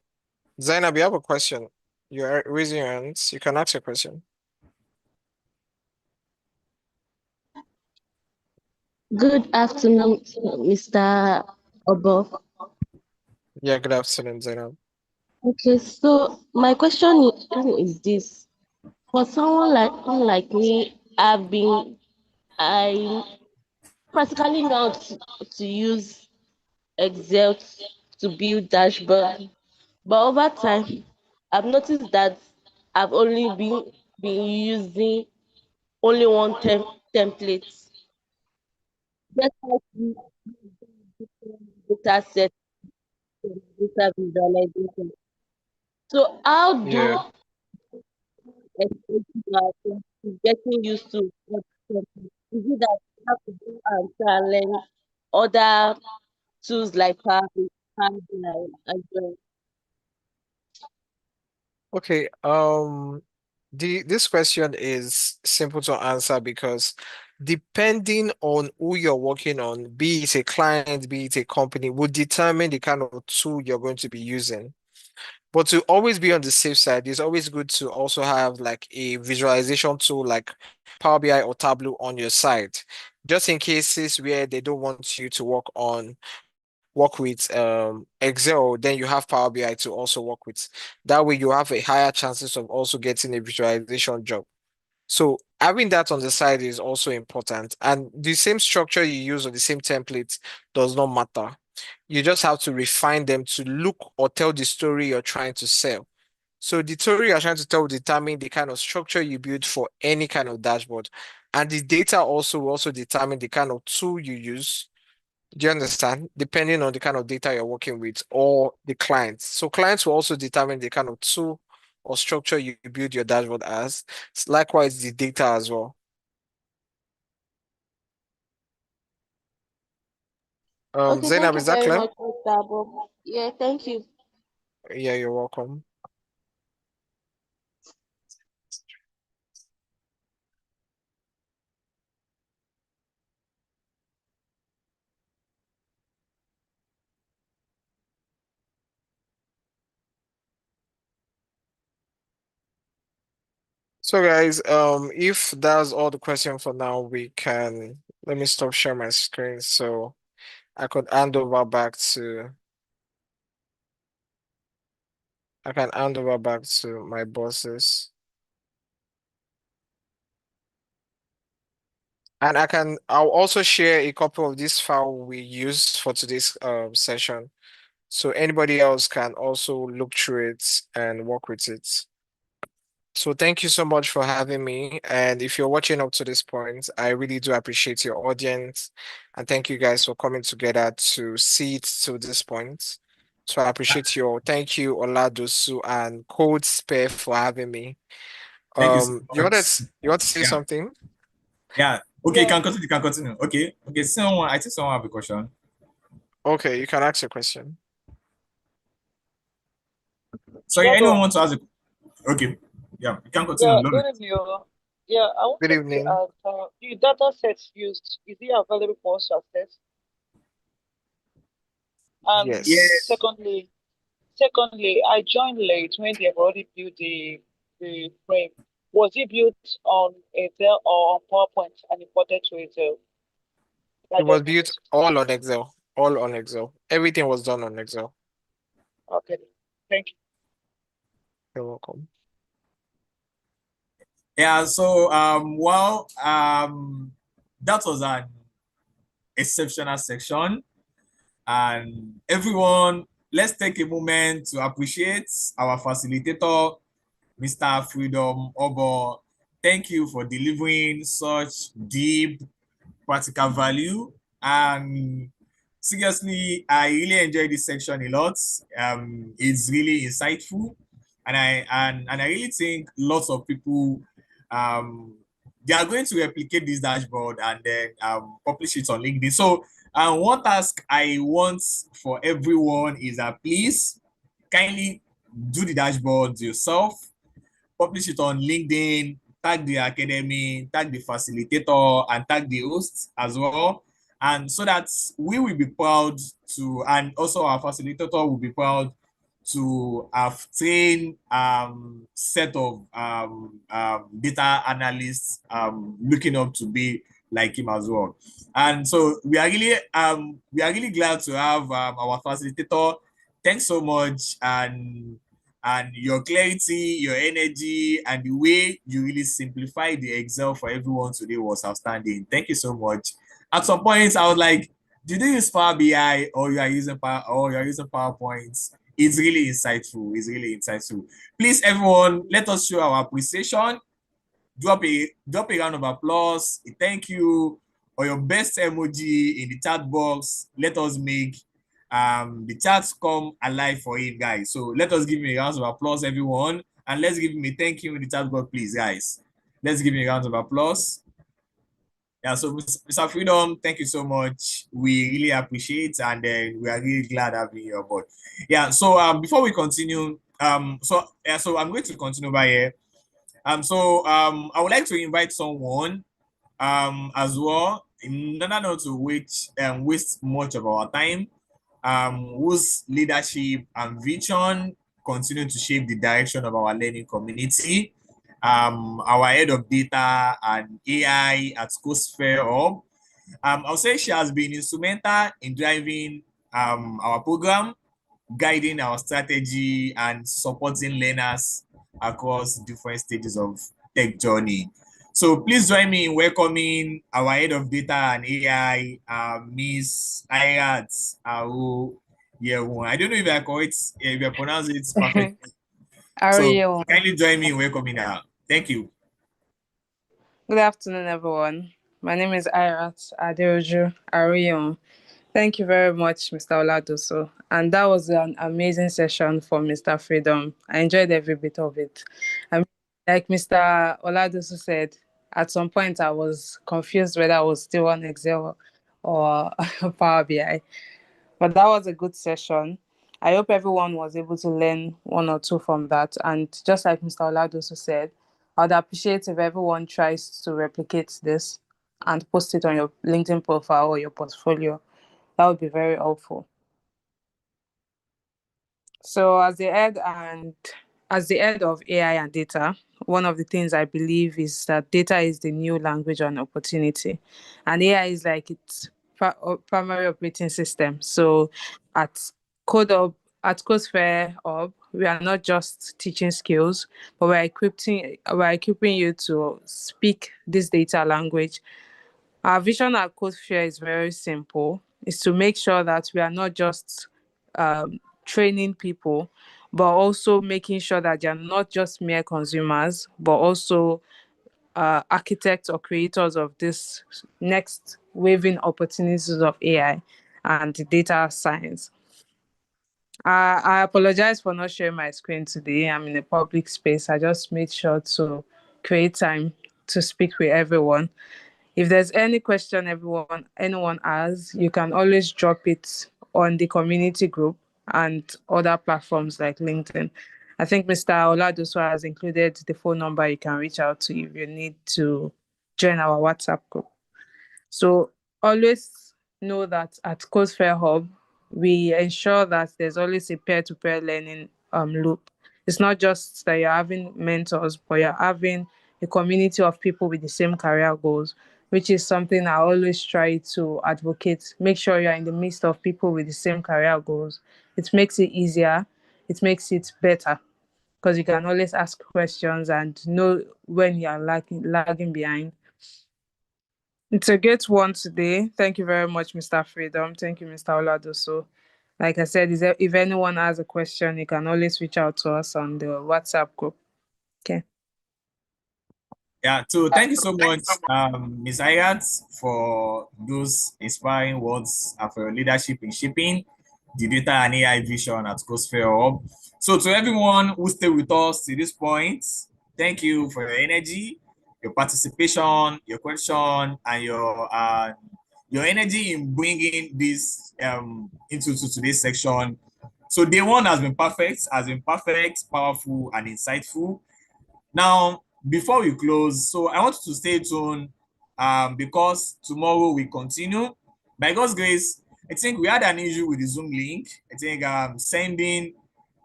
Zainab, you have a question. You're raising your hands. You can ask your question. Good afternoon, Mr. Oboh. Yeah, good afternoon, Zainab. Okay, so my question is this. For someone like me, I practically know how to use Excel to build dashboard. But over time, I've noticed that I've only been using only one template. Despite data set, data visualization. So how do Yeah. expect getting used to what is it that you have to do and try and learn other tools like Power BI as well? Okay. This question is simple to answer because depending on who you're working on, be it a client, be it a company, would determine the kind of tool you're going to be using. But to always be on the safe side, it's always good to also have like a visualization tool like Power BI or Tableau on your side, just in cases where they don't want you to work with Excel, then you have Power BI to also work with. That way you have a higher chances of also getting a visualization job. So having that on the side is also important. And the same structure you use or the same template does not matter. You just have to refine them to look or tell the story you're trying to sell. So the story you're trying to tell will determine the kind of structure you build for any kind of dashboard. And the data also will also determine the kind of tool you use. Do you understand? Depending on the kind of data you're working with or the clients. So clients will also determine the kind of tool or structure you build your dashboard as. Likewise, the data as well. Okay, thank Zainab, you is that very clear? much, Mr. Bob. Yeah, thank you. Yeah, you're welcome. So guys, if that's all the question for now, we can let me stop share my screen so I could hand over back to I can hand over back to my bosses. And I'll also share a copy of this file we used for today's session. So anybody else can also look through it and work with it. So thank you so much for having me. And if you're watching up to this point, I really do appreciate your audience. And thank you guys for coming together to see it to this point. So I appreciate thank you, Oladosu and CodeSphere for having me. Thank you so much. You want to say Yeah. something? Yeah. Okay, you Yeah. can continue. You can continue. Okay. Okay. I think someone have a question. Okay, you can ask your question. Sorry, Yeah, anyone bro. want to ask a Okay. Yeah, you can continue. Yeah, Lovely. good evening. Yeah, I Good wanted to evening. ask, the data sets used, is it available for us to access? And Yeah. Yes. secondly, I joined late when they've already built the frame. Was it built on Excel or on PowerPoint and imported to Excel? It That was just my built question. all on Excel. All on Excel. Everything was done on Excel. Okay, thank you. You're welcome. Yeah, so that was an exceptional section. And everyone, let's take a moment to appreciate our facilitator, Mr. Freedom Oboh. Thank you for delivering such deep practical value. And seriously, I really enjoyed this section a lot. It's really insightful, and I really think lots of people they are going to replicate this dashboard and then publish it on LinkedIn. So, one task I want for everyone is that please kindly do the dashboard yourself, publish it on LinkedIn, tag the academy, tag the facilitator, and tag the host as well. And so that we will be proud to, and also our facilitator will be proud to have trained set of data analysts looking up to be like him as well. And so we are really glad to have our facilitator. Thanks so much, and your clarity, your energy, and the way you really simplify the Excel for everyone today was outstanding. Thank you so much. At some points, I was like, did you use Power BI or you are using PowerPoint? It's really insightful. It's really insightful. Please, everyone, let us show our appreciation. Drop a round of applause, a thank you, or your best emoji in the chat box. Let us make the charts come alive for him, guys. So let us give him a round of applause, everyone. And let's give him a thank you in the chat box, please, guys. Let's give him a round of applause. Yeah, so Mr. Freedom, thank you so much. We really appreciate, and we are really glad having you on board. Yeah, so before we continue, so I'm going to continue by here. I would like to invite someone as well, in order not to waste much of our time, whose leadership and vision continue to shape the direction of our learning community. Our head of data and AI at CodeSphere Hub. I'll say she has been instrumental in driving our program, guiding our strategy, and supporting learners across different stages of tech journey. So please join me in welcoming our head of data and AI, Miss Irat. I don't know if I correct, if I pronounce it perfectly. So kindly join me in welcoming her. Thank you. Good afternoon, everyone. My name is Irat Adeoju Ariyon. Thank you very much, Mr. Oladoso. And that was an amazing session for Mr. Freedom. I enjoyed every bit of it. Like Mr. Oladoso said, at some point I was confused whether I was still on Excel or Power BI. But that was a good session. I hope everyone was able to learn one or two from that. And just like Mr. Oladoso said, I'd appreciate if everyone tries to replicate this and post it on your LinkedIn profile or your portfolio. That would be very helpful. So as the head of AI and data, one of the things I believe is that data is the new language and opportunity. And AI is like its primary operating system. So at CodeSphere Hub, we are not just teaching skills, but we're equipping you to speak this data language. Our vision at CodeSphere is very simple. It's to make sure that we are not just training people, but also making sure that they're not just mere consumers, but also architects or creators of this next waving opportunities of AI and data science. I apologize for not sharing my screen today. I'm in a public space. I just made sure to create time to speak with everyone. If there's any question anyone has, you can always drop it on the community group and other platforms like LinkedIn. I think Mr. Oladoso has included the phone number you can reach out to if you need to join our WhatsApp group. So always know that at CodeSphere Hub, we ensure that there's always a peer-to-peer learning loop. It's not just that you're having mentors, but you're having a community of people with the same career goals, which is something I always try to advocate. Make sure you're in the midst of people with the same career goals. It makes it easier. It makes it better because you can always ask questions and know when you're lagging behind. It's a great one today. Thank you very much, Mr. Freedom. Thank you, Mr. Oladoso. Like I said, if anyone has a question, you can always reach out to us on the WhatsApp group. Okay. Yeah, so thank you so much, Ms. Ayat, for those inspiring words and for your leadership in shaping the data and AI vision at CodeSphere Hub. So to everyone who stayed with us to this point, thank you for your energy, your participation, your question, and your energy in bringing this into today's section. So day one has been perfect, powerful, and insightful. Now, before we close, so I want you to stay tuned because tomorrow we continue. By God's grace, I think we had an issue with the Zoom link. I think sending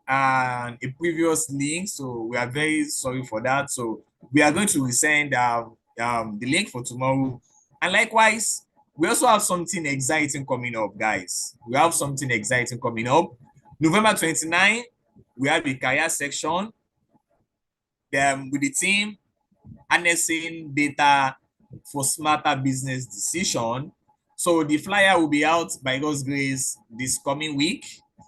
a previous link, so we are very sorry for that. So we are going to resend the link for tomorrow. And likewise, we also have something exciting coming up, guys. We have something exciting coming up. November 29, we have a career section with the team harnessing data for smarter business decision. So the flyer will be out by God's grace this coming week.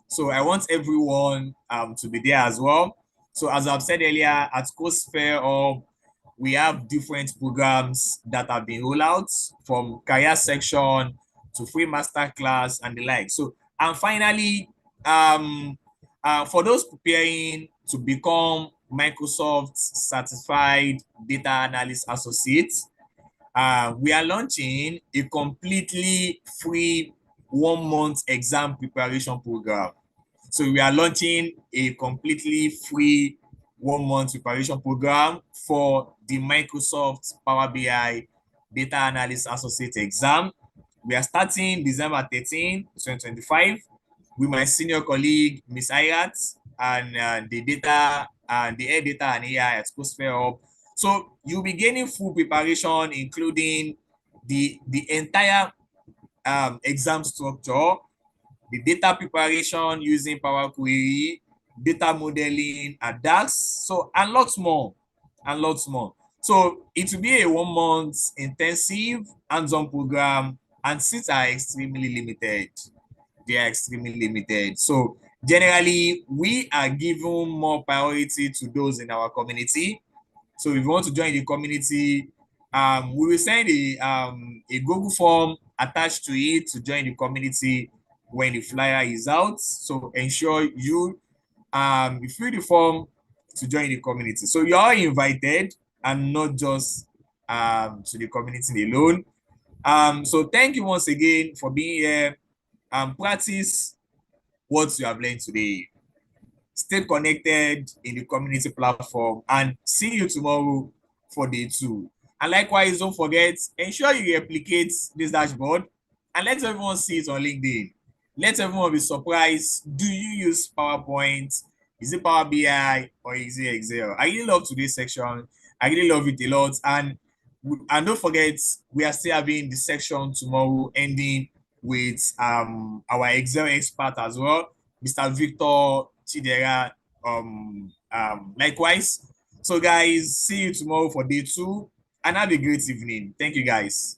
So I want everyone to be there as well. So as I've said earlier, at CodeSphere Hub, we have different programs that have been rolled out from career section to free masterclass and the like. So And finally, for those preparing to become Microsoft certified data analyst associates, we are launching a completely free 1 month exam preparation program. So we are launching a completely free 1 month preparation program for the Microsoft Power BI Data Analyst Associate exam. We are starting December 13, 2025 with my senior colleague, Miss Irat, and the head data and AI at CodeSphere Hub. So you'll be gaining full preparation, including the entire exam structure, the data preparation using Power Query, data modeling, and DAX, so and lots more, and lots more. So it will be a 1 month intensive hands-on program, and seats are extremely limited. They are extremely limited. So generally, we are giving more priority to those in our community. So if you want to join the community, we will send a Google form attached to it to join the community when the flyer is out. So ensure you fill the form to join the community. So you are invited, and not just to the community alone. So thank you once again for being here. Practice what you have learned today. Stay connected in the community platform, and see you tomorrow for day 2. And likewise, don't forget, ensure you replicate this dashboard and let everyone see it on LinkedIn. Let everyone be surprised. Do you use PowerPoint? Is it Power BI or is it Excel? I really love today's section. I really love it a lot. And don't forget, we are still having the section tomorrow ending with our Excel expert as well, Mr. Victor Chidera. Likewise. So guys, see you tomorrow for day 2, and have a great evening. Thank you guys.